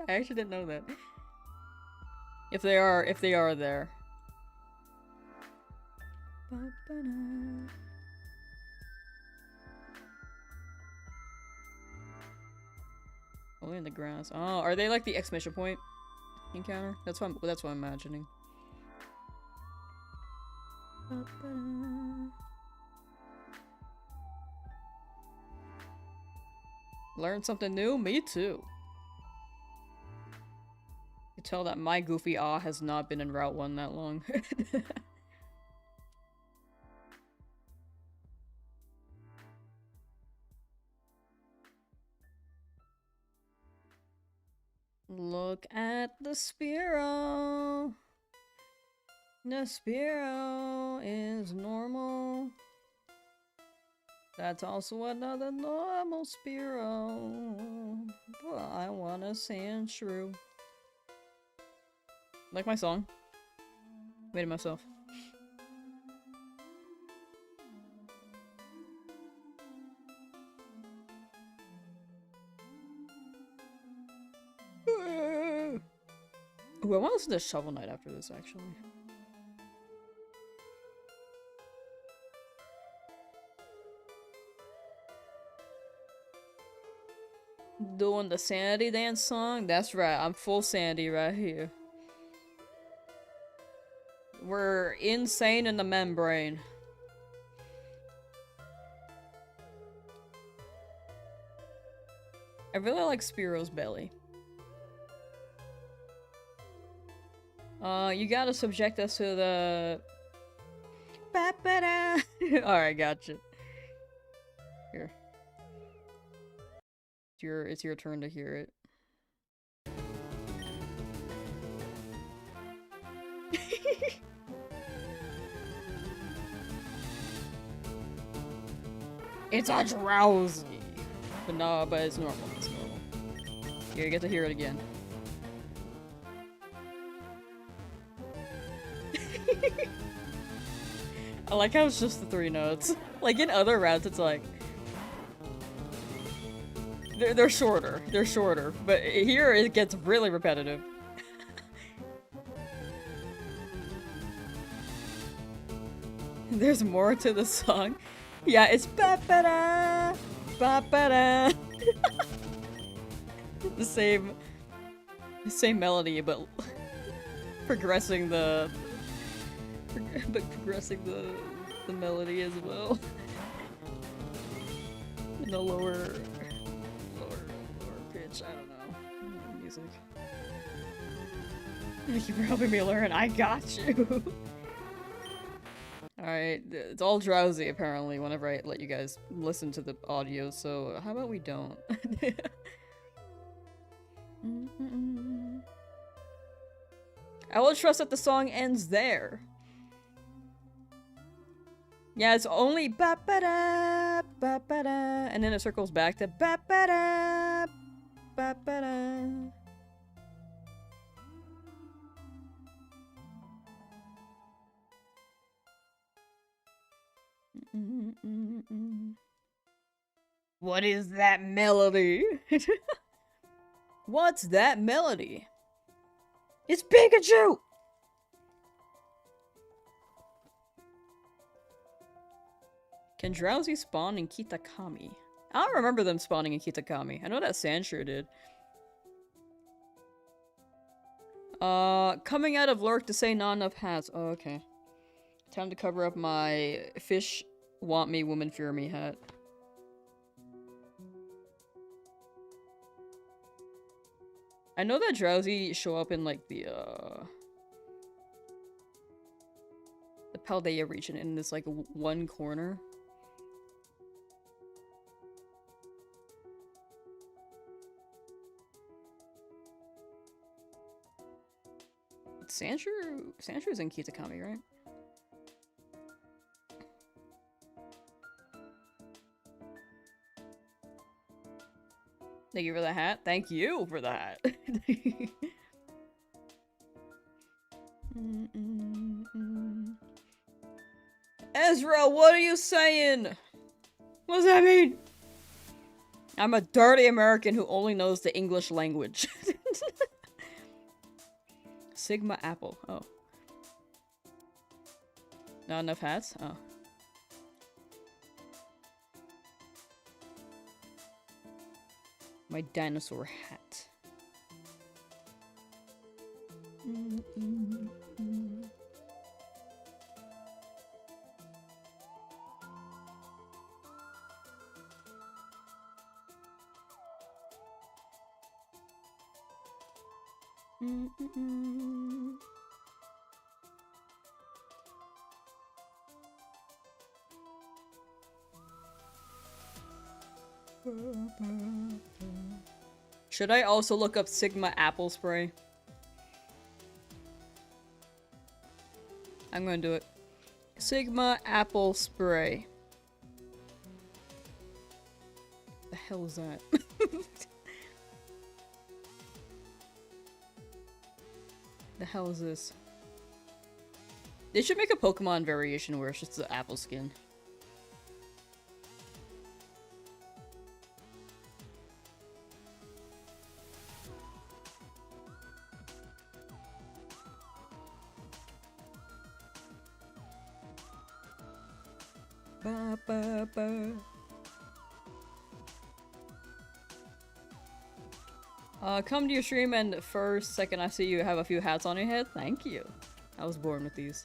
I actually didn't know that. If they are there. Only in the grass. Oh, are they like the exclamation point encounter? That's what I'm imagining. Learn something new? Me too. You tell that my goofy awe has not been in Route 1 that long. Look at the Spearow. The Spearow is normal. That's also another normal Spearow. Well, I want a Sandshrew. Like my song. Made it myself. Ooh, I want to listen to Shovel Knight after this, actually. Doing the Sandy Dance song? That's right, I'm full Sandy right here. We're insane in the membrane. I really like Spearow's belly. You gotta subject us to the... Ba-ba-da! Alright, gotcha. Here. It's your turn to hear it. It's a drowsy! But no, but it's normal, it's normal. Here, you get to hear it again. I like how it's just the 3 notes. Like in other routes, it's like... They're shorter. They're shorter. But here it gets really repetitive. There's more to the song. Yeah, it's ba-ba-da, ba-ba-da. The same melody, but progressing the melody as well. In a lower pitch. I don't know. Music. Thank you for helping me learn. I got you. Alright, it's all drowsy apparently whenever I let you guys listen to the audio, so how about we don't? I will trust that the song ends there. Yeah, it's only ba-ba-da, ba-ba-da, and then it circles back to ba-ba-da, ba-ba-da. What is that melody? What's that melody? It's Pikachu! Can Drowsy spawn in Kitakami? I don't remember them spawning in Kitakami. I know that Sandshrew did. Coming out of Lurk to say not enough hats. Oh, okay. Time to cover up my fish want me, woman fear me hat. I know that Drowsy show up in like the Paldea region in this like one corner. Sandshrew's in Kitakami, right? Thank you for the hat. Thank you for the hat. Ezra, what are you saying? What does that mean? I'm a dirty American who only knows the English language. Sigma Apple. Oh. Not enough hats? Oh. My dinosaur hat. Should I also look up Sigma apple spray? I'm gonna do it. Sigma apple spray. The hell is that? The hell is this? They should make a Pokemon variation where it's just the apple skin. Ba, ba, ba. Come to your stream and first second I see you have a few hats on your head. Thank you. I was born with these.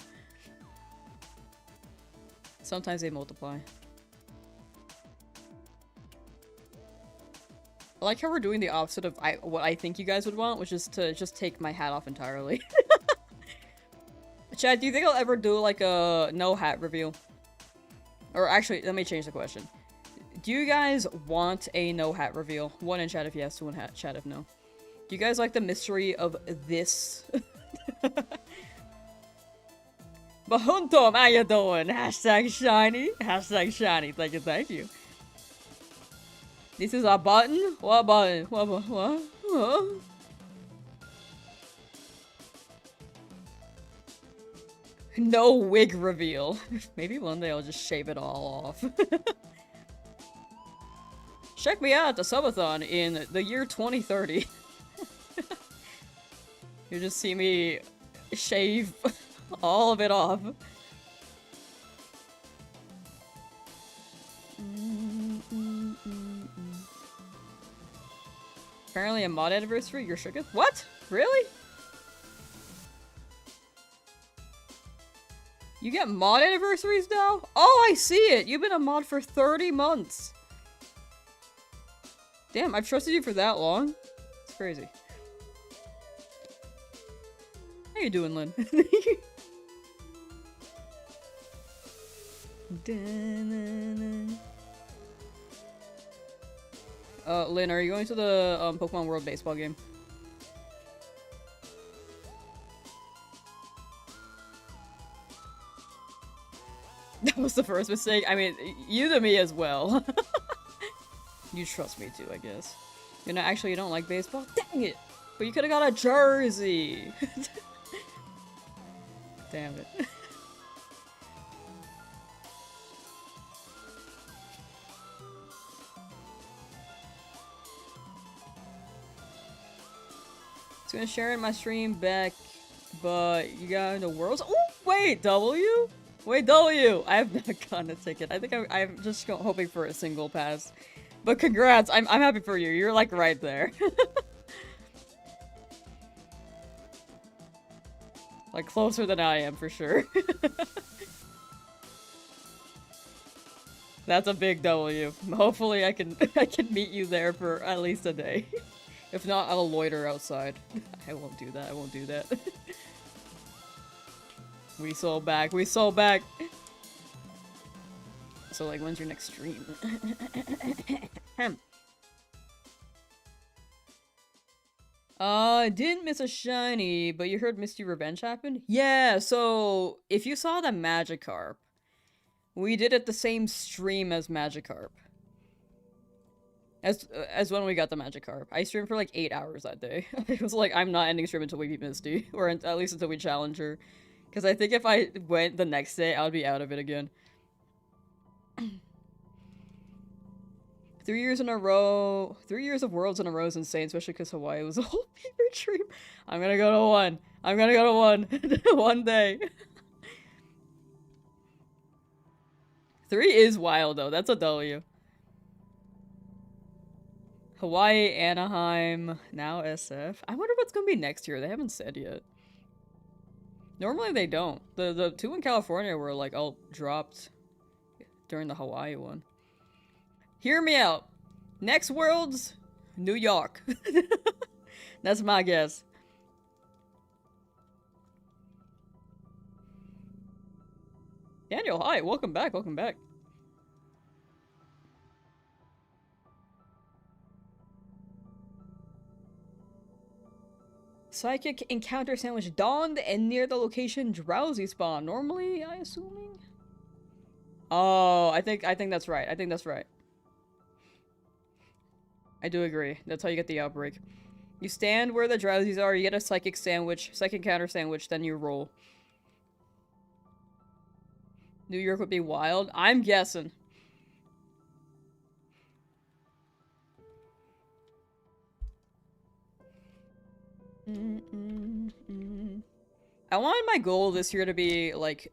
Sometimes they multiply. I like how we're doing the opposite of what I think you guys would want, which is to just take my hat off entirely. Chad, do you think I'll ever do like a no hat reveal? Or actually, let me change the question. Do you guys want a no hat reveal? One in chat if yes, two in chat if no. Do you guys like the mystery of this? Bahuntom, how you doing? Hashtag shiny. Hashtag shiny. Thank you, thank you. This is our button? What button? What? Huh? No wig reveal. Maybe one day I'll just shave it all off. Check me out at the subathon in the year 2030. You just see me shave all of it off. Apparently a mod anniversary, you're shook. What? Really? You get mod anniversaries now? Oh, I see it! You've been a mod for 30 months! Damn, I've trusted you for that long? It's crazy. How you doing, Lynn? Lynn, are you going to the Pokemon World Baseball game? That was the first mistake. I mean, you to me as well. You trust me too, I guess. You know, actually, you don't like baseball? Dang it! But you could've got a jersey! Damn it. It's gonna share in my stream back, but you got into Worlds? Oh, wait, W? Wait, W! I have not gotten a ticket. I think I'm just hoping for a single pass. But congrats, I'm happy for you. You're like right there. Like closer than I am for sure. That's a big W. Hopefully I can meet you there for at least a day. If not, I'll loiter outside. I won't do that. I won't do that. We sold back. We sold back. So, like, when's your next stream? Didn't miss a shiny, but you heard Misty Revenge happened? Yeah, so, if you saw the Magikarp, we did it the same stream as Magikarp. As when we got the Magikarp. I streamed for like 8 hours that day. It was like, I'm not ending stream until we beat Misty. Or at least until we challenge her. Because I think if I went the next day, I would be out of it again. 3 years in a row. 3 years of Worlds in a row is insane, especially because Hawaii was a whole favorite dream. I'm gonna go to one. I'm gonna go to one. One day. 3 is wild, though. That's a W. Hawaii, Anaheim, now SF. I wonder what's gonna be next year. They haven't said yet. Normally they don't. The 2 in California were like all dropped during the Hawaii one. Hear me out. Next World's New York. That's my guess. Daniel, hi. Welcome back. Welcome back. Psychic encounter sandwich dawned and near the location drowsy spawn. Normally, I assuming? Oh, I think that's right. I think that's right. I do agree. That's how you get the outbreak. You stand where the drowsies are, you get a psychic sandwich, psychic counter sandwich, then you roll. New York would be wild. I'm guessing. I wanted my goal this year to be like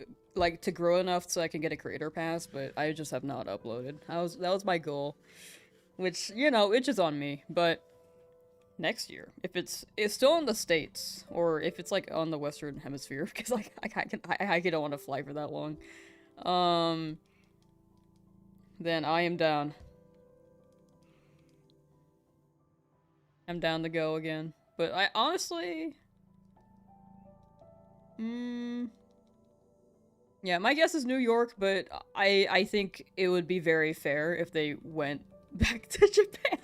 to grow enough so I can get a creator pass, but I just have not uploaded. That was my goal, which, you know, it's just on me. But next year, if it's still in the States, or if it's like on the Western Hemisphere, because like I don't want to fly for that long, then I am down. I'm down to go again. But I honestly... yeah, my guess is New York, but I think it would be very fair if they went back to Japan.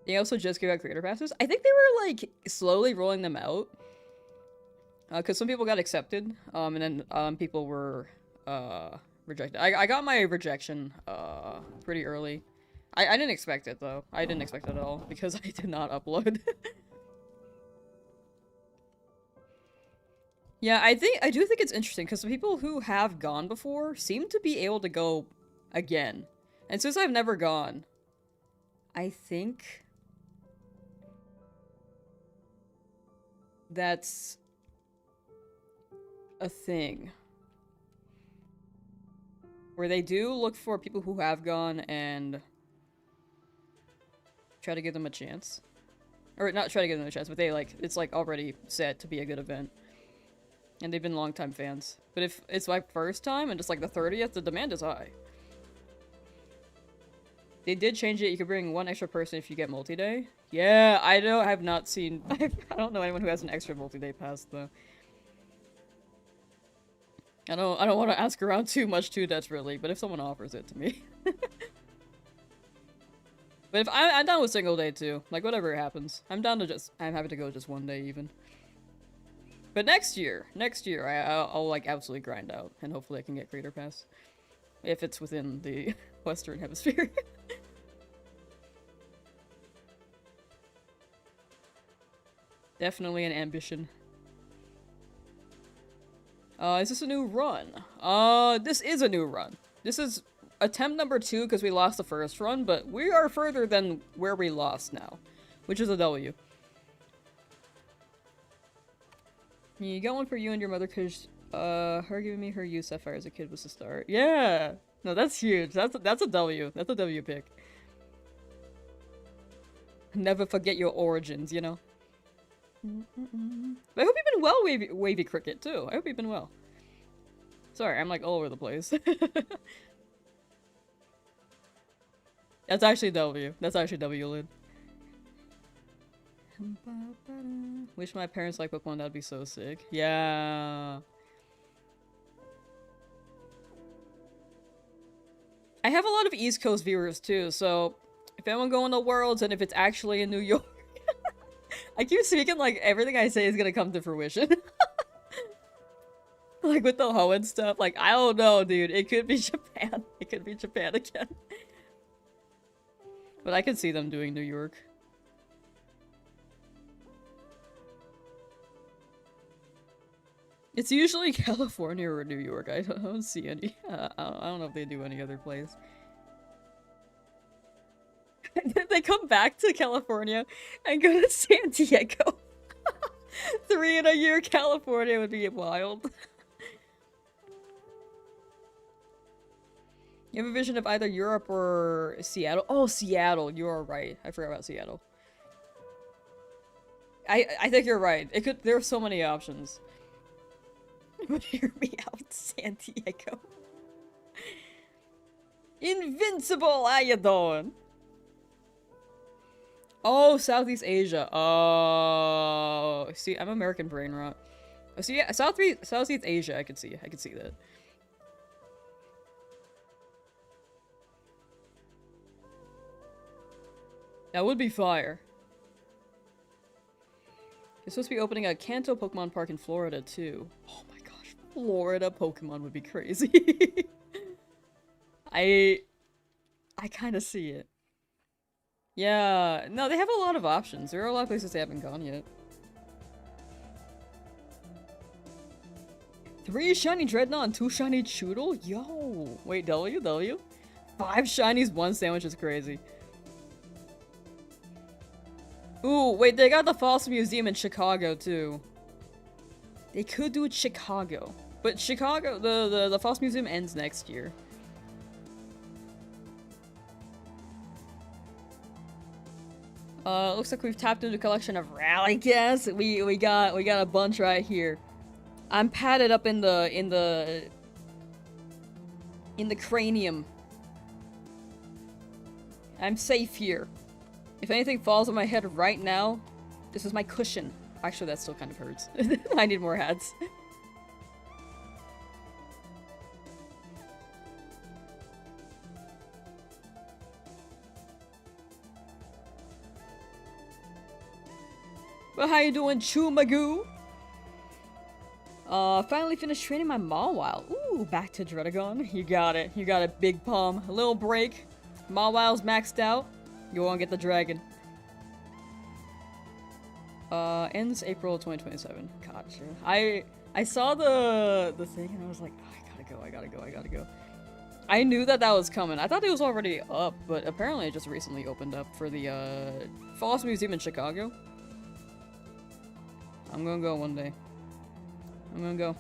They also just gave out creator passes. I think they were, like, slowly rolling them out. Because some people got accepted, and then people were rejected. I got my rejection pretty early. I didn't expect it, though. I didn't expect it at all, because I did not upload. Yeah, I do think it's interesting, because the people who have gone before seem to be able to go again. And since I've never gone, I think that's a thing. Where they do look for people who have gone and try to give them a chance. Or not try to give them a chance, but they like, it's like already set to be a good event. And they've been longtime fans. But if it's my first time and it's like the 30th, the demand is high. They did change it. You could bring 1 extra person if you get multi-day. Yeah, I have not seen... I don't know anyone who has an extra multi-day pass, though. I don't want to ask around too much too desperately, but if someone offers it to me. But if I'm down with single day, too. Like, whatever happens. I'm happy to go just 1 day, even. But next year, I'll like absolutely grind out, and hopefully I can get creator pass. If it's within the Western Hemisphere. Definitely an ambition. Is this a new run? This is a new run. This is attempt number 2 because we lost the first run, but we are further than where we lost now, which is a W. You got one for you and your mother because her giving me her youth sapphire as a kid was the start. Yeah! No, that's huge. That's a W. That's a W pick. Never forget your origins, you know? But I hope you've been well, Wavy Cricket, too. I hope you've been well. Sorry, I'm like all over the place. That's actually W. That's actually W, Lid. Wish my parents liked Pokemon, that'd be so sick. Yeah. I have a lot of East Coast viewers too, so if anyone going to Worlds and if it's actually in New York, I keep speaking like everything I say is gonna come to fruition. Like with the Ho and stuff, like I don't know, dude. It could be Japan. It could be Japan again. But I can see them doing New York. It's usually California or New York. I don't see any. I don't know if they do any other place. They come back to California and go to San Diego. 3 in a year, California would be wild. You have a vision of either Europe or Seattle? Oh, Seattle. You are right. I forgot about Seattle. I think you're right. It could. There are so many options. But hear me out, San Diego. Invincible. How you doing? Oh, Southeast Asia. Oh, see, I'm American brain rot. Oh, see, yeah, Southeast Asia. I could see that. That would be fire. It's supposed to be opening a Kanto Pokemon Park in Florida, too. Oh my gosh, Florida Pokemon would be crazy. I kind of see it. Yeah, no, they have a lot of options. There are a lot of places they haven't gone yet. 3 shiny Dreadnought and 2 shiny Choodle? Yo! Wait, W? 5 shinies, 1 sandwich is crazy. Ooh, wait, they got the Fossil Museum in Chicago, too. They could do it Chicago. But Chicago, the Fossil Museum ends next year. Looks like we've tapped into a collection of rally gas. We got a bunch right here. I'm padded up in the cranium. I'm safe here. If anything falls on my head right now, this is my cushion. Actually, that still kind of hurts. I need more hats. Well, how you doing, Chumagoo? Finally finished training my Mawile. Ooh, back to Dredagon. You got it. You got it, Big Palm. A little break. Mawile's maxed out. You won't get the dragon. Ends April 2027. Gotcha. I saw the thing and I was like, oh, I gotta go. I knew that was coming. I thought it was already up, but apparently it just recently opened up for the Fossil Museum in Chicago. I'm gonna go one day. I'm gonna go.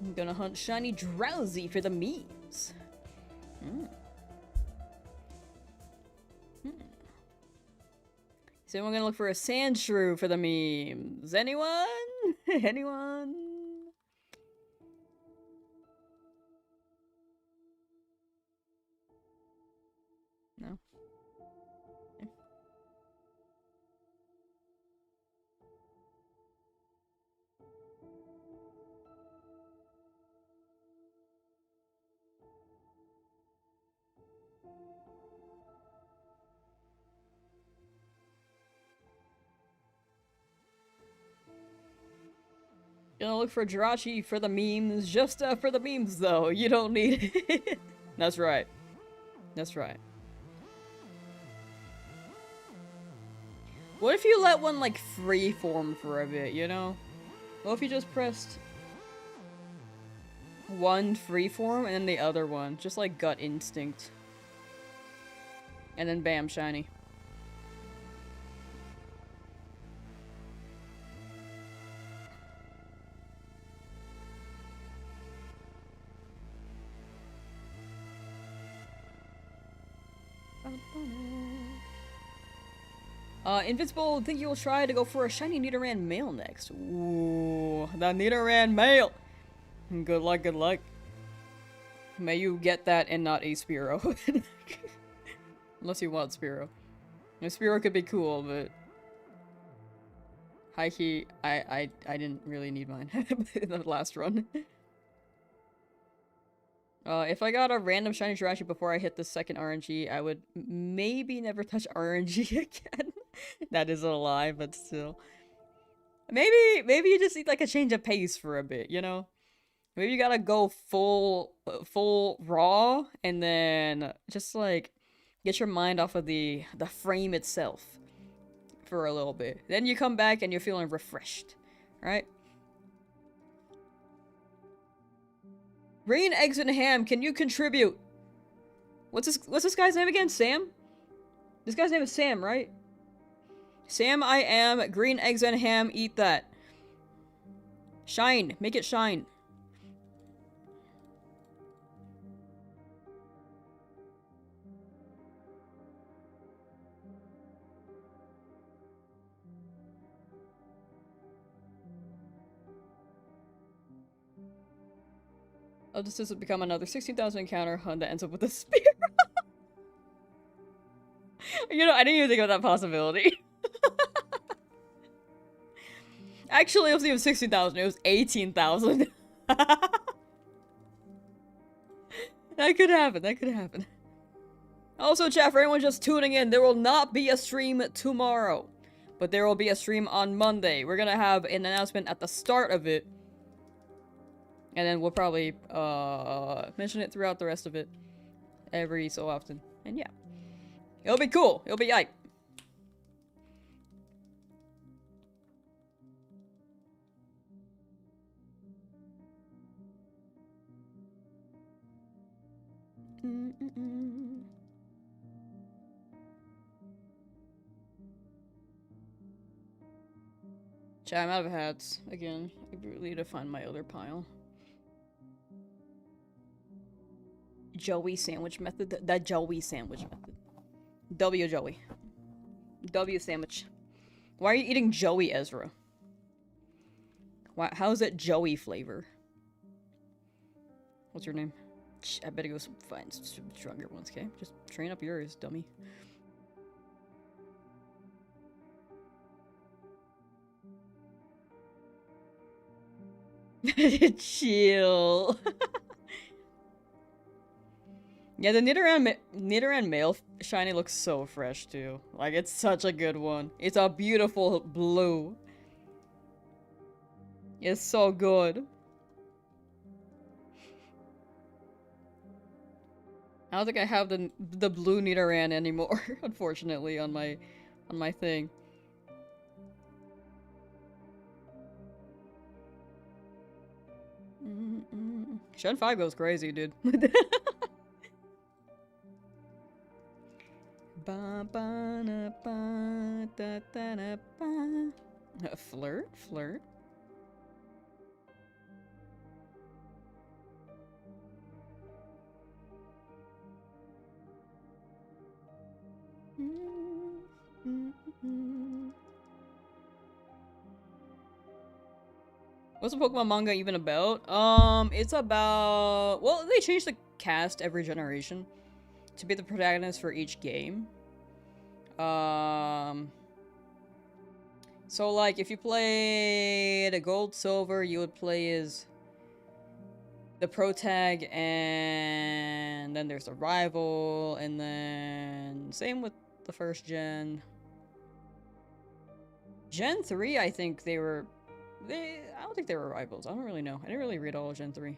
I'm gonna hunt shiny Drowsy for the memes. Is anyone gonna look for a Sandshrew for the memes? Anyone? Anyone? No. Gonna look for Jirachi for the memes, just for the memes though. You don't need it. That's right. That's right. What if you let one like freeform for a bit, you know? What if you just pressed one freeform and then the other one, just like gut instinct. And then bam, shiny. Invincible, think you'll try to go for a shiny Nidoran male next. Ooh, the Nidoran male! Good luck, good luck. May you get that and not a Spearow. Unless you want Spearow. A Spearow could be cool, but... high key, I didn't really need mine in the last run. If I got a random shiny Jirachi before I hit the second RNG, I would maybe never touch RNG again. That is a lie, but still. Maybe you just need like a change of pace for a bit, you know? Maybe you gotta go full raw, and then just like get your mind off of the frame itself for a little bit. Then you come back and you're feeling refreshed, right? Green Eggs and Ham, can you contribute? What's this guy's name again? Sam? This guy's name is Sam, right? Sam, I am. Green Eggs and Ham, eat that. Shine. Make it shine. Oh, this has become another 16,000 encounter hunt that ends up with a spear. You know, I didn't even think of that possibility. Actually, it wasn't even 16,000, it was 18,000. That could happen, that could happen. Also, chat, for anyone just tuning in, there will not be a stream tomorrow. But there will be a stream on Monday. We're gonna have an announcement at the start of it. And then we'll probably, mention it throughout the rest of it. Every so often. And yeah. It'll be cool. It'll be hype. Chat, I'm out of hats. Again, I really need to find my other pile. Joey sandwich method? That Joey sandwich method. W Joey. W sandwich. Why are you eating Joey, Ezra? Why, how is that Joey flavor? What's your name? I better go find some stronger ones, okay? Just train up yours, dummy. Chill. Yeah, the Nidoran male shiny looks so fresh too. Like, it's such a good one. It's a beautiful blue. It's so good. I don't think I have the blue Nidoran anymore, unfortunately, on my thing. Shen 5 goes crazy, dude. Flirt? Flirt? What's the Pokemon manga even about? It's about... Well, they changed the cast every generation to be the protagonist for each game. So, like, if you played a Gold Silver, you would play as the protag, and then there's a rival, and then same with the first gen. Gen 3, I think they were... I don't think they were rivals. I don't really know. I didn't really read all of Gen 3.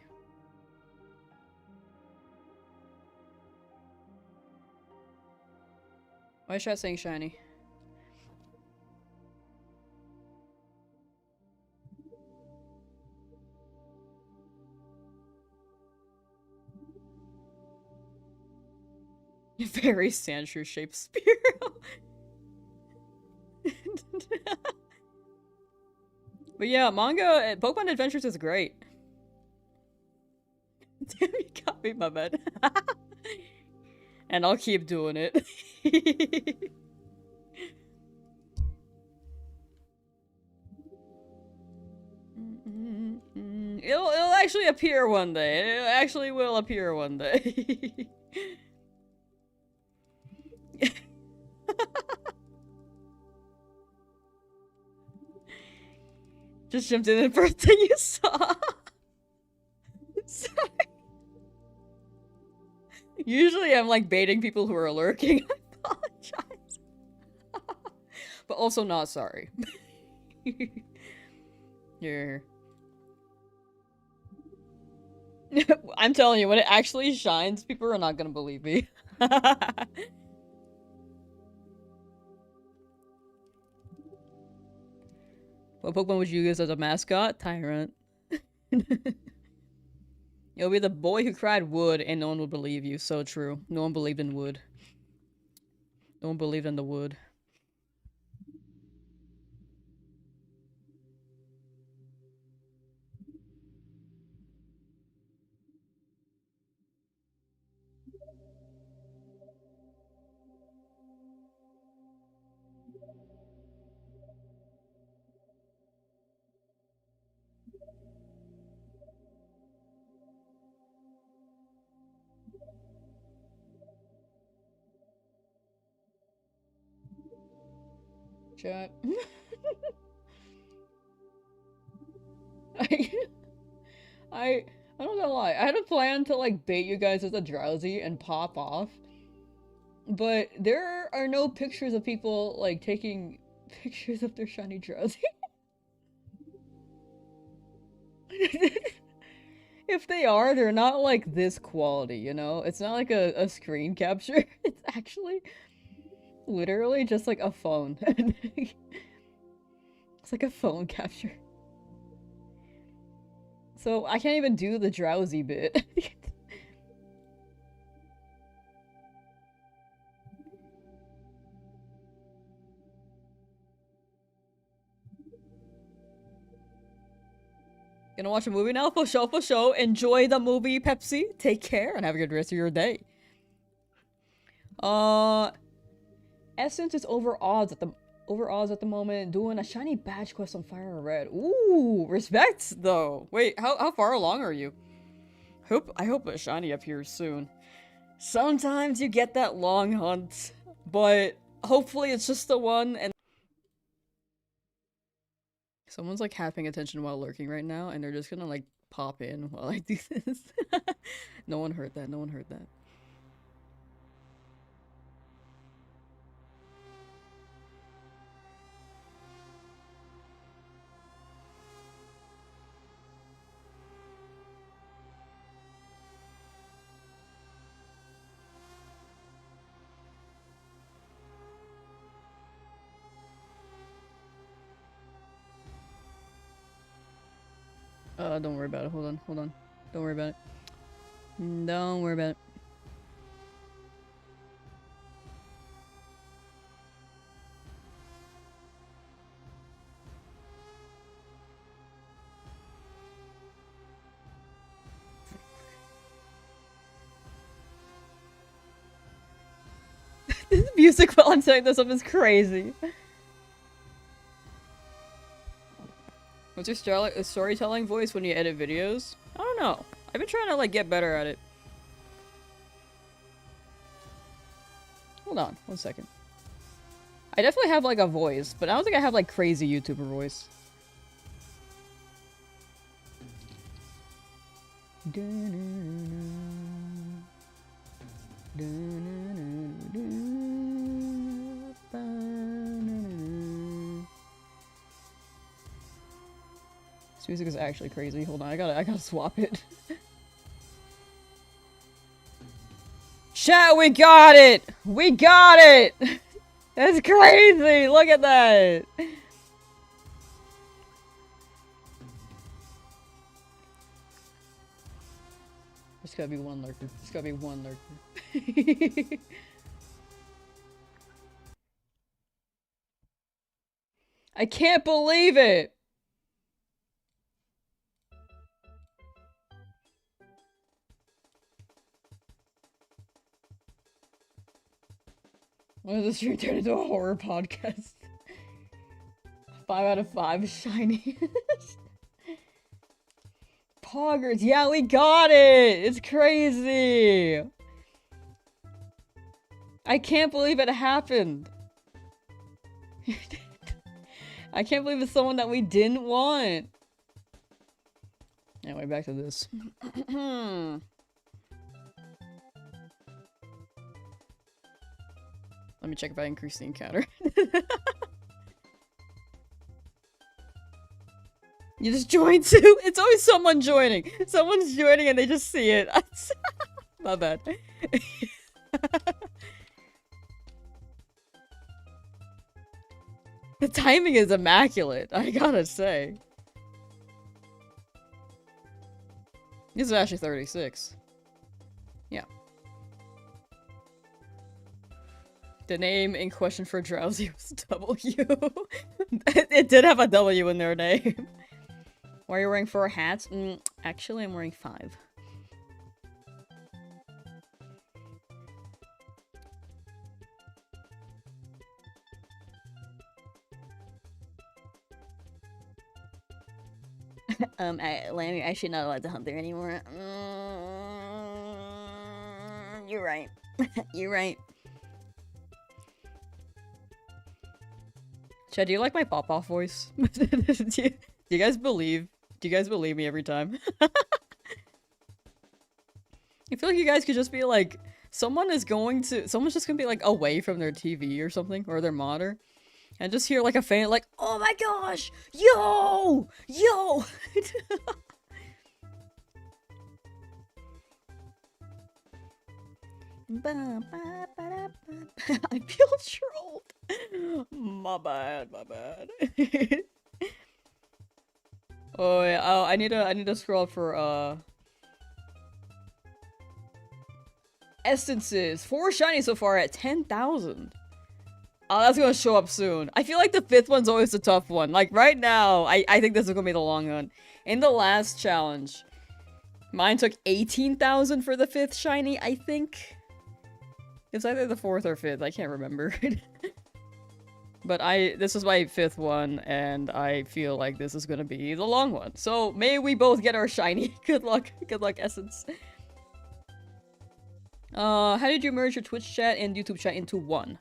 Why is chat saying shiny? Very Sandshrew shaped Spearow. But yeah, manga, Pokemon Adventures is great. Damn, you got me, my man. And I'll keep doing it. It'll actually appear one day. It actually will appear one day. Just jumped in the first thing you saw. Sorry. Usually I'm like baiting people who are lurking. I apologize. But also not sorry. Here. I'm telling you, when it actually shines, people are not gonna believe me. What Pokemon would you use as a mascot? Tyrant. Yo, It'll be the boy who cried wood, and no one will believe you. So true. No one believed in wood. No one believed in the wood. Chat. I don't know why. I had a plan to like bait you guys with a drowsy and pop off. But there are no pictures of people like taking pictures of their shiny drowsy. If they are, they're not like this quality, you know? It's not like a screen capture. It's actually literally just like a phone. It's like a phone capture. So I can't even do the drowsy bit. Gonna watch a movie now? For sure, for sure. Enjoy the movie, Pepsi. Take care and have a good rest of your day. Essence is over odds at the moment. Doing a shiny badge quest on FireRed. Ooh, respect though. Wait, how far along are you? I hope a shiny appears soon. Sometimes you get that long hunt, but hopefully it's just the one. And someone's like half paying attention while lurking right now, and they're just gonna like pop in while I do this. No one heard that. No one heard that. Don't worry about it. Hold on. Don't worry about it. Don't worry about it. This music while I'm setting this up is crazy. What's your storytelling voice when you edit videos? I don't know. I've been trying to like get better at it. Hold on, 1 second. I definitely have like a voice, but I don't think I have like crazy YouTuber voice. This music is actually crazy. Hold on, I gotta swap it. Chat, we got it! We got it! That's crazy! Look at that! There's gotta be one lurker. There's gotta be one lurker. I can't believe it! When does this stream turn into a horror podcast? 5 out of 5 shiny. Poggers, yeah, we got it! It's crazy! I can't believe it happened! I can't believe it's someone that we didn't want! Anyway, back to this. Let me check if I increase the encounter. You just joined too? It's always someone joining. Someone's joining and they just see it. My bad. The timing is immaculate, I gotta say. This is actually 36. Yeah. The name in question for Drowsy was W. It did have a W in their name. Why are you wearing 4 hats? Actually, I'm wearing 5. Lamb, you're actually not allowed to hunt there anymore. You're right. You're right. Chad, do you like my pop-off voice? Do you guys believe? Do you guys believe me every time? I feel like you guys could just be like, someone's just gonna be like away from their TV or something, or their monitor, and just hear like a fan like, oh my gosh, yo, yo. I feel trolled. My bad, my bad. Oh yeah, oh, I need to scroll up for essences. 4 shiny so far at 10,000. Oh, that's gonna show up soon. I feel like the 5th one's always a tough one. Like right now, I think this is gonna be the long one. In the last challenge, mine took 18,000 for the 5th shiny, I think. It's either the 4th or 5th, I can't remember. But this is my 5th one, and I feel like this is gonna be the long one. So, may we both get our shiny. Good luck, Essence. How did you merge your Twitch chat and YouTube chat into one?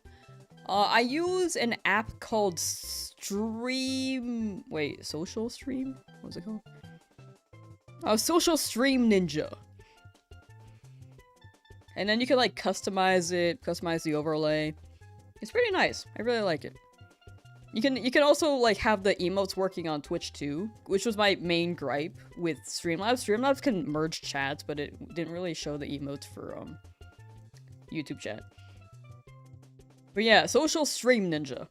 I use an app called Social Stream? What was it called? Social Stream Ninja. And then you can like customize it, customize the overlay. It's pretty nice. I really like it. You can also like have the emotes working on Twitch too, which was my main gripe with Streamlabs. Streamlabs can merge chats, but it didn't really show the emotes for YouTube chat. But yeah, Social Stream Ninja.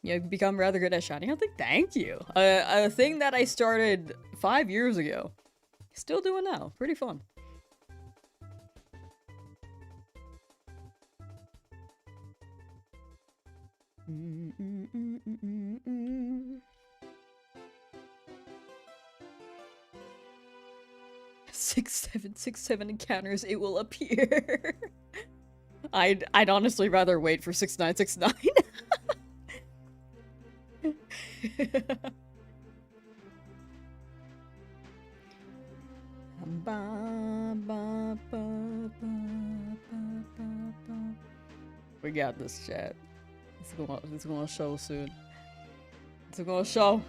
You've become rather good at shouting. I think thank you. A thing that I started 5 years ago. Still doing now. Pretty fun. Six, seven encounters, it will appear. I'd honestly rather wait for 6969. We got this, chat. It's gonna show soon. It's gonna show.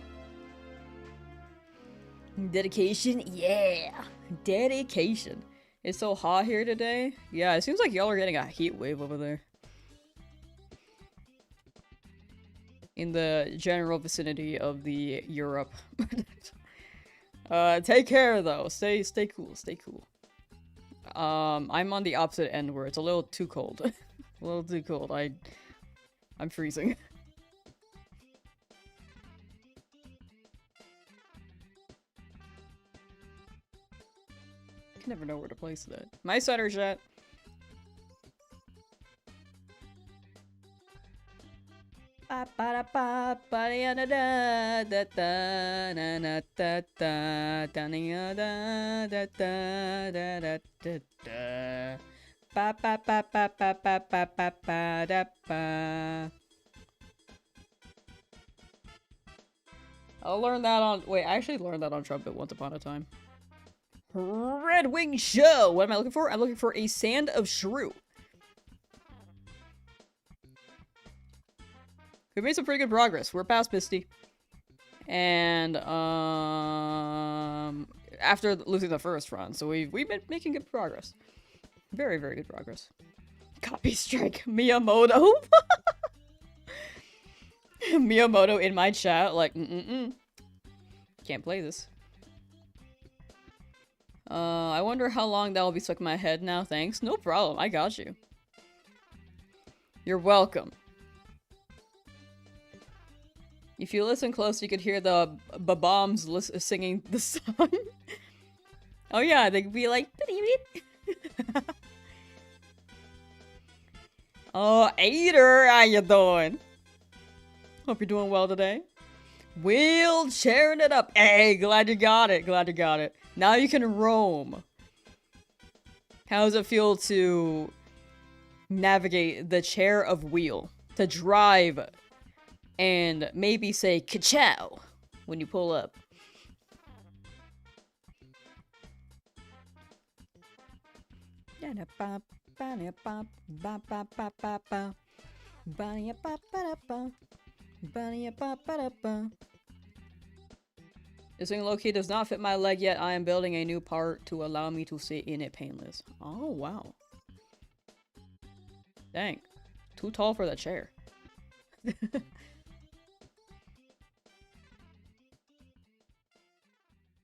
Dedication? Yeah! Dedication. It's so hot here today. Yeah, it seems like y'all are getting a heat wave over there. In the general vicinity of the Europe. Take care though. Stay cool, stay cool. I'm on the opposite end where it's a little too cold. A little too cold. I'm freezing. I can never know where to place that. My center jet. I'll learn that on- wait, I actually learned that on trumpet once upon a time. Red Wing Show! What am I looking for? I'm looking for a Sand of Shrew. We made some pretty good progress. We're past Misty. And, after losing the first run, so we've been making good progress. Very, very good progress. Copy strike Miyamoto. Miyamoto in my chat, like, can't play this. I wonder how long that will be stuck in my head now. Thanks. No problem. I got you. You're welcome. If you listen close, you could hear the bombs singing the song. Oh yeah, they could be like, oh, Ader, how you doing? Hope you're doing well today. Wheelchairing it up. Hey, glad you got it. Glad you got it. Now you can roam. How does it feel to navigate the chair of wheel? To drive and maybe say ka-chow when you pull up. This thing low-key does not fit my leg yet. I am building a new part to allow me to sit in it painless. Oh, wow. Dang. Too tall for the chair.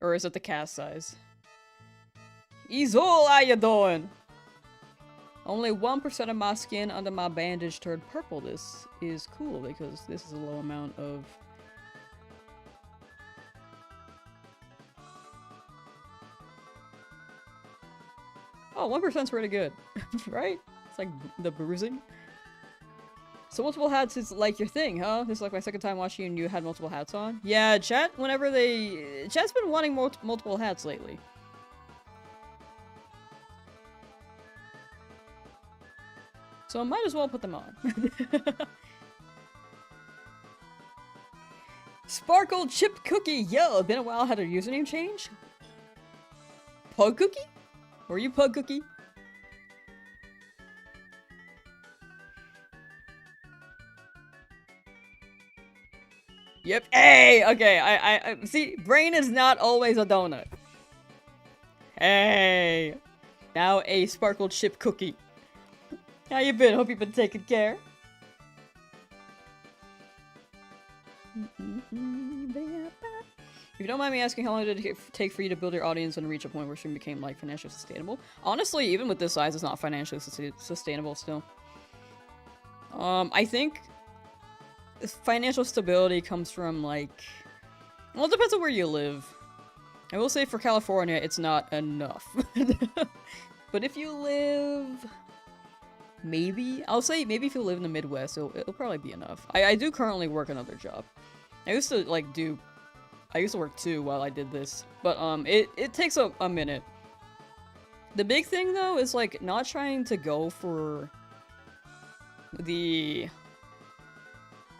Or is it the cast size? Izol, how you doing? Only 1% of my skin under my bandage turned purple. This is cool because this is a low amount of... Oh, 1%'s pretty good, right? It's like the bruising. So multiple hats is like your thing, huh? This is like my second time watching you and you had multiple hats on. Yeah, chat, whenever they... Chat's been wanting multiple hats lately. So I might as well put them on. Sparkle Chip Cookie! Yo, been a while, had a username change? Pug Cookie? Were you Pug Cookie? Yep. Hey! Okay, I see, brain is not always a donut. Hey! Now a Sparkle Chip Cookie. How you been? Hope you've been taking care. If you don't mind me asking, how long did it take for you to build your audience and reach a point where stream became, like, financially sustainable? Honestly, even with this size, it's not financially sustainable still. I think financial stability comes from, like... Well, it depends on where you live. I will say for California, it's not enough. But if you live... Maybe? I'll say maybe if you live in the Midwest, it'll probably be enough. I do currently work another job. I used to, like, I used to work too while I did this. But, it takes a minute. The big thing, though, is, like, not trying to go for the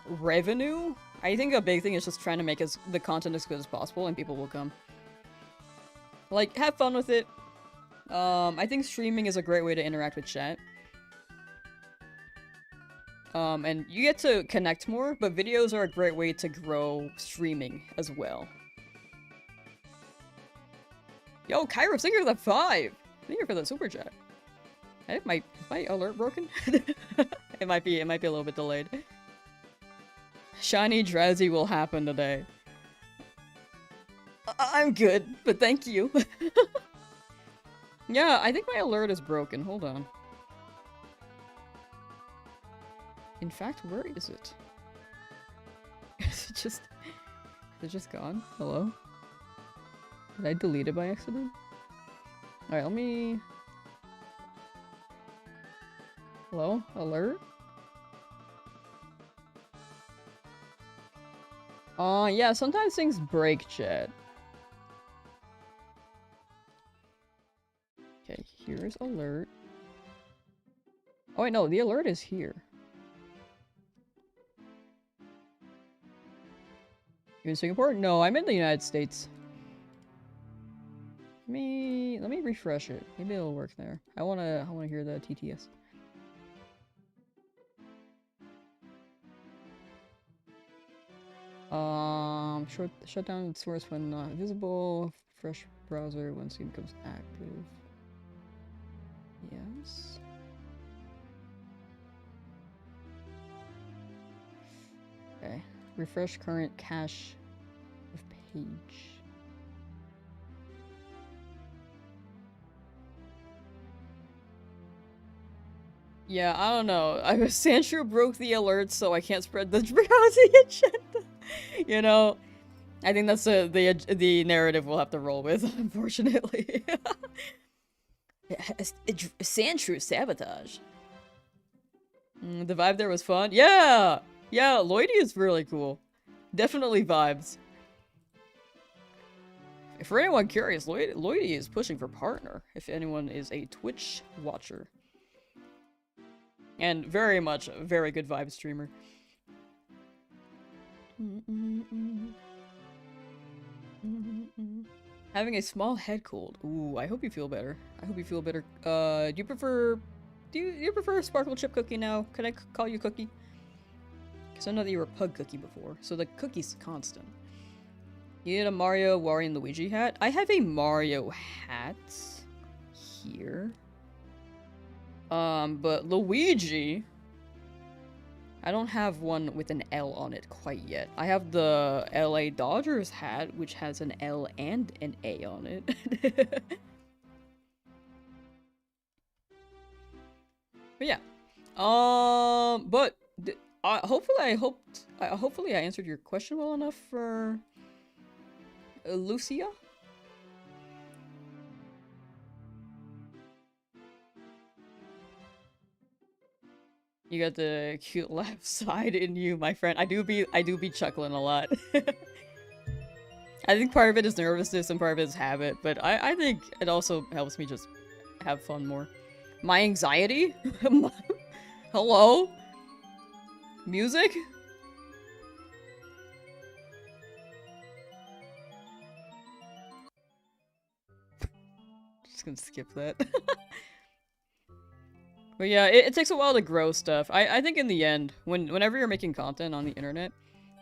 revenue. I think a big thing is just trying to make the content as good as possible and people will come. Like, have fun with it. I think streaming is a great way to interact with chat. And you get to connect more, but videos are a great way to grow streaming as well. Yo, Kairos, thank you for the 5! Thank you for the super chat. Hey, my alert broken? It might be a little bit delayed. Shiny Drowsy will happen today. I'm good, but thank you. Yeah, I think my alert is broken. Hold on. In fact, where is it? Is it just gone? Hello? Did I delete it by accident? Alright, let me... Hello? Alert? Yeah, sometimes things break, chat. Okay, here's alert. Oh wait, no, the alert is here. You're in Singapore? No, I'm in the United States. Let me refresh it. Maybe it'll work there. I wanna hear the TTS. Shut down source when not visible. Fresh browser when scene becomes active. Yes. Okay. Refresh current cache of page. Yeah, I don't know. Sandshrew broke the alert, so I can't spread the browsing agenda. You know, I think that's the narrative we'll have to roll with, unfortunately. Sandshrew sabotage. The vibe there was fun. Yeah! Yeah, Lloydie is really cool. Definitely vibes. For anyone curious, Lloydie is pushing for partner, if anyone is a Twitch watcher. And very much a very good vibe streamer. Having a small head cold. Ooh, I hope you feel better. I hope you feel better. Do you prefer Sparkle Chip Cookie now? Can I call you Cookie? Because I know that you were Pug Cookie before, so the cookie's constant. You need a Mario, Wario, and Luigi hat? I have a Mario hat here. But Luigi, I don't have one with an L on it quite yet. I have the LA Dodgers hat, which has an L and an A on it. But yeah. But hopefully I answered your question well enough for Lucia. You got the cute left side in you, my friend. I do be chuckling a lot. I think part of it is nervousness and part of it is habit, but I think it also helps me just have fun more. My anxiety? Hello? Music? Just gonna skip that. But yeah, it takes a while to grow stuff. I think in the end, whenever you're making content on the internet,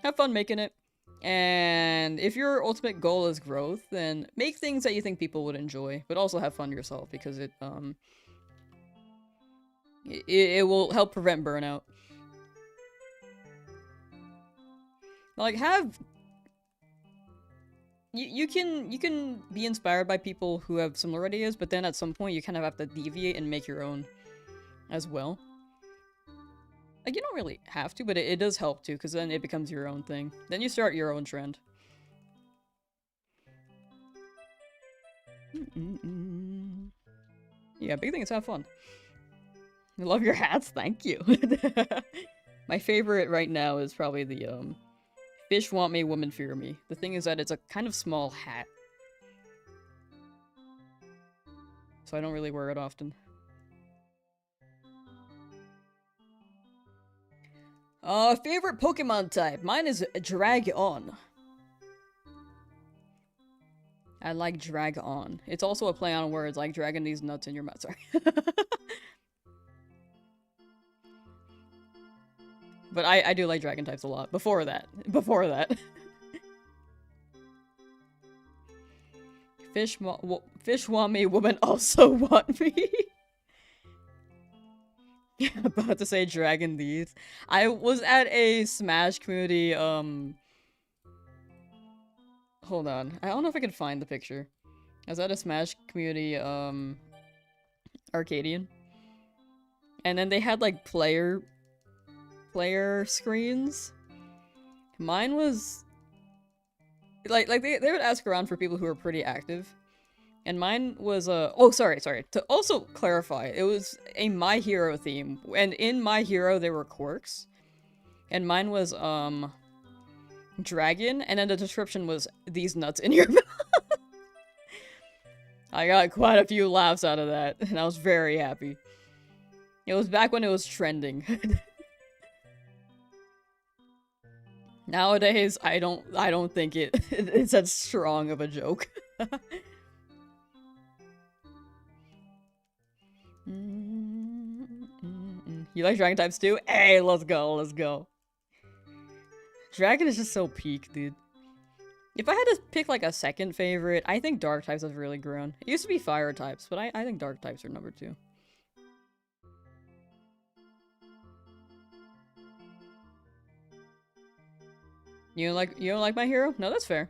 have fun making it. And if your ultimate goal is growth, then make things that you think people would enjoy, but also have fun yourself, because it will help prevent burnout. Like, you can be inspired by people who have similar ideas, but then at some point you kind of have to deviate and make your own as well. Like, you don't really have to, but it does help too, because then it becomes your own thing. Then you start your own trend. Yeah, big thing is have fun. I love your hats, thank you. My favorite right now is probably the Fish Want Me, Women Fear Me. The thing is that it's a kind of small hat, so I don't really wear it often. Favorite Pokemon type? Mine is Dragon. I like Dragon. It's also a play on words, like dragging these nuts in your mouth. Sorry. But I do like dragon types a lot. Before that. Fish want me, women also want me. About to say dragon these. I was at a Smash community, hold on. I don't know if I can find the picture. I was at a Smash community, Arcadian. And then they had, like, player screens. Mine was... Like they would ask around for people who are pretty active. And mine was oh, sorry. To also clarify, it was a My Hero theme. And in My Hero, there were quirks. And mine was, dragon. And then the description was, these nuts in your mouth. I got quite a few laughs out of that. And I was very happy. It was back when it was trending. Nowadays, I don't think it's that strong of a joke. You like dragon types too? Hey, let's go. Dragon is just so peak, dude. If I had to pick like a second favorite, I think dark types have really grown. It used to be fire types, but I think dark types are number 2. You don't like My Hero? No, that's fair.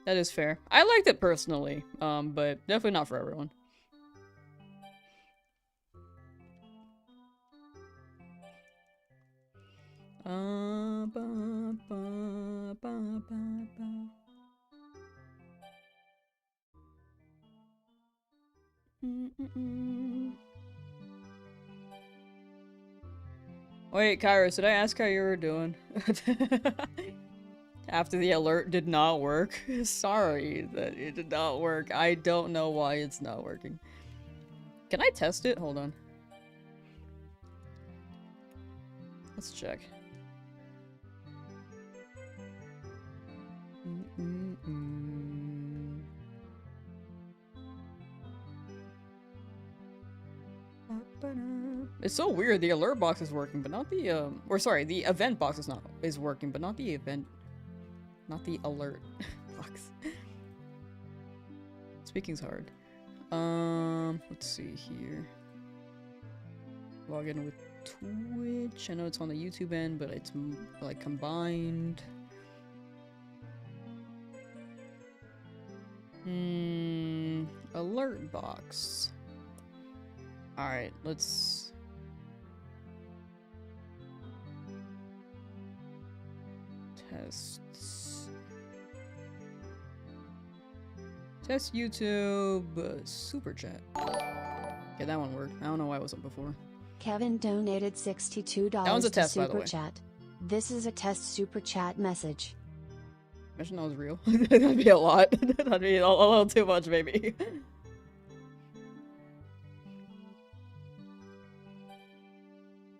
That is fair. I liked it personally, but definitely not for everyone. Wait, Kairos, did I ask how you were doing? After the alert did not work? Sorry that it did not work. I don't know why it's not working. Can I test it? Hold on. Let's check. It's so weird. The alert box is working, but not the or sorry, the event box is working, but not the alert box. Speaking's hard. Let's see here. Log in with Twitch. I know it's on the YouTube end, but it's like combined. Alert box. Alright, let's... Test YouTube Super Chat. Yeah, that one worked. I don't know why it wasn't before. Kevin donated $62 That one's a test, to by the Super way. Chat. This is a test Super Chat message. Imagine that was real. That'd be a lot. That'd be a little too much, maybe.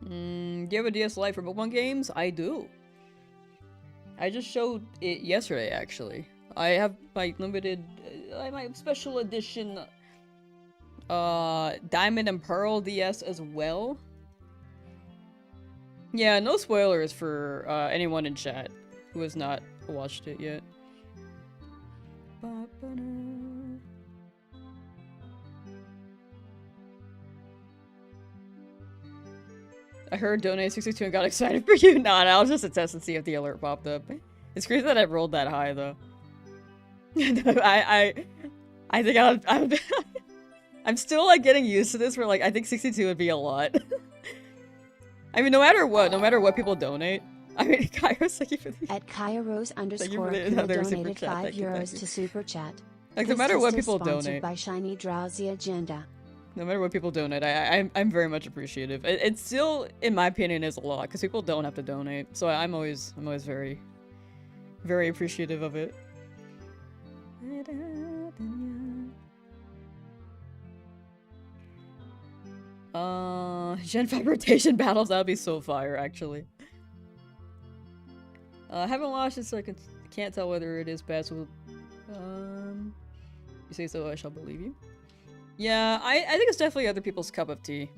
Do you have a DS Lite for Pokemon games? I do. I just showed it yesterday, actually. I have my limited, my special edition, Diamond and Pearl DS as well. Yeah, no spoilers for anyone in chat who has not watched it yet. I heard donate 62 and got excited for you. Nah, I was just a test to see if the alert popped up. It's crazy that I rolled that high though. I think I'm still like getting used to this. Where like I think 62 would be a lot. I mean, no matter what people donate. I mean, Kairos, thank you for the... At Kairos underscore the Kula other super donated chat. 5 Thank you, euros to Super Chat. Like, no This matter what test is people sponsored donate. by Shiny Drowsy Agenda. No matter what people donate, I'm very much appreciative. It still, in my opinion, is a lot because people don't have to donate. So I'm always very, very appreciative of it. Gen 5 rotation battles, that would be so fire, actually. I haven't watched it, so I can't tell whether it is bad, so... you say so, I shall believe you. Yeah, I think it's definitely other people's cup of tea.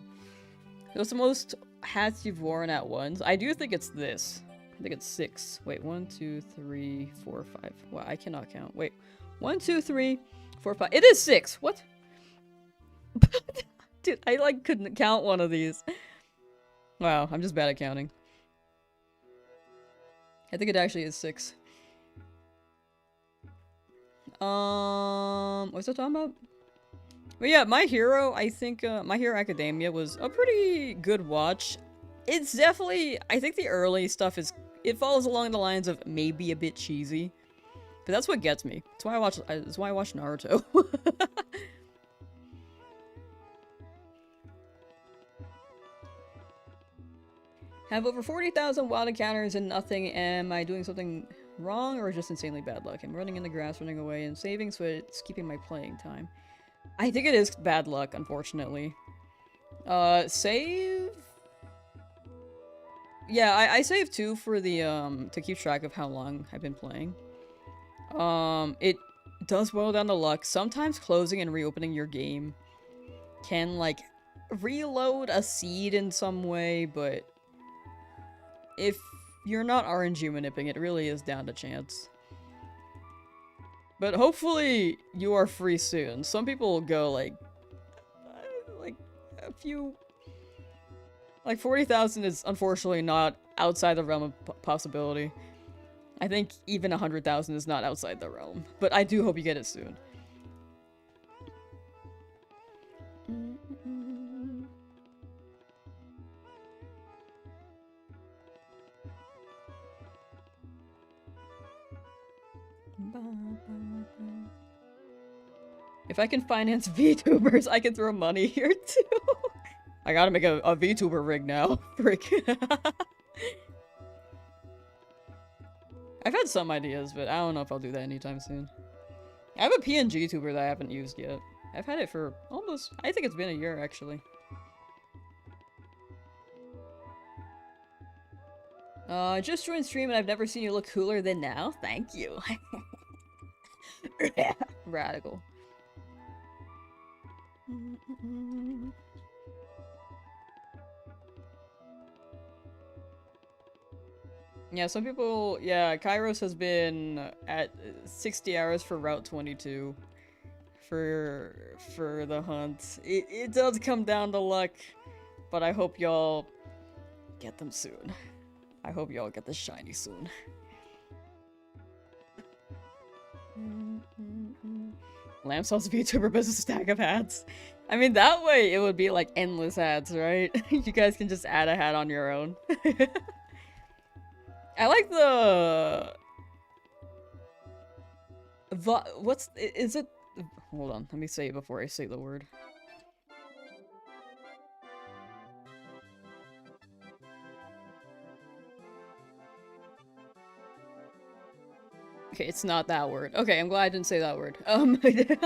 What's the most hats you've worn at once? I do think it's this. I think it's 6. Wait, 1, 2, 3, 4, 5. Wow, I cannot count. Wait. 1, 2, 3, 4, 5. It is 6! What? Dude, I like couldn't count one of these. Wow, I'm just bad at counting. I think it actually is 6. What's I talking about? But yeah, My Hero, I think, My Hero Academia was a pretty good watch. It's definitely, I think the early stuff is, it follows along the lines of maybe a bit cheesy. But that's what gets me. That's why I watch Naruto. Have over 40,000 wild encounters and nothing. Am I doing something wrong or just insanely bad luck? I'm running in the grass, running away, and saving, so it's keeping my playing time. I think it is bad luck, unfortunately. Save? Yeah, I save too for the, to keep track of how long I've been playing. It does boil down to luck. Sometimes closing and reopening your game can, like, reload a seed in some way, but if you're not RNG manipulating, it really is down to chance. But hopefully you are free soon. Some people will go like a few... Like 40,000 is unfortunately not outside the realm of possibility. I think even 100,000 is not outside the realm. But I do hope you get it soon. If I can finance VTubers, I can throw money here too. I gotta make a VTuber rig now. Frick. I've had some ideas, but I don't know if I'll do that anytime soon. I have a PNG tuber that I haven't used yet. I've had it for almost, I think it's been a year actually. Just joined stream and I've never seen you look cooler than now. Thank you. Radical. Yeah, some people, yeah, Kairos has been at 60 hours for Route 22 for the hunt. It does come down to luck, but I hope y'all get them soon. I hope y'all get the shiny soon. Lamsauce VTuber business stack of hats. I mean, that way it would be like endless hats, right? You guys can just add a hat on your own. I like is it? Hold on, let me say it before I say the word. Okay, it's not that word. Okay, I'm glad I didn't say that word. It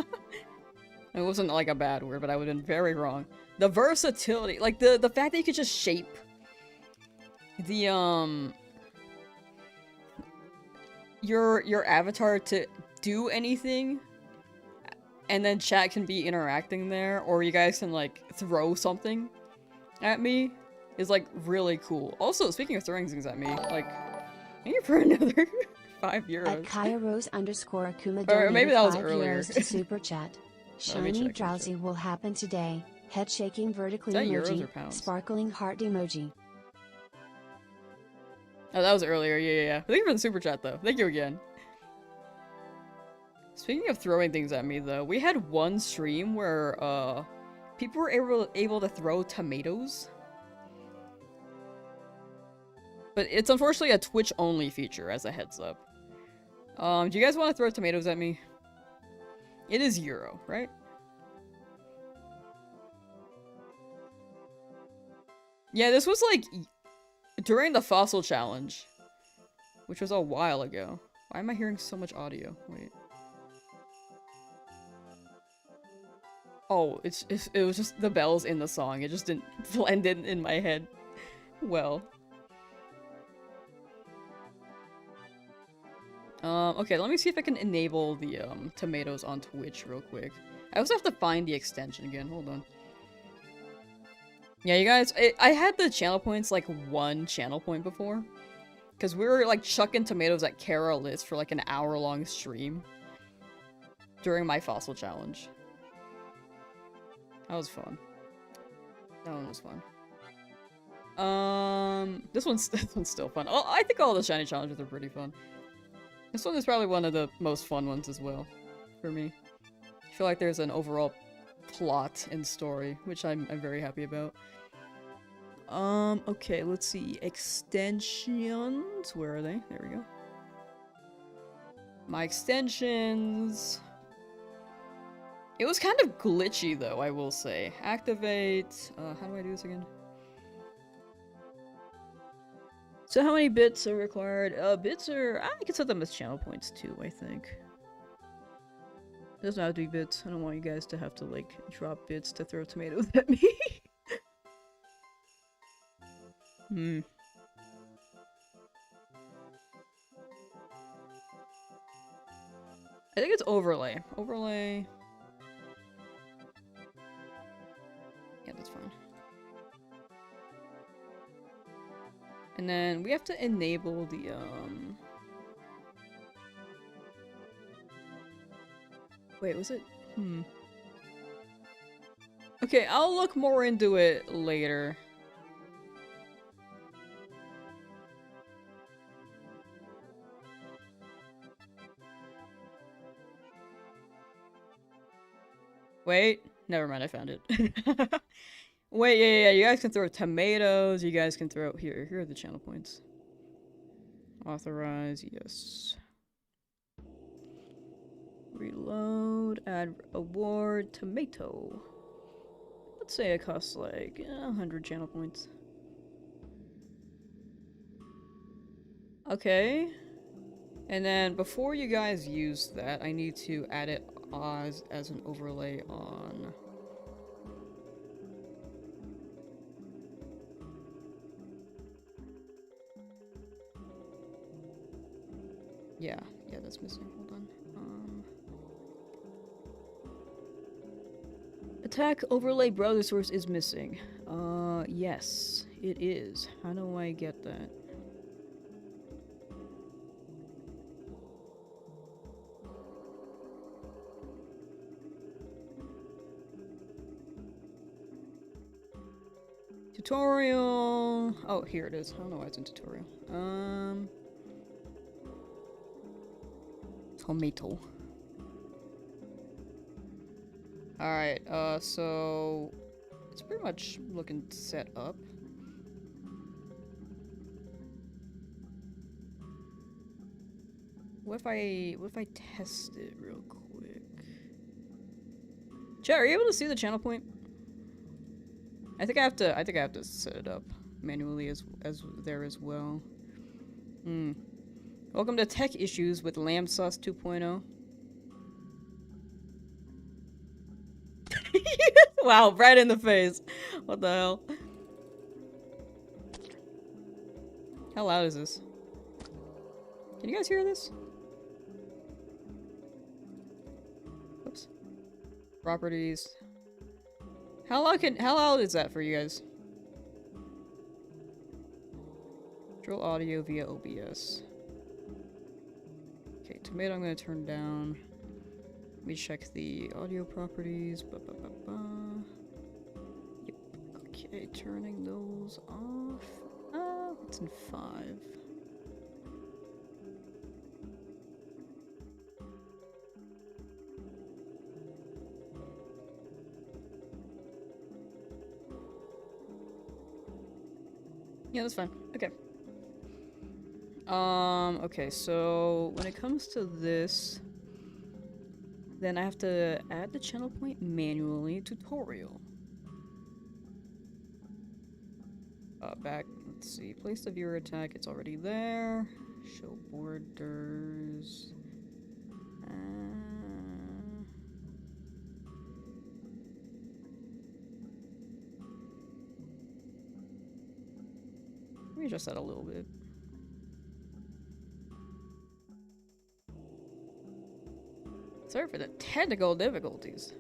wasn't like a bad word, but I would have been very wrong. The versatility, like the fact that you could just shape the your avatar to do anything, and then chat can be interacting there, or you guys can like throw something at me, is like really cool. Also, speaking of throwing things at me, like thank you for another €5. At Kairos_Akuma Or maybe that was €5 earlier. to super chat. Shiny drowsy will happen today. Head shaking vertically Is that euros emoji. or pounds? Sparkling heart emoji. Oh, that was earlier. Yeah. Thank you for the super chat, though. Thank you again. Speaking of throwing things at me, though, we had one stream where people were able to throw tomatoes. But it's unfortunately a Twitch-only feature, as a heads up. Do you guys want to throw tomatoes at me? It is Euro, right? Yeah, this was like during the fossil challenge, which was a while ago. Why am I hearing so much audio? Wait. Oh, it was just the bells in the song. It just didn't blend in my head well. Okay, let me see if I can enable the tomatoes on Twitch real quick. I also have to find the extension again. Hold on. Yeah, you guys, I had the channel points like 1 channel point before. Because we were like chucking tomatoes at Kara List for like an hour-long stream. During my fossil challenge. That was fun. That one was fun. This one's still fun. Oh, I think all the shiny challenges are pretty fun. This one is probably one of the most fun ones as well, for me. I feel like there's an overall plot and story, which I'm very happy about. Okay, let's see. Extensions. Where are they? There we go. My extensions. It was kind of glitchy, though, I will say. Activate. How do I do this again? So how many bits are required? Bits are... I can set them as channel points, too, I think. It doesn't have to be bits. I don't want you guys to have to, like, drop bits to throw tomatoes at me. I think it's overlay. Overlay... Yeah, that's fine. And then we have to enable the, Wait, was it? Okay, I'll look more into it later. Wait, never mind, I found it. Wait, yeah, you guys can throw tomatoes, you guys can throw... Here are the channel points. Authorize, yes. Reload, add award, tomato. Let's say it costs like 100 channel points. Okay. And then before you guys use that, I need to add it as an overlay on... Yeah, that's missing. Hold on. Attack overlay browser source is missing. Yes, it is. How do I get that? Tutorial. Oh, here it is. I don't know why it's in tutorial. Tomato. Alright, so it's pretty much looking set up. What if I test it real quick? Chat, are you able to see the channel point? I think I have to set it up manually as there as well. Welcome to Tech Issues with Lamsauce 2.0. Wow, right in the face. What the hell? How loud is this? Can you guys hear this? Oops. Properties. How loud is that for you guys? Control audio via OBS. Okay, tomato I'm gonna turn down. Let me check the audio properties. Yep. Okay, turning those off. It's in 5. Yeah, that's fine. Okay. Okay, so when it comes to this, then I have to add the channel point manually. Tutorial. Back, let's see. Place the viewer attack, it's already there. Show borders. Let me adjust that a little bit. Sorry for the technical difficulties.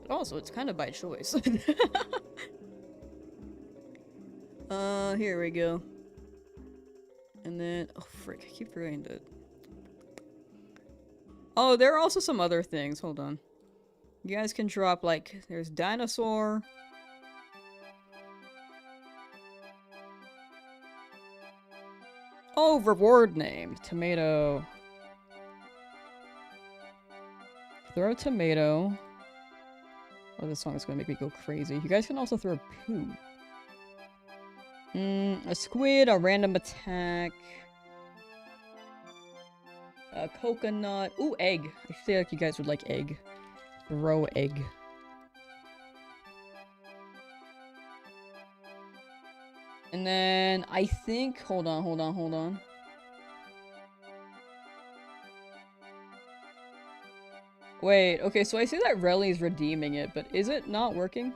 But also, it's kind of by choice. Here we go. And then, oh frick, I keep forgetting to... Oh, there are also some other things, hold on. You guys can drop, like, there's dinosaur. Oh, reward name, tomato. Throw a tomato. Oh, this song is gonna make me go crazy. You guys can also throw poo. A squid, a random attack. A coconut. Ooh, egg. I feel like you guys would like egg. Throw egg. And then I think, hold on. Wait, okay, so I see that Relly's redeeming it, but is it not working?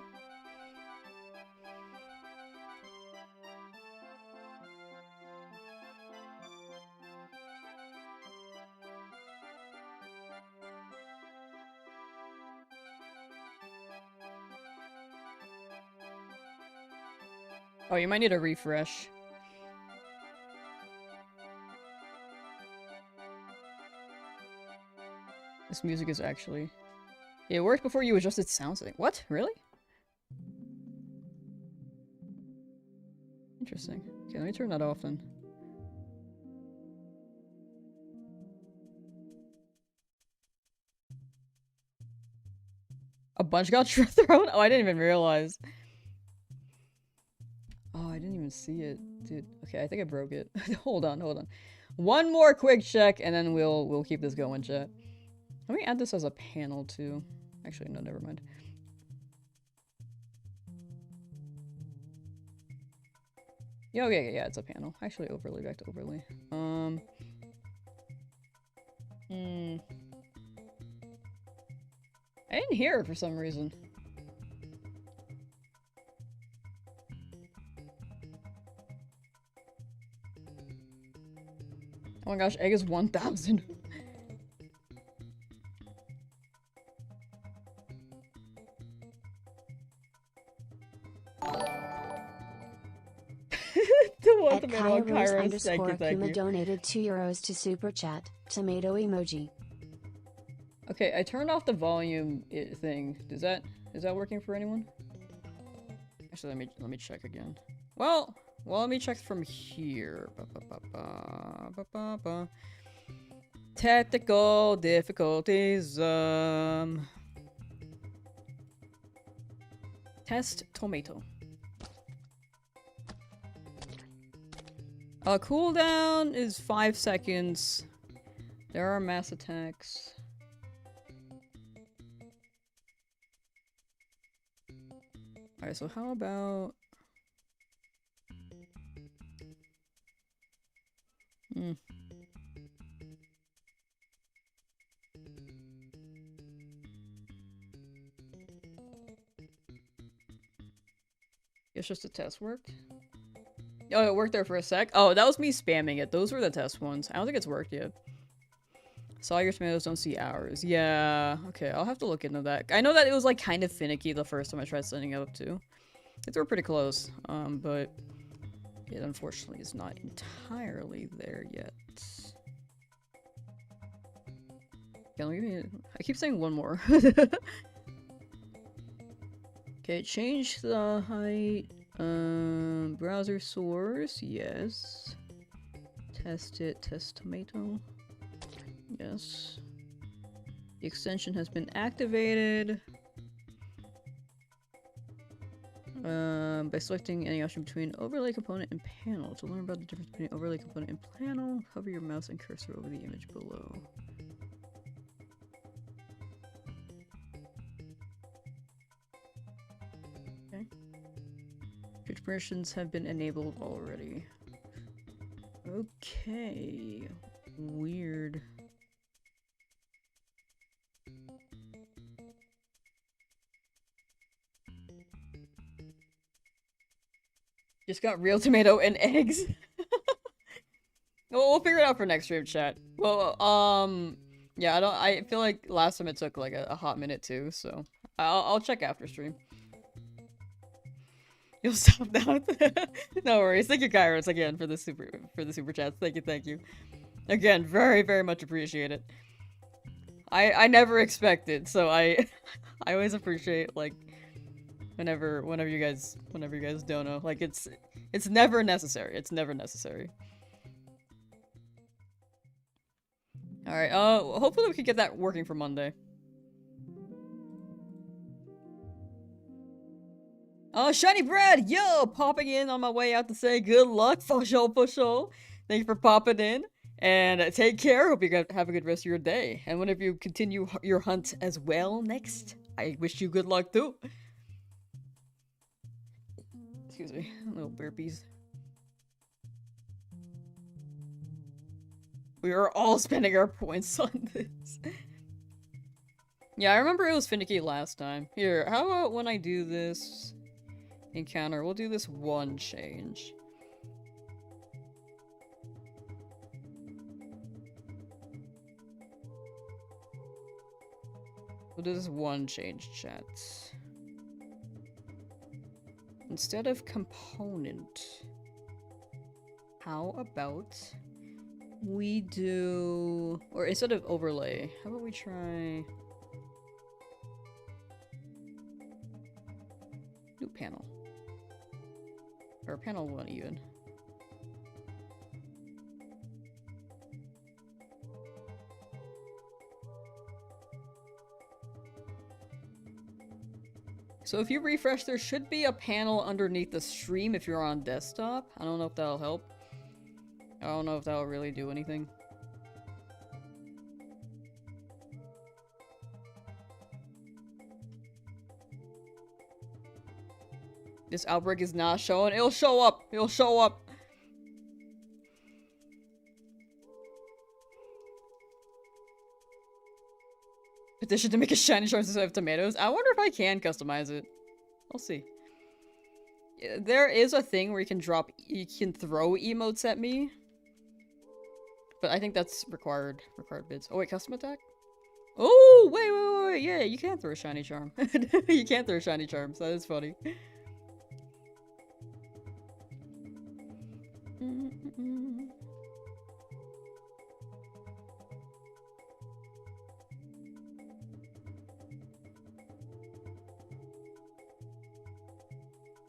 Oh, you might need a refresh. This music is actually... It worked before you adjusted sound setting. What? Really? Interesting. Okay, let me turn that off then. A bunch got thrown? Oh, I didn't even realize. Oh, I didn't even see it. Dude, okay, I think I broke it. Hold on. One more quick check, and then we'll keep this going, chat. Let me add this as a panel too. Actually, no, never mind. Yeah, okay, yeah, it's a panel. Actually, overlay, back to overlay. I didn't hear it for some reason. Oh my gosh, egg is 1,000. At Kairos_Kuma donated €2 to Super Chat. Tomato emoji. Okay, I turned off the volume thing. Is that working for anyone? Actually, let me check again. Well, let me check from here. Technical difficulties. Test tomato. Cooldown is 5 seconds. There are mass attacks. Alright, so how about... It's just a test worked? Oh, it worked there for a sec? Oh, that was me spamming it. Those were the test ones. I don't think it's worked yet. Saw your tomatoes, don't see ours. Yeah, okay, I'll have to look into that. I know that it was like kind of finicky the first time I tried setting it up too. They were pretty close, but it unfortunately is not entirely there yet. Yeah, I keep saying one more. Okay, change the height. Browser source, yes. Test it, test tomato. Yes. The extension has been activated. By selecting any option between overlay component and panel. To learn about the difference between overlay component and panel, hover your mouse and cursor over the image below. Okay. Switch permissions have been enabled already. Okay. Weird. Just got real tomato and eggs. Well, we'll figure it out for next stream, chat. Well, yeah, I feel like last time it took like a hot minute too, so I'll check after stream. You'll stop now. No worries. Thank you, Kairos, again for the super chats. Thank you. Again, very, very much appreciate it. I never expected, so I always appreciate like whenever you guys dono. Like it's never necessary. It's never necessary. Alright, hopefully we can get that working for Monday. Oh, Shiny Bread! Yo! Popping in on my way out to say good luck, for sure. Thank you for popping in. And take care. Hope you have a good rest of your day. And whenever you continue your hunt as well next, I wish you good luck too. Excuse me, little burpees. We are all spending our points on this. Yeah, I remember it was finicky last time. Here, how about when I do this encounter, we'll do this one change. We'll do this one change, chat. Instead of component, how about we do, or instead of overlay, how about we try do panel, or panel 1 even. So if you refresh, there should be a panel underneath the stream if you're on desktop. I don't know if that'll help. I don't know if that'll really do anything. This outbreak is not showing. It'll show up. It'll show up. Petition to make a shiny charm instead of tomatoes. I wonder if I can customize it. We'll see. There is a thing where you can throw emotes at me. But I think that's required bids. Oh wait, custom attack? Oh, wait. Yeah, you can throw a shiny charm. You can throw shiny charms. That is funny.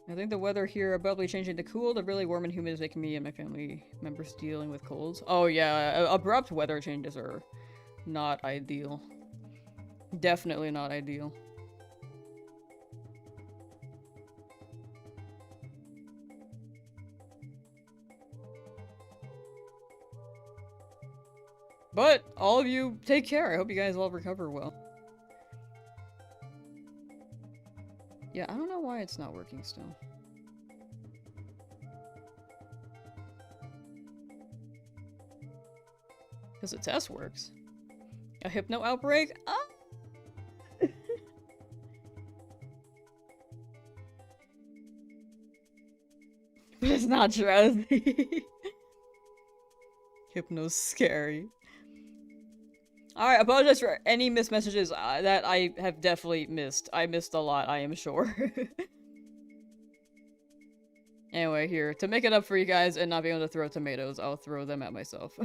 I think the weather here abruptly changing to cool to really warm and humid is making me and my family members dealing with colds. Oh yeah, abrupt weather changes are not ideal. Definitely not ideal. But all of you take care. I hope you guys all recover well. Yeah, I don't know why it's not working still. Because the test works. A hypno outbreak? Ah! But it's not drowsy. Hypno's scary. Alright, apologize for any missed messages that I have definitely missed. I missed a lot, I am sure. Anyway, here, to make it up for you guys and not being able to throw tomatoes, I'll throw them at myself.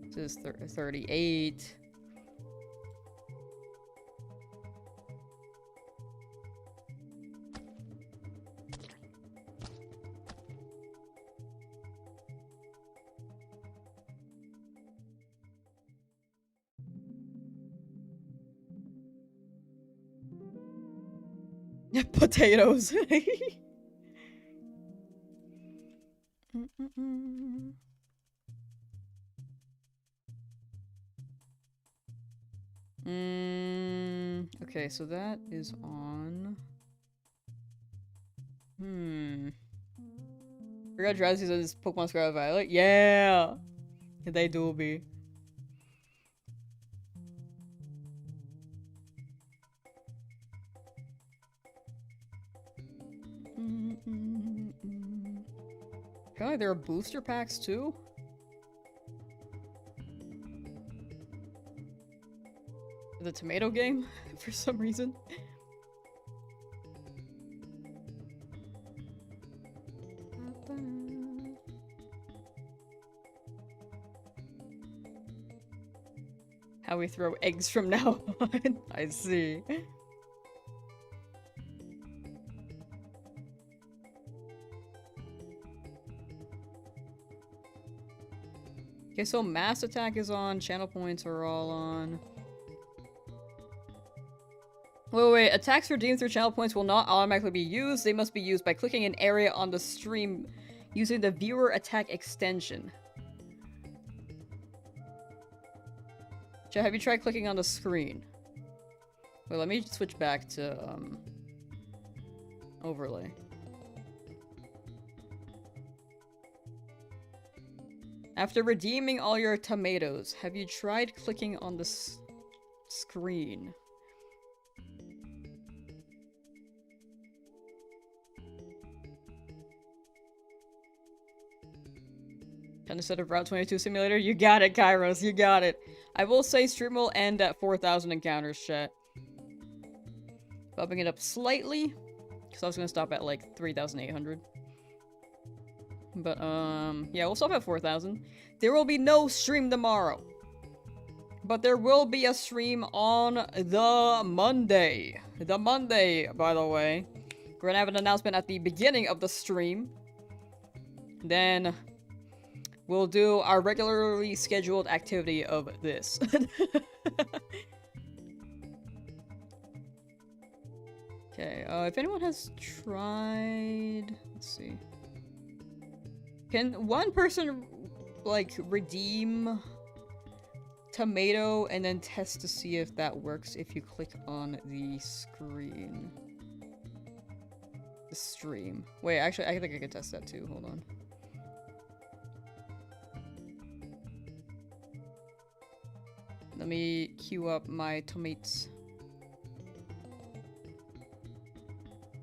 This is 38. Potatoes. Okay, so that is on. Forgot Drowsy says Pokemon Scarlet Violet. Yeah! They do be. Apparently there are booster packs too? The tomato game, for some reason. How we throw eggs from now on. I see. Okay, so mass attack is on, channel points are all on. Wait, attacks redeemed through channel points will not automatically be used. They must be used by clicking an area on the stream using the viewer attack extension. Chat, have you tried clicking on the screen? Wait, let me switch back to, overlay. After redeeming all your tomatoes, have you tried clicking on the screen? Kind of set up Route 22 simulator? You got it, Kairos, you got it. I will say stream will end at 4,000 encounters, chat. Bumping it up slightly, because I was gonna stop at like 3,800. But, yeah, we'll stop at 4,000. There will be no stream tomorrow. But there will be a stream on the Monday. The Monday, by the way. We're gonna have an announcement at the beginning of the stream. Then we'll do our regularly scheduled activity of this. Okay, if anyone has tried... Let's see. Can one person, like, redeem tomato and then test to see if that works if you click on the screen? The stream. Wait, actually, I think I can test that too. Hold on. Let me queue up my tomates.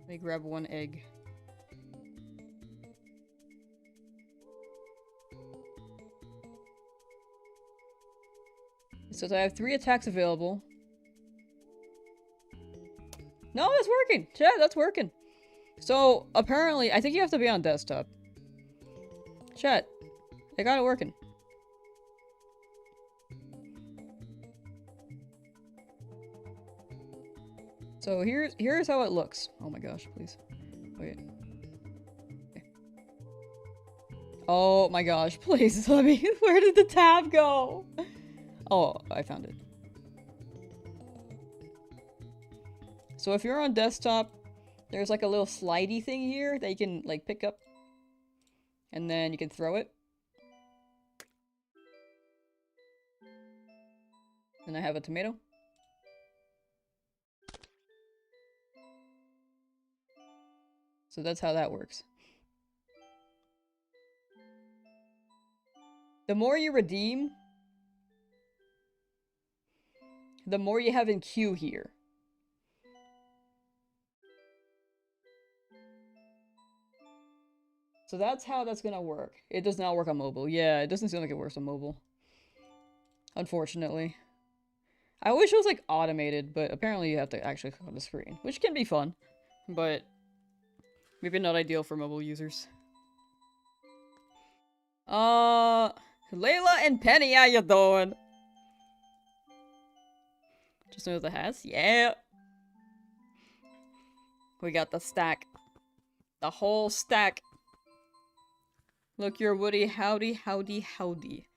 Let me grab one egg. It says I have 3 attacks available. No, that's working! Chat, that's working! So, apparently, I think you have to be on desktop. Chat, I got it working. So here's how it looks. Oh my gosh, please. Wait. Okay. Oh my gosh, please let me. Where did the tab go? Oh, I found it. So if you're on desktop, there's like a little slidey thing here that you can like pick up. And then you can throw it. And I have a tomato. So that's how that works. The more you redeem, the more you have in queue here. So that's how that's gonna work. It does not work on mobile. Yeah, it doesn't seem like it works on mobile. Unfortunately. I wish it was like automated, but apparently you have to actually click on the screen, which can be fun, but maybe not ideal for mobile users. Layla and Penny, how you doing? Just know the hats? Yeah! We got the stack. The whole stack. Look, your Woody. Howdy, howdy, howdy.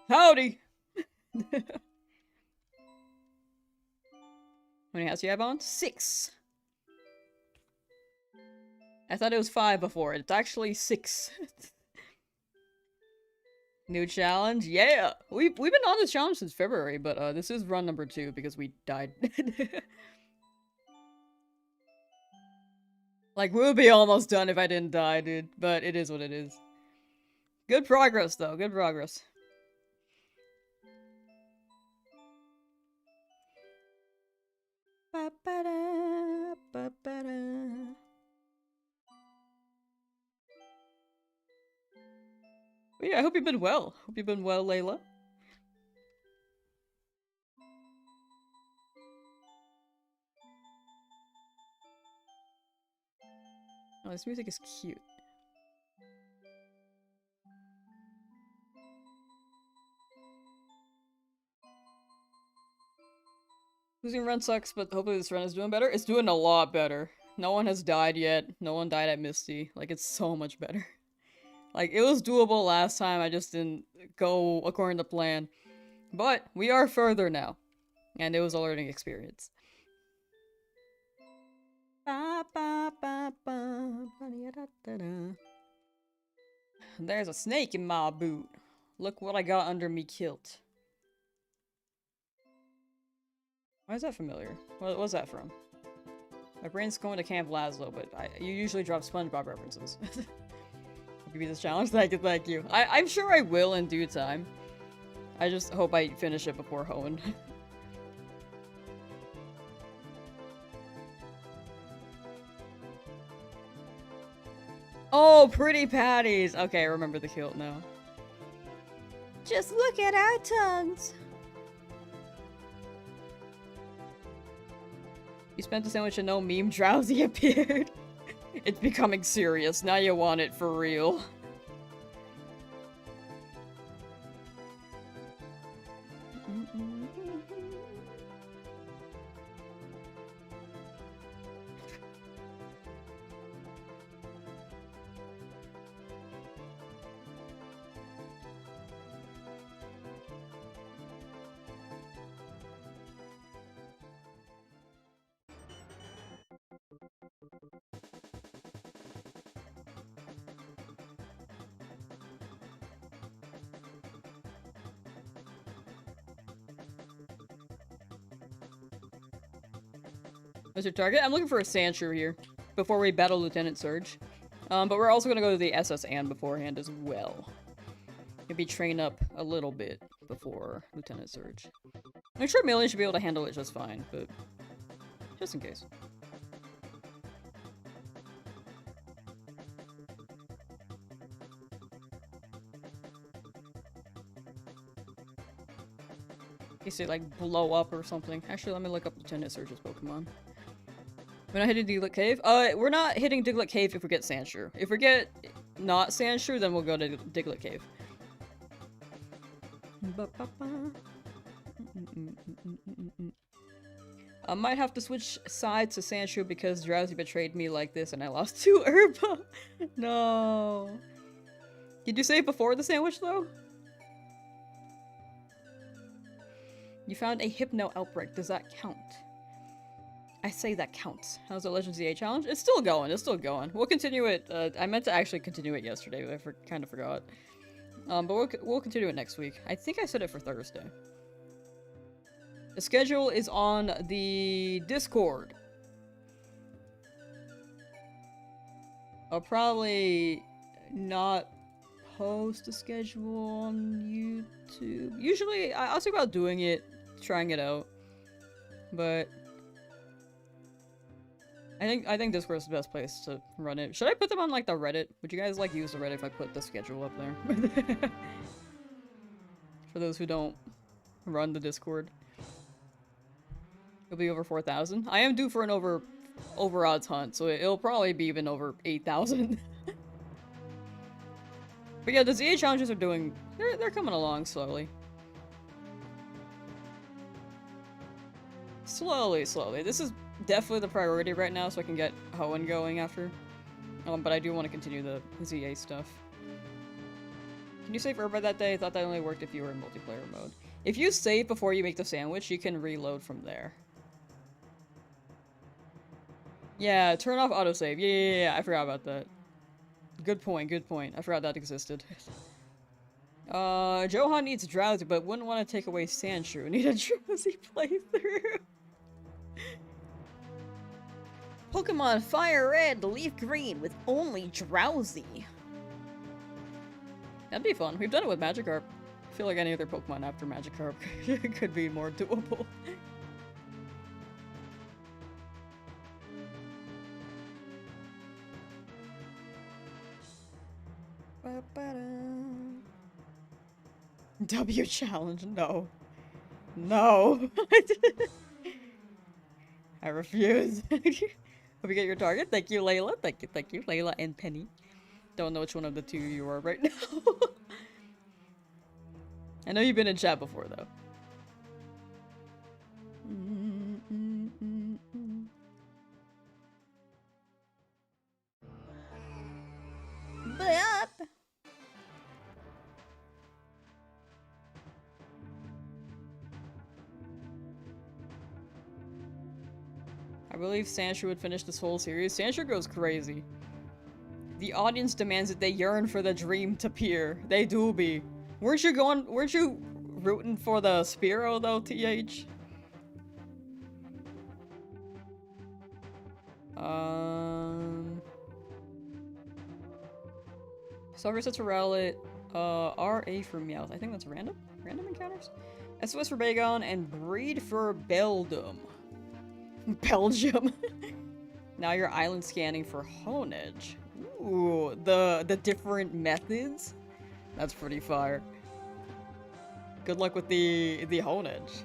Howdy! How many hats do you have on? 6! I thought it was 5 before. It's actually 6. New challenge? Yeah! We've been on this challenge since February, but this is run number 2 because we died. Like, we'll be almost done if I didn't die, dude. But it is what it is. Good progress, though. Good progress. Ba-ba-da, ba-ba-da. But yeah, I hope you've been well. Hope you've been well, Layla. Oh, this music is cute. Losing run sucks, but hopefully this run is doing better. It's doing a lot better. No one has died yet. No one died at Misty. Like, it's so much better. Like, it was doable last time, I just didn't go according to plan. But, we are further now. And it was a learning experience. There's a snake in my boot. Look what I got under me kilt. Why is that familiar? What was that from? My brain's going to Camp Lazlo, but you usually drop SpongeBob references. I'll give you this challenge. Thank you. I'm sure I will in due time. I just hope I finish it before Hoenn. Oh, pretty patties! Okay, I remember the kilt now. Just look at our tongues! You spent the sandwich and no meme drowsy appeared. It's becoming serious. Now you want it for real. What's your target? I'm looking for a Sandshrew here before we battle Lieutenant Surge. But we're also gonna go to the SS Anne beforehand as well. Maybe train up a little bit before Lieutenant Surge. I'm sure Million should be able to handle it just fine, but just in case. In case they like blow up or something. Actually, let me look up Lieutenant Surge's Pokemon. We're not hitting Diglett Cave? We're not hitting Diglett Cave if we get Sandshrew. If we get not Sandshrew, then we'll go to Diglett Cave. I might have to switch sides to Sandshrew because Drowsy betrayed me like this and I lost 2 Herba. No. Did you save before the sandwich though? You found a Hypno outbreak. Does that count? I say that counts. How's the Legends EA challenge? It's still going. It's still going. We'll continue it. I meant to actually continue it yesterday, but I kind of forgot. But we'll continue it next week. I think I said it for Thursday. The schedule is on the Discord. I'll probably not post a schedule on YouTube. Usually, I'll think about doing it, trying it out. But I think Discord is the best place to run it. Should I put them on like the Reddit? Would you guys like use the Reddit if I put the schedule up there? For those who don't run the Discord. It'll be over 4,000. I am due for an over odds hunt, so it'll probably be even over 8,000. But yeah, the ZA challenges are doing they're coming along slowly. Slowly. This is definitely the priority right now, so I can get Hoenn going after. But I do want to continue the ZA stuff. Can you save Herba that day? I thought that only worked if you were in multiplayer mode. If you save before you make the sandwich, you can reload from there. Yeah, turn off autosave. Yeah, I forgot about that. Good point. I forgot that existed. Johan needs Drowsy, but wouldn't want to take away Sandshrew. Need a Drowsy playthrough. Pokemon FireRed, LeafGreen with only Drowsy. That'd be fun. We've done it with Magikarp. I feel like any other Pokemon after Magikarp could be more doable. W challenge, no. No. I refuse. Hope you get your target. Thank you, Layla. Thank you, Layla and Penny. Don't know which one of the two you are right now. I know you've been in chat before, though. But I believe Sandshrew would finish this whole series. Sandshrew goes crazy. The audience demands it. They yearn for the dream to appear. They do be. Weren't you rooting for the Spearow though, TH? Silversets for Rowlet, RA for Meowth. I think that's random? Random encounters? SOS for Bagon, and Breed for Beldum. Belgium. Now you're island scanning for Honedge. Ooh, the different methods? That's pretty fire. Good luck with the Honedge.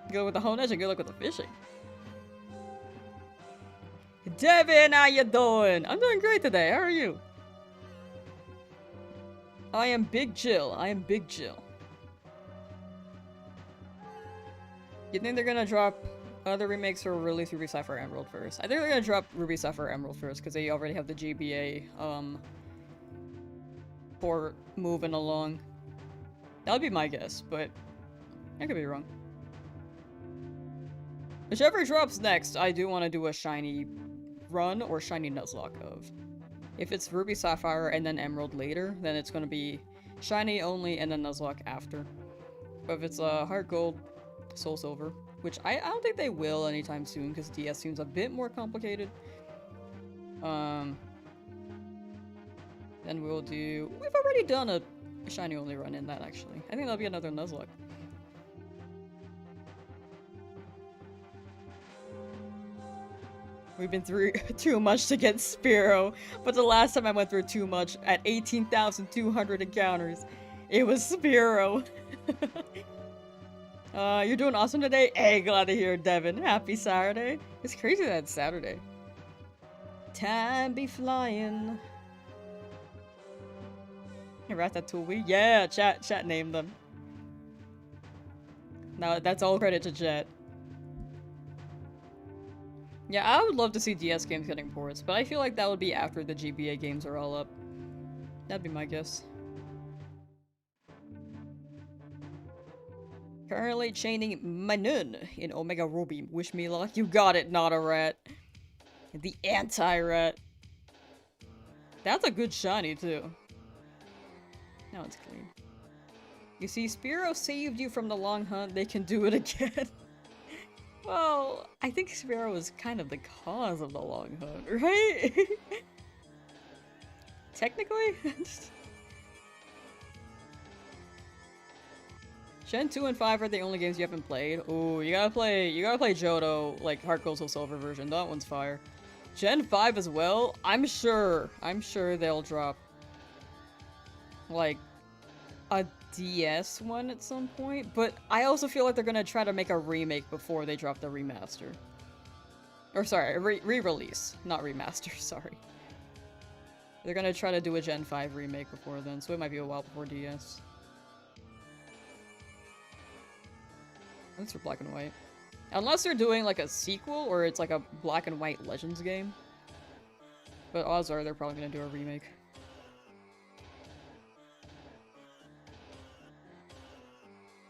Good luck with the Honedge and good luck with the fishing. Devin, how you doing? I'm doing great today. How are you? I am Big Jill. You think they're gonna drop other remakes or release Ruby Sapphire Emerald first? I think they're gonna drop Ruby Sapphire Emerald first because they already have the GBA for moving along. That would be my guess, but I could be wrong. Whichever drops next, I do want to do a shiny run or shiny Nuzlocke of. If it's Ruby Sapphire and then Emerald later, then it's going to be shiny only and then Nuzlocke after. But if it's Heart Gold, Soul Silver, which I don't think they will anytime soon because DS seems a bit more complicated. Then we'll do... We've already done a Shiny Only run in that, actually. I think that'll be another Nuzlocke. We've been through too much to get Spearow, but the last time I went through too much at 18,200 encounters, it was Spearow. You're doing awesome today? Hey, glad to hear it, Devin. Happy Saturday. It's crazy that it's Saturday. Time be flying. Ratatouille. Yeah, chat named them. Now that's all credit to chat. Yeah, I would love to see DS games getting ports, but I feel like that would be after the GBA games are all up. That'd be my guess. Currently chaining Manun in Omega Ruby. Wish me luck. You got it, not a rat. The anti-rat. That's a good shiny, too. Now it's clean. You see, Spearow saved you from the long hunt. They can do it again. Well, I think Spearow was kind of the cause of the long hunt, right? Technically? Gen 2 and 5 are the only games you haven't played. Ooh, you gotta play Johto, like Heart Gold Soul Silver version. That one's fire. Gen 5 as well. I'm sure they'll drop like a DS one at some point, but I also feel like they're gonna try to make a remake before they drop the remaster. Or sorry, re-release, not remaster, sorry. They're gonna try to do a Gen 5 remake before then, so it might be a while before DS. That's for Black and White. Unless they're doing like a sequel, or it's like a Black and White Legends game. But odds are they're probably gonna do a remake.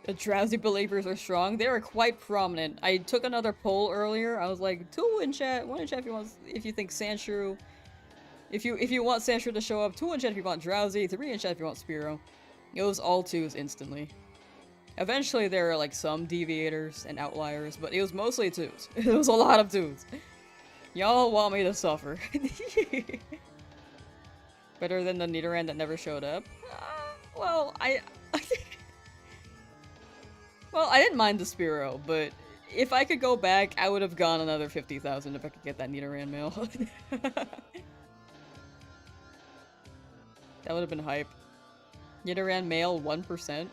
The drowsy believers are strong. They are quite prominent. I took another poll earlier. I was like, 2 in chat, 1 in chat if you think Sandshrew. If you want Sandshrew to show up, 2 in chat if you want Drowsy, 3 in chat if you want Spearow. It was all 2s instantly. Eventually there are like some deviators and outliers, but it was mostly 2s. It was a lot of 2s. Y'all want me to suffer. Better than the Nidoran that never showed up? Well, well, I didn't mind the Spearow, but if I could go back, I would have gone another 50,000 if I could get that Nidoran mail. That would have been hype. Nidoran mail 1%.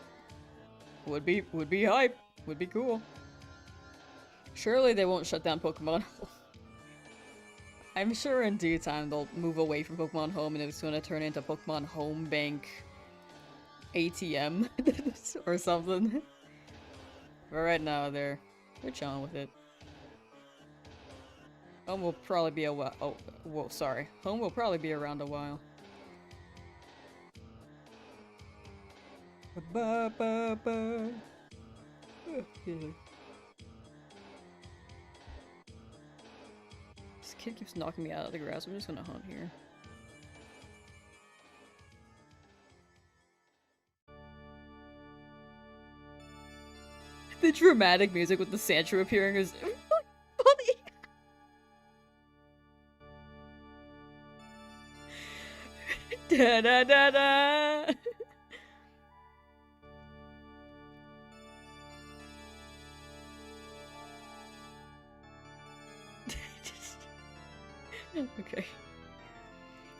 Would be hype. Would be cool. Surely they won't shut down Pokemon Home. I'm sure in due time they'll move away from Pokemon Home and it's gonna turn into Pokemon Home Bank ATM or something. But right now they're chilling with it. Home will probably be a while. Oh, whoa, sorry. Home will probably be around a while. This kid keeps knocking me out of the grass. I'm just gonna hunt here. The dramatic music with the Sandshrew appearing is funny. Da da da da. Okay.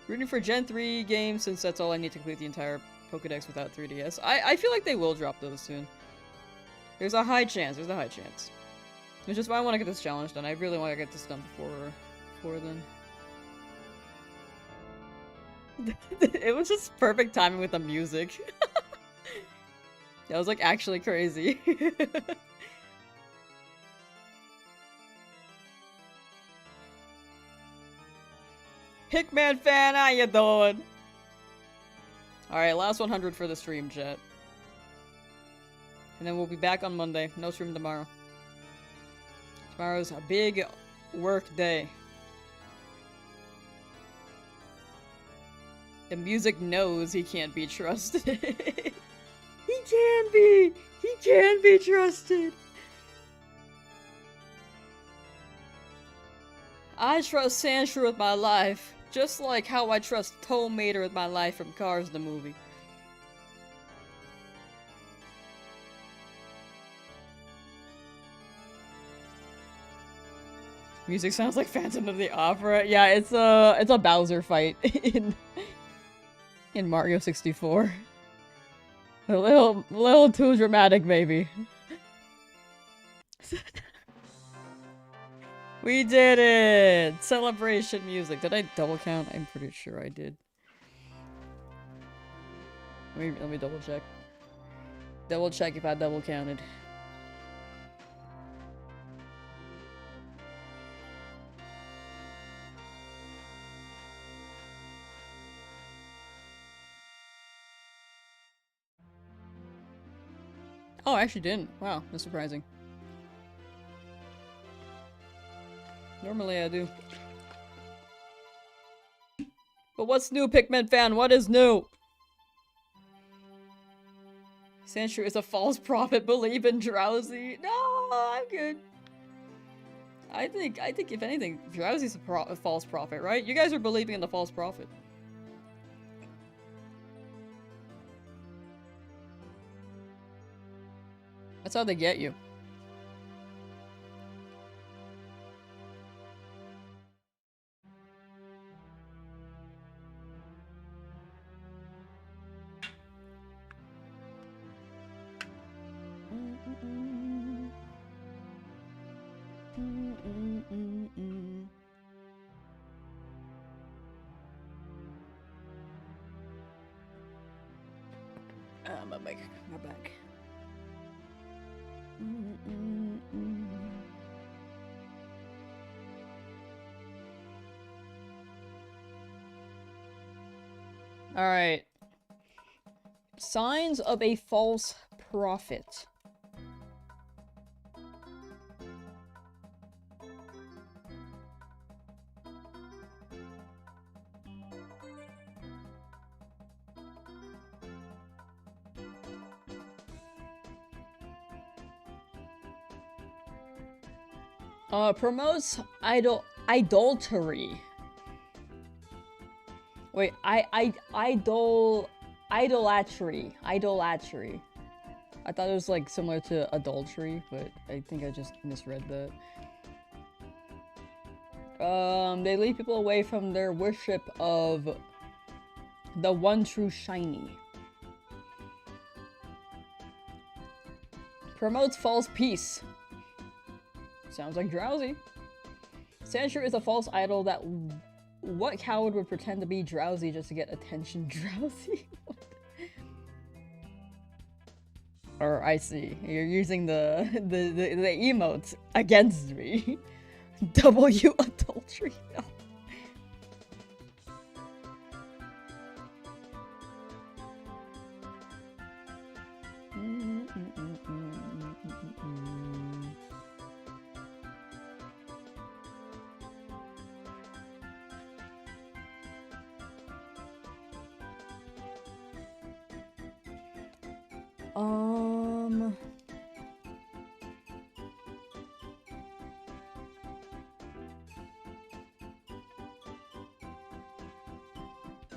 Rooting for Gen 3 games since that's all I need to complete the entire Pokedex without 3DS. I feel like they will drop those soon. There's a high chance, Which is why I want to get this challenge done. I really want to get this done before then. It was just perfect timing with the music. That was like actually crazy. Hickman fan, how you doing? Alright, last 100 for the stream, chat. And then we'll be back on Monday. No stream tomorrow. Tomorrow's a big work day. The music knows he can't be trusted. He can be! He can be trusted! I trust Sandshrew with my life, just like how I trust Tow Mater with my life from Cars the movie. Music sounds like Phantom of the Opera. Yeah, it's a Bowser fight in Mario 64. A little too dramatic, maybe. We did it! Celebration music. Did I double count? I'm pretty sure I did. Let me double check. Double check if I double counted. Oh, I actually didn't. Wow, that's surprising. Normally I do. But what's new, Pikmin fan? What is new? Sandshrew is a false prophet. Believe in Drowsy. No, I'm good. I think if anything, Drowsy's a false prophet, right? You guys are believing in the false prophet. That's how they get you. My back. All right. Signs of a false prophet. Promotes idolatry. Wait, idolatry. I thought it was like similar to adultery, but I think I just misread that. They lead people away from their worship of the one true shiny. Promotes false peace. Sounds like Drowsy. Sandshrew is a false idol that what coward would pretend to be Drowsy just to get attention? Drowsy? Or I see. You're using the emotes against me. W adultery. No.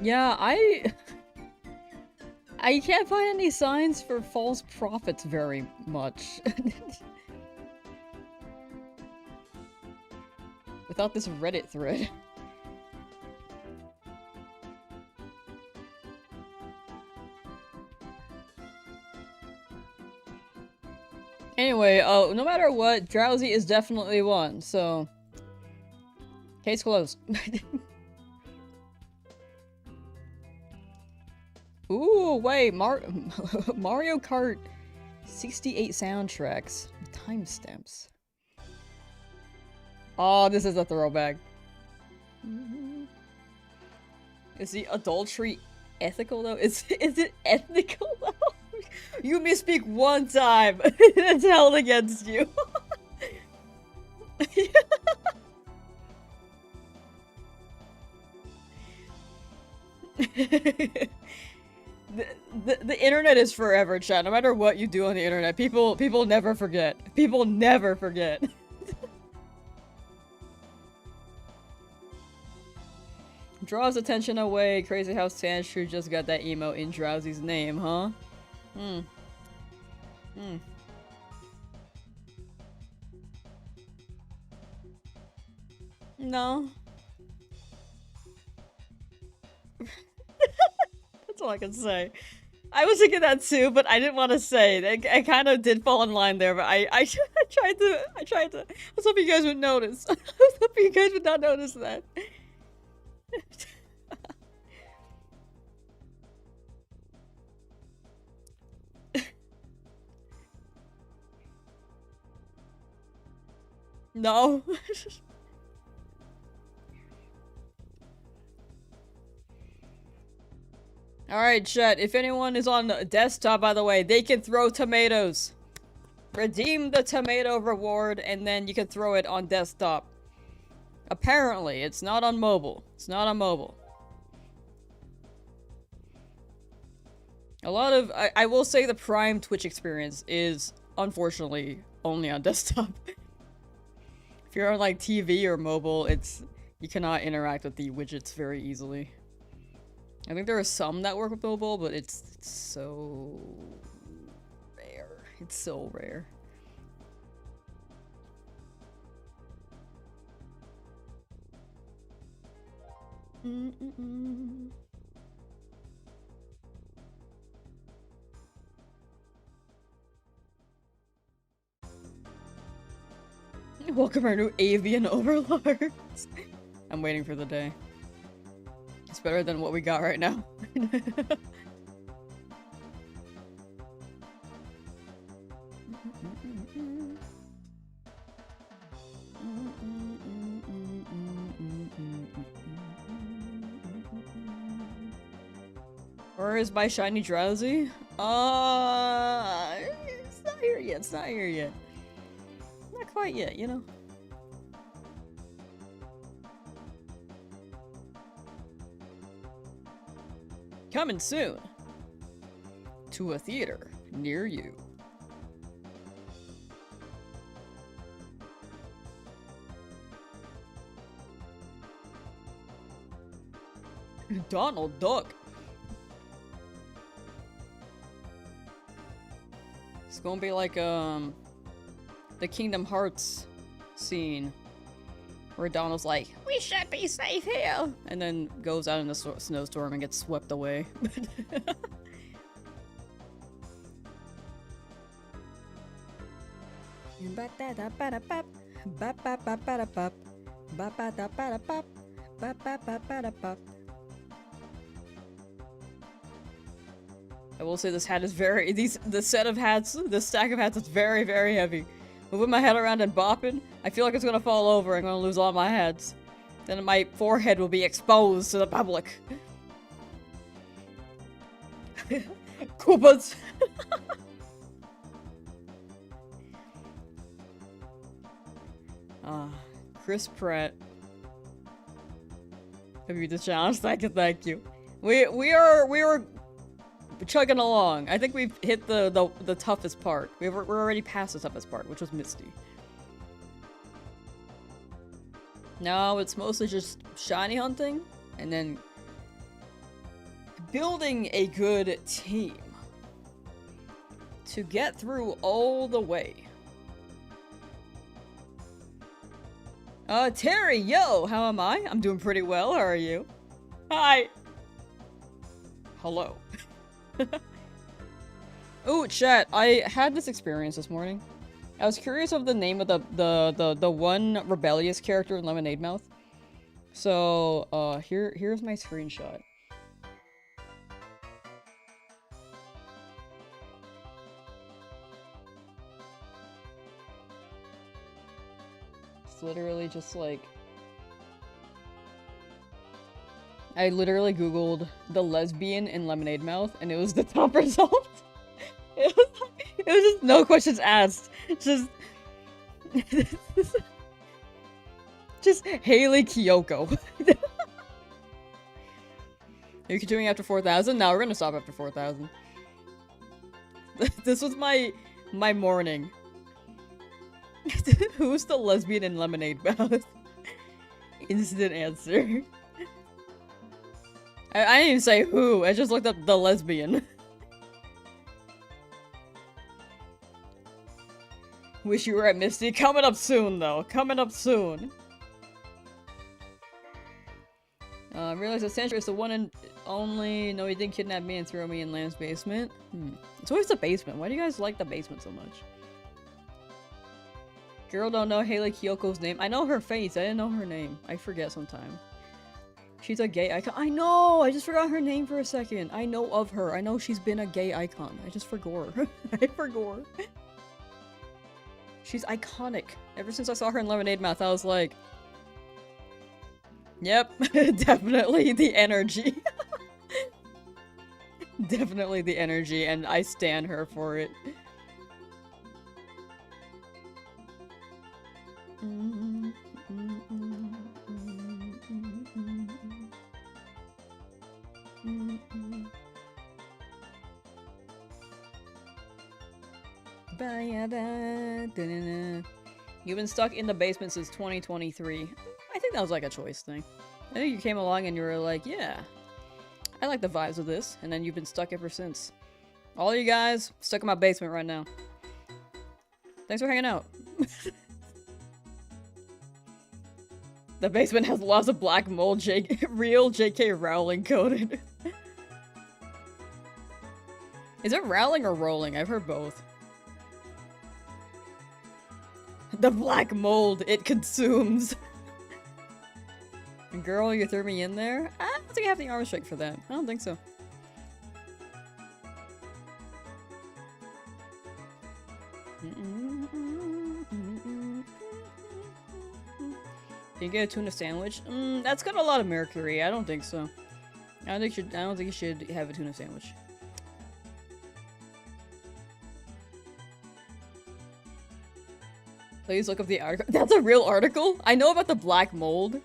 Yeah, I can't find any signs for false prophets very much. Without this Reddit thread. Anyway, no matter what, Drowsy is definitely one, so... Case closed. Ooh, wait, Mario Kart 68 soundtracks. Timestamps. Oh, this is a throwback. Is the adultery ethical though? Is it ethical though? You misspeak one time, it's held against you. The internet is forever, chat. No matter what you do on the internet, people never forget. People never forget. Draws attention away. Crazy how Sandshrew just got that emo in Drowsy's name, huh? No. That's all I can say. I was thinking that too, but I didn't want to say it. I kind of did fall in line there, but I tried to. I was hoping you guys would notice. I was hoping you guys would not notice that. No. Alright, chat. If anyone is on desktop, by the way, they can throw tomatoes. Redeem the tomato reward, and then you can throw it on desktop. Apparently, it's not on mobile. It's not on mobile. A lot of... I will say the Prime Twitch experience is, unfortunately, only on desktop. If you're on, like, TV or mobile, you cannot interact with the widgets very easily. I think there are some that work with mobile, but it's so rare. It's so rare. Welcome our new avian overlords. I'm waiting for the day. It's better than what we got right now. Or is my shiny Drowsy? It's not here yet. It's not here yet. Not quite yet, you know? Coming soon to a theater near you. Donald Duck. It's gonna be like the Kingdom Hearts scene where Donald's like, "We should be safe here," and then goes out in the snowstorm and gets swept away. I will say this hat is very, the set of hats, this stack of hats is very, very heavy. Moving my head around and bopping, I feel like it's gonna fall over. I'm gonna lose all my heads. Then my forehead will be exposed to the public. Koopas! Chris Pratt. Have you the challenge? Thank you. We are chugging along. I think we've hit the toughest part. We're already past the toughest part, which was Misty. Now it's mostly just shiny hunting, and then building a good team to get through all the way. Terry, yo, how am I? I'm doing pretty well, how are you? Hi! Hello. Ooh, chat, I had this experience this morning. I was curious of the name of the one rebellious character in Lemonade Mouth. So, here's my screenshot. It's literally just like... I literally googled the lesbian in Lemonade Mouth, and it was the top result. It was just no questions asked. Just Haley Kiyoko. Are you continuing after 4,000? No, we're gonna stop after 4,000. This was my morning. Who's the lesbian in Lemonade Mouth? Instant answer. I didn't even say who. I just looked up the lesbian. Wish you were at Misty. Coming up soon, though. Coming up soon. Realize that Sandshrew is the one and only. No, he didn't kidnap me and throw me in Lamb's basement. It's always the basement. Why do you guys like the basement so much? Girl don't know Haley Kyoko's name. I know her face. I didn't know her name. I forget sometimes. She's a gay icon. I know! I just forgot her name for a second. I know of her. I know she's been a gay icon. I just forgot. I forgot. She's iconic. Ever since I saw her in Lemonade Mouth, I was like, yep, definitely the energy. Definitely the energy, and I stan her for it. You've been stuck in the basement since 2023. I think that was like a choice thing. I think you came along and you were like, yeah, I like the vibes of this. And then you've been stuck ever since. All you guys stuck in my basement right now. Thanks for hanging out. The basement has lots of black mold, real J.K. Rowling coded. Is it Rowling or Rolling? I've heard both. The black mold it consumes. Girl, you threw me in there? I don't think I have the armor strike for that. I don't think so. Can you get a tuna sandwich? That's got a lot of mercury. I don't think so. I don't think you should have a tuna sandwich. Please look up the article. That's a real article? I know about the black mold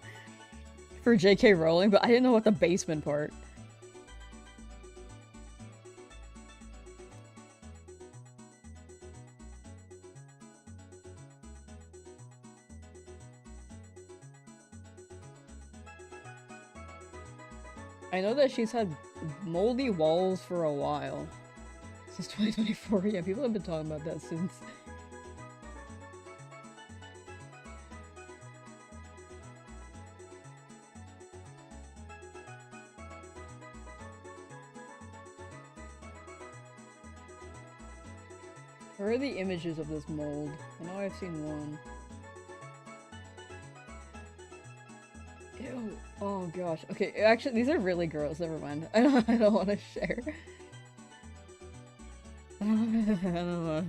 for J.K. Rowling, but I didn't know about the basement part. I know that she's had moldy walls for a while. Since 2024. Yeah, people have been talking about that since. Where are the images of this mold? I know I've seen one. Ew. Oh gosh. Okay, actually, these are really gross. Never mind. I don't want to share. I don't know.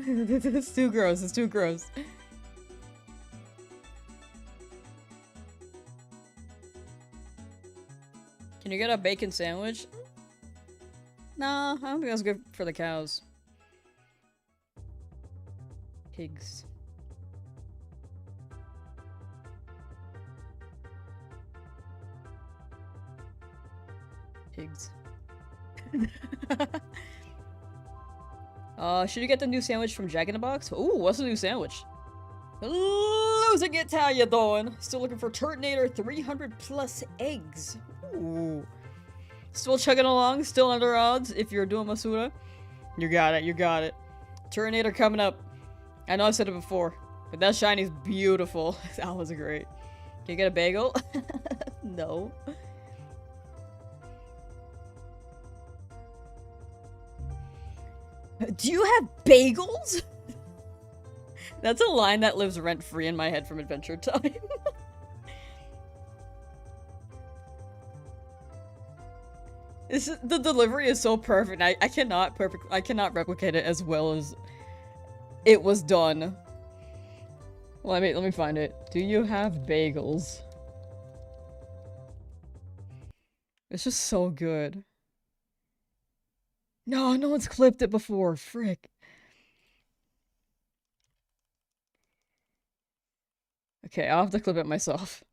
It's too gross. It's too gross. Can you get a bacon sandwich? Nah, I don't think that's good for the cows. Pigs. Pigs. Should you get the new sandwich from Jack in the Box? Ooh, what's the new sandwich? Losing it, how you doing? Still looking for Turtonator 300 plus eggs. Ooh. Still chugging along, still under odds if you're doing Masuda. You got it, you got it. Turtonator coming up. I know I said it before, but that shiny's beautiful. That was great. Can you get a bagel? No. Do you have bagels? That's a line that lives rent-free in my head from Adventure Time. The delivery is so perfect. I cannot replicate it as well as it was done. Let me find it. Do you have bagels? It's just so good. No, no one's clipped it before. Frick. Okay, I'll have to clip it myself.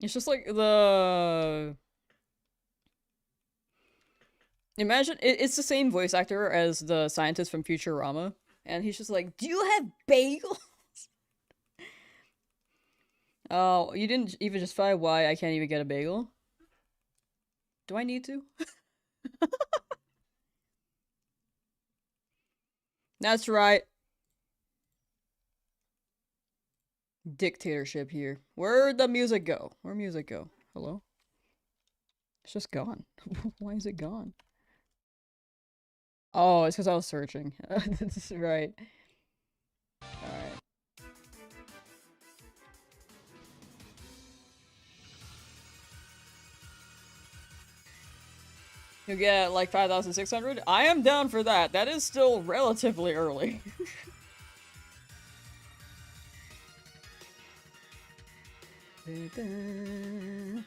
It's just like the... Imagine it's the same voice actor as the scientist from Futurama, and he's just like, "Do you have bagels?" Oh, you didn't even justify why I can't even get a bagel? Do I need to? That's right. Dictatorship here. Where'd the music go? Where'd music go? Hello? It's just gone. Why is it gone? Oh, it's because I was searching. That's right. Alright. You get like 5,600? I am down for that. That is still relatively early.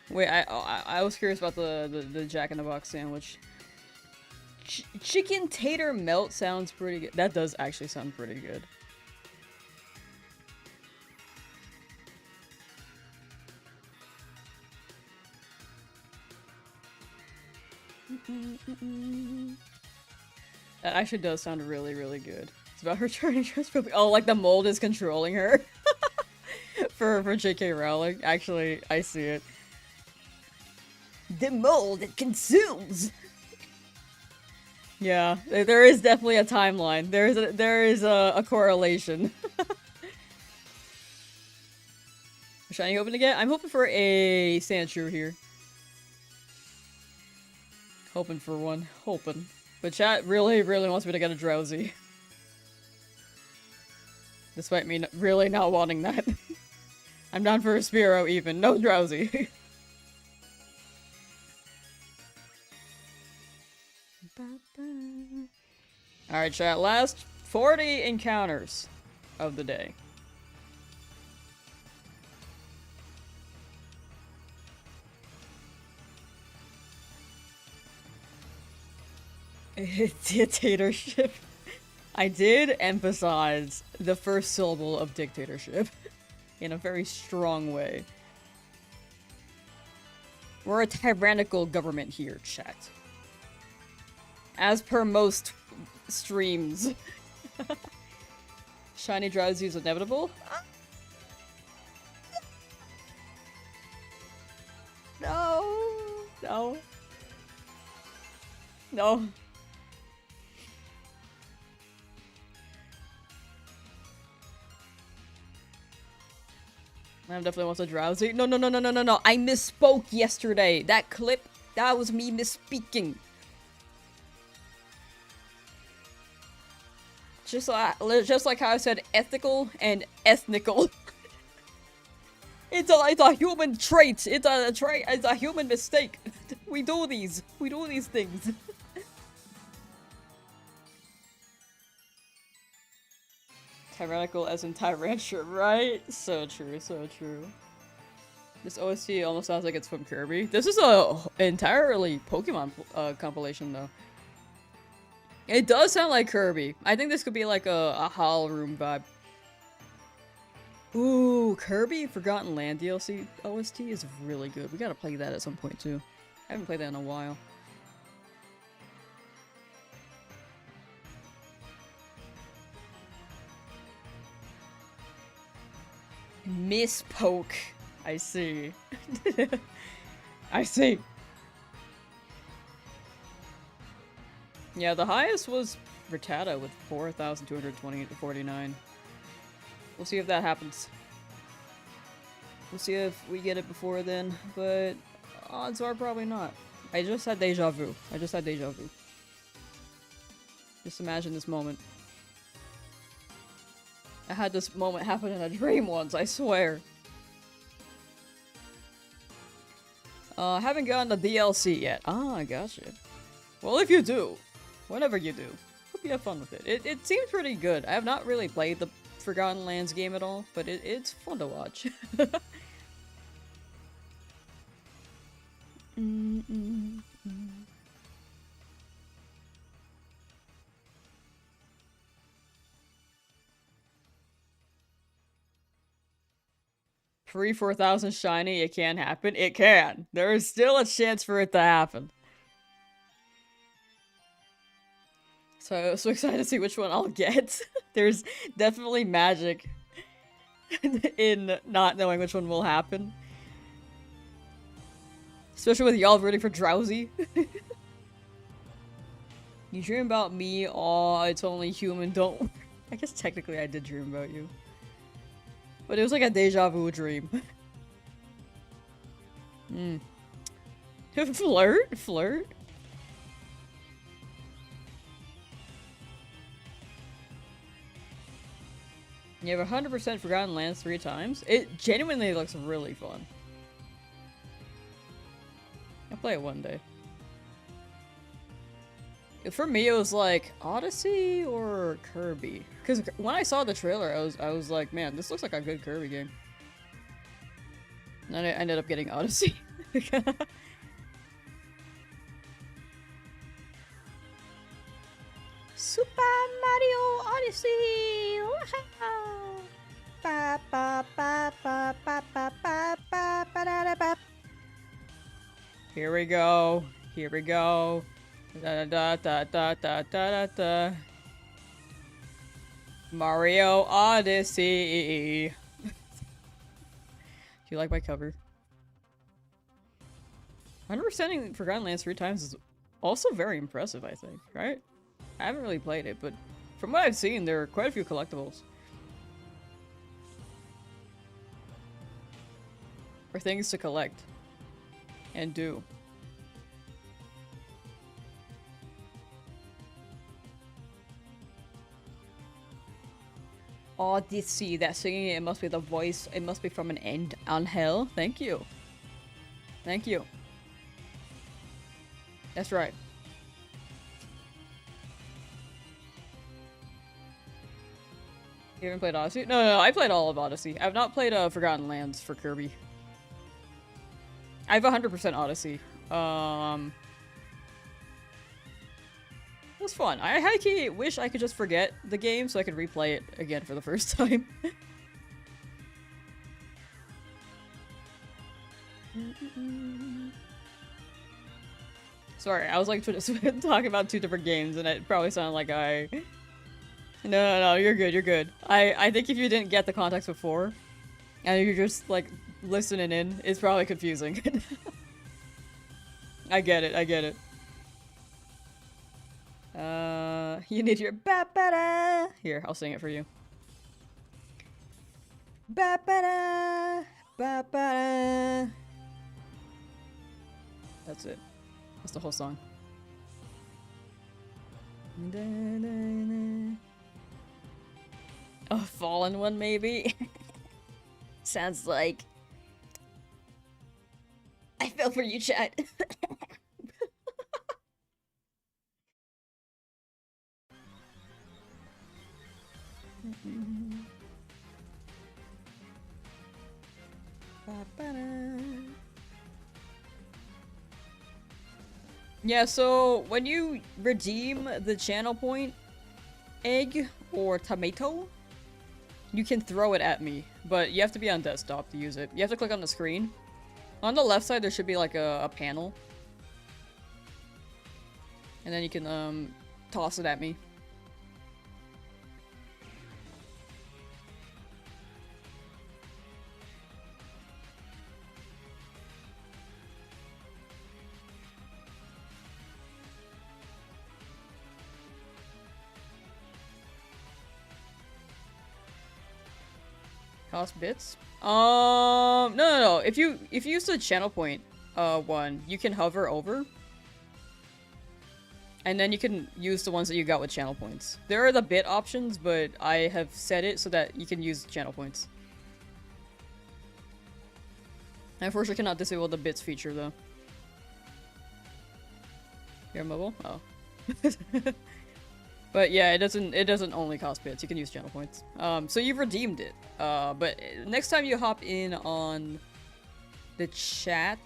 Wait, I was curious about the Jack in the Box sandwich. Chicken tater melt sounds pretty good. That does actually sound pretty good. That actually does sound really, really good. It's about her turning transphobia. Oh, like the mold is controlling her. for J.K. Rowling. Actually, I see it. The mold, it consumes! Yeah, there is definitely a timeline. There is a correlation. Shiny hoping to get? I'm hoping for a Sandshrew here. Hoping for one. Hoping. But chat really, really wants me to get a Drowsy. Despite me really not wanting that. I'm down for a Spearow even. No Drowsy. Alright chat, last 40 encounters of the day. Dictatorship. I did emphasize the first syllable of dictatorship in a very strong way. We're a tyrannical government here, chat. As per most streams. Shiny Drowsy is inevitable? No. No. No. Lamb definitely wants a Drowsy. No, no, no, no, no, no, no. I misspoke yesterday. That clip, that was me misspeaking. Just like how I said ethical and ethnical. It's a human trait. It's a human mistake. We do these things. Tyrannical as in Tyrantia, right? So true, so true. This OST almost sounds like it's from Kirby. This is a entirely Pokemon compilation though. It does sound like Kirby. I think this could be like a Hall Room vibe. Ooh, Kirby Forgotten Land DLC OST is really good. We gotta play that at some point too. I haven't played that in a while. Misspoke. I see. I see. Yeah, the highest was Rattata with 4,249. We'll see if that happens. We'll see if we get it before then, but odds are probably not. I just had deja vu. Just imagine this moment. I had this moment happen in a dream once, I swear. I haven't gotten the DLC yet. Ah, gotcha. Well, if you do, whenever you do, hope you have fun with it. It seems pretty good. I have not really played the Forgotten Lands game at all, but it's fun to watch. 4,000 shiny, it can happen. It can. There is still a chance for it to happen. So excited to see which one I'll get. There's definitely magic in not knowing which one will happen. Especially with y'all rooting for Drowsy. You dream about me? Aw, it's only human, don't... I guess technically I did dream about you. But it was like a deja vu dream. Flirt? Flirt? You have 100% Forgotten Lands 3 times? It genuinely looks really fun. I'll play it one day. For me, it was like Odyssey or Kirby. Because when I saw the trailer, I was like, man, this looks like a good Kirby game. And then I ended up getting Odyssey. Super Mario Odyssey! Ba, ba, ba, ba, ba, ba, ba, ba, ba, da, da, ba. Here we go. Here we go. Da da da da da da da da. Mario Odyssey. Do you like my cover? 100%ing Forgotten Lands 3 times is also very impressive, I think, right? I haven't really played it, but from what I've seen, there are quite a few collectibles. Or things to collect. And do. Odyssey, that singing, it must be the voice, it must be from an end on hell. Thank you. Thank you. That's right. You haven't played Odyssey? No, I played all of Odyssey. I've not played Forgotten Lands for Kirby. I have 100% Odyssey. It was fun. I high-key wish I could just forget the game so I could replay it again for the first time. Sorry, I was like talking about 2 different games and it probably sounded like I... No, you're good, you're good. I think if you didn't get the context before, and you're just, like, listening in, it's probably confusing. I get it, I get it. You need your ba-ba-da! Here, I'll sing it for you. Ba-ba-da! Ba-ba-da! That's it. That's the whole song. A fallen one, maybe? Sounds like... I fell for you, chat. Yeah, so when you redeem the channel point egg or tomato, you can throw it at me, but you have to be on desktop to use it. You have to click on the screen. On the left side, there should be like a panel. And then you can toss it at me. Cost bits? No. If you use the channel point one, you can hover over. And then you can use the ones that you got with channel points. There are the bit options, but I have set it so that you can use channel points. I unfortunately cannot disable the bits feature though. You're mobile? Oh. But yeah, it doesn't only cost bits. You can use channel points. So you've redeemed it. But next time you hop in on the chat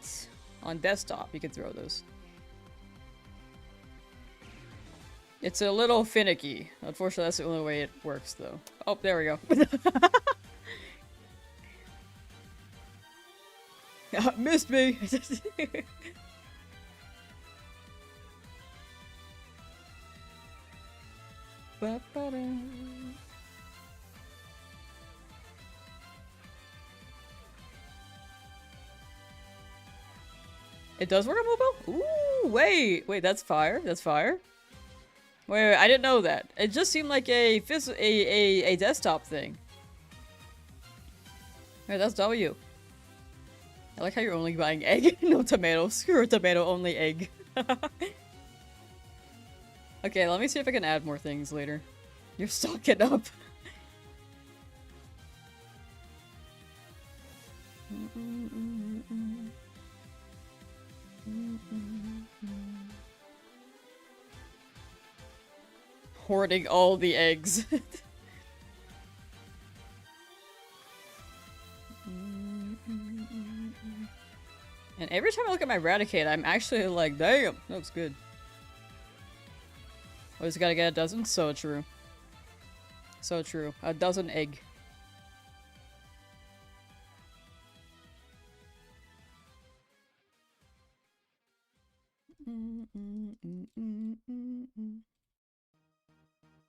on desktop, you can throw those. It's a little finicky. Unfortunately, that's the only way it works, though. Oh, there we go. Missed me. Ba-ba-da. It does work on mobile? Ooh, wait, that's fire. That's fire. Wait, I didn't know that. It just seemed like a desktop thing. Alright, that's W. I like how you're only buying egg. No tomato. Screw a tomato, only egg. Okay, let me see if I can add more things later. You're stocking up. Hoarding all the eggs. And every time I look at my Raticate, I'm actually like, damn, looks good. Always gotta get a dozen? So true. So true. A dozen egg.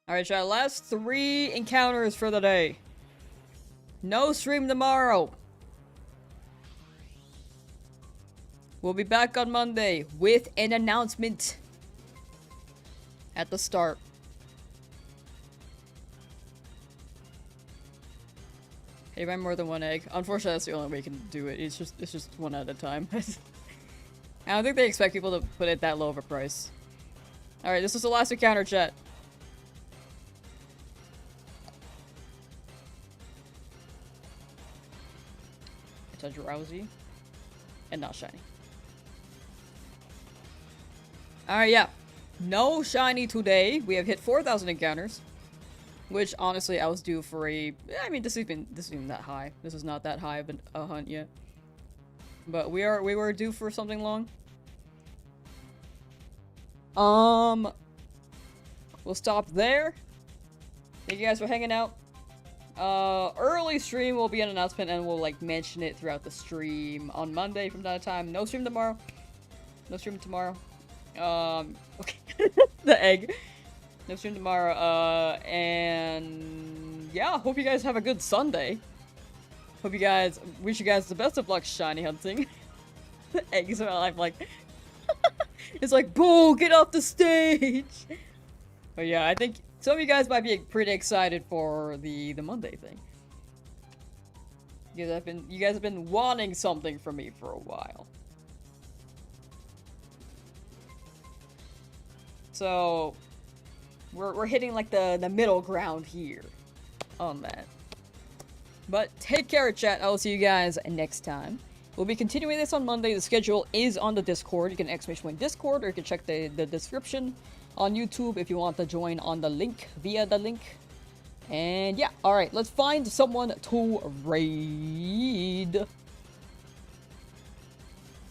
Alright, chat. Last 3 encounters for the day. No stream tomorrow. We'll be back on Monday with an announcement at the start. Hey, buy more than 1 egg. Unfortunately, that's the only way you can do it. It's just 1 at a time. I don't think they expect people to put it that low of a price. Alright, this is the last encounter, chat. It's a drowsy and not shiny. Alright, yeah. No shiny today. We have hit 4,000 encounters. Which, honestly, I was due for a... I mean, this isn't even that high. This is not that high of a hunt yet. But we were due for something long. We'll stop there. Thank you guys for hanging out. Early stream will be an announcement and we'll, like, mention it throughout the stream on Monday from time to time. No stream tomorrow. No stream tomorrow. Okay. The egg. No stream tomorrow. And yeah, hope you guys have a good Sunday. Wish you guys the best of luck shiny hunting. The eggs are like, it's like, boo, get off the stage. But yeah, I think some of you guys might be pretty excited for the Monday thing. You guys have been wanting something from me for a while. So we're hitting like the middle ground here on that. But take care, chat. I will see you guys next time. We'll be continuing this on Monday. The schedule is on the Discord. You can ! Discord, or you can check the description on YouTube if you want to join on the link, via the link. And yeah, alright, let's find someone to raid.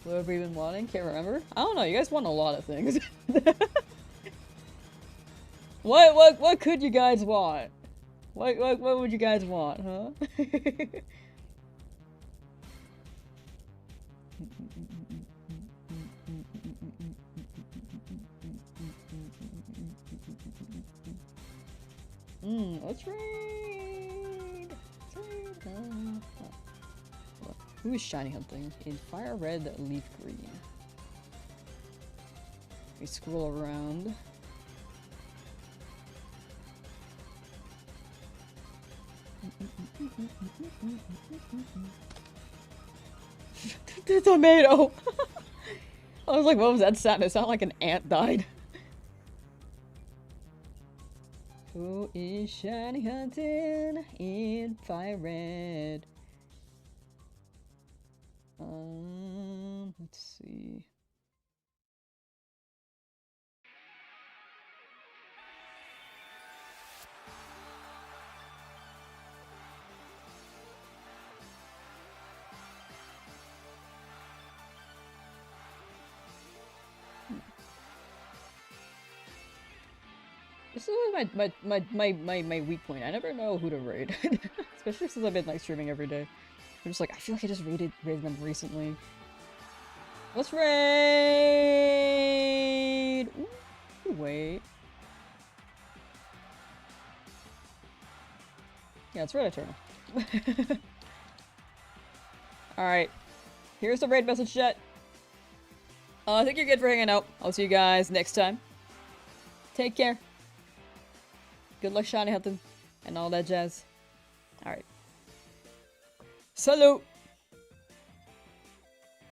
What have we been wanting? Can't remember. I don't know, you guys want a lot of things. What could you guys want? What would you guys want, huh? Let's raid! Who is shiny hunting? In FireRed, LeafGreen. We scroll around. The tomato! I was like, what was that sound? It sounded like an ant died. Who is shiny hunting in FireRed? Let's see. This is my weak point. I never know who to raid. Especially since I've been like streaming every day. I'm just like, I feel like I just raided them recently. Let's raid! Ooh, wait. Yeah, it's Rattata. Alright. Here's the raid message chat. I think you're good for hanging out. I'll see you guys next time. Take care. Good luck shiny hunting and all that jazz. Alright. Salute!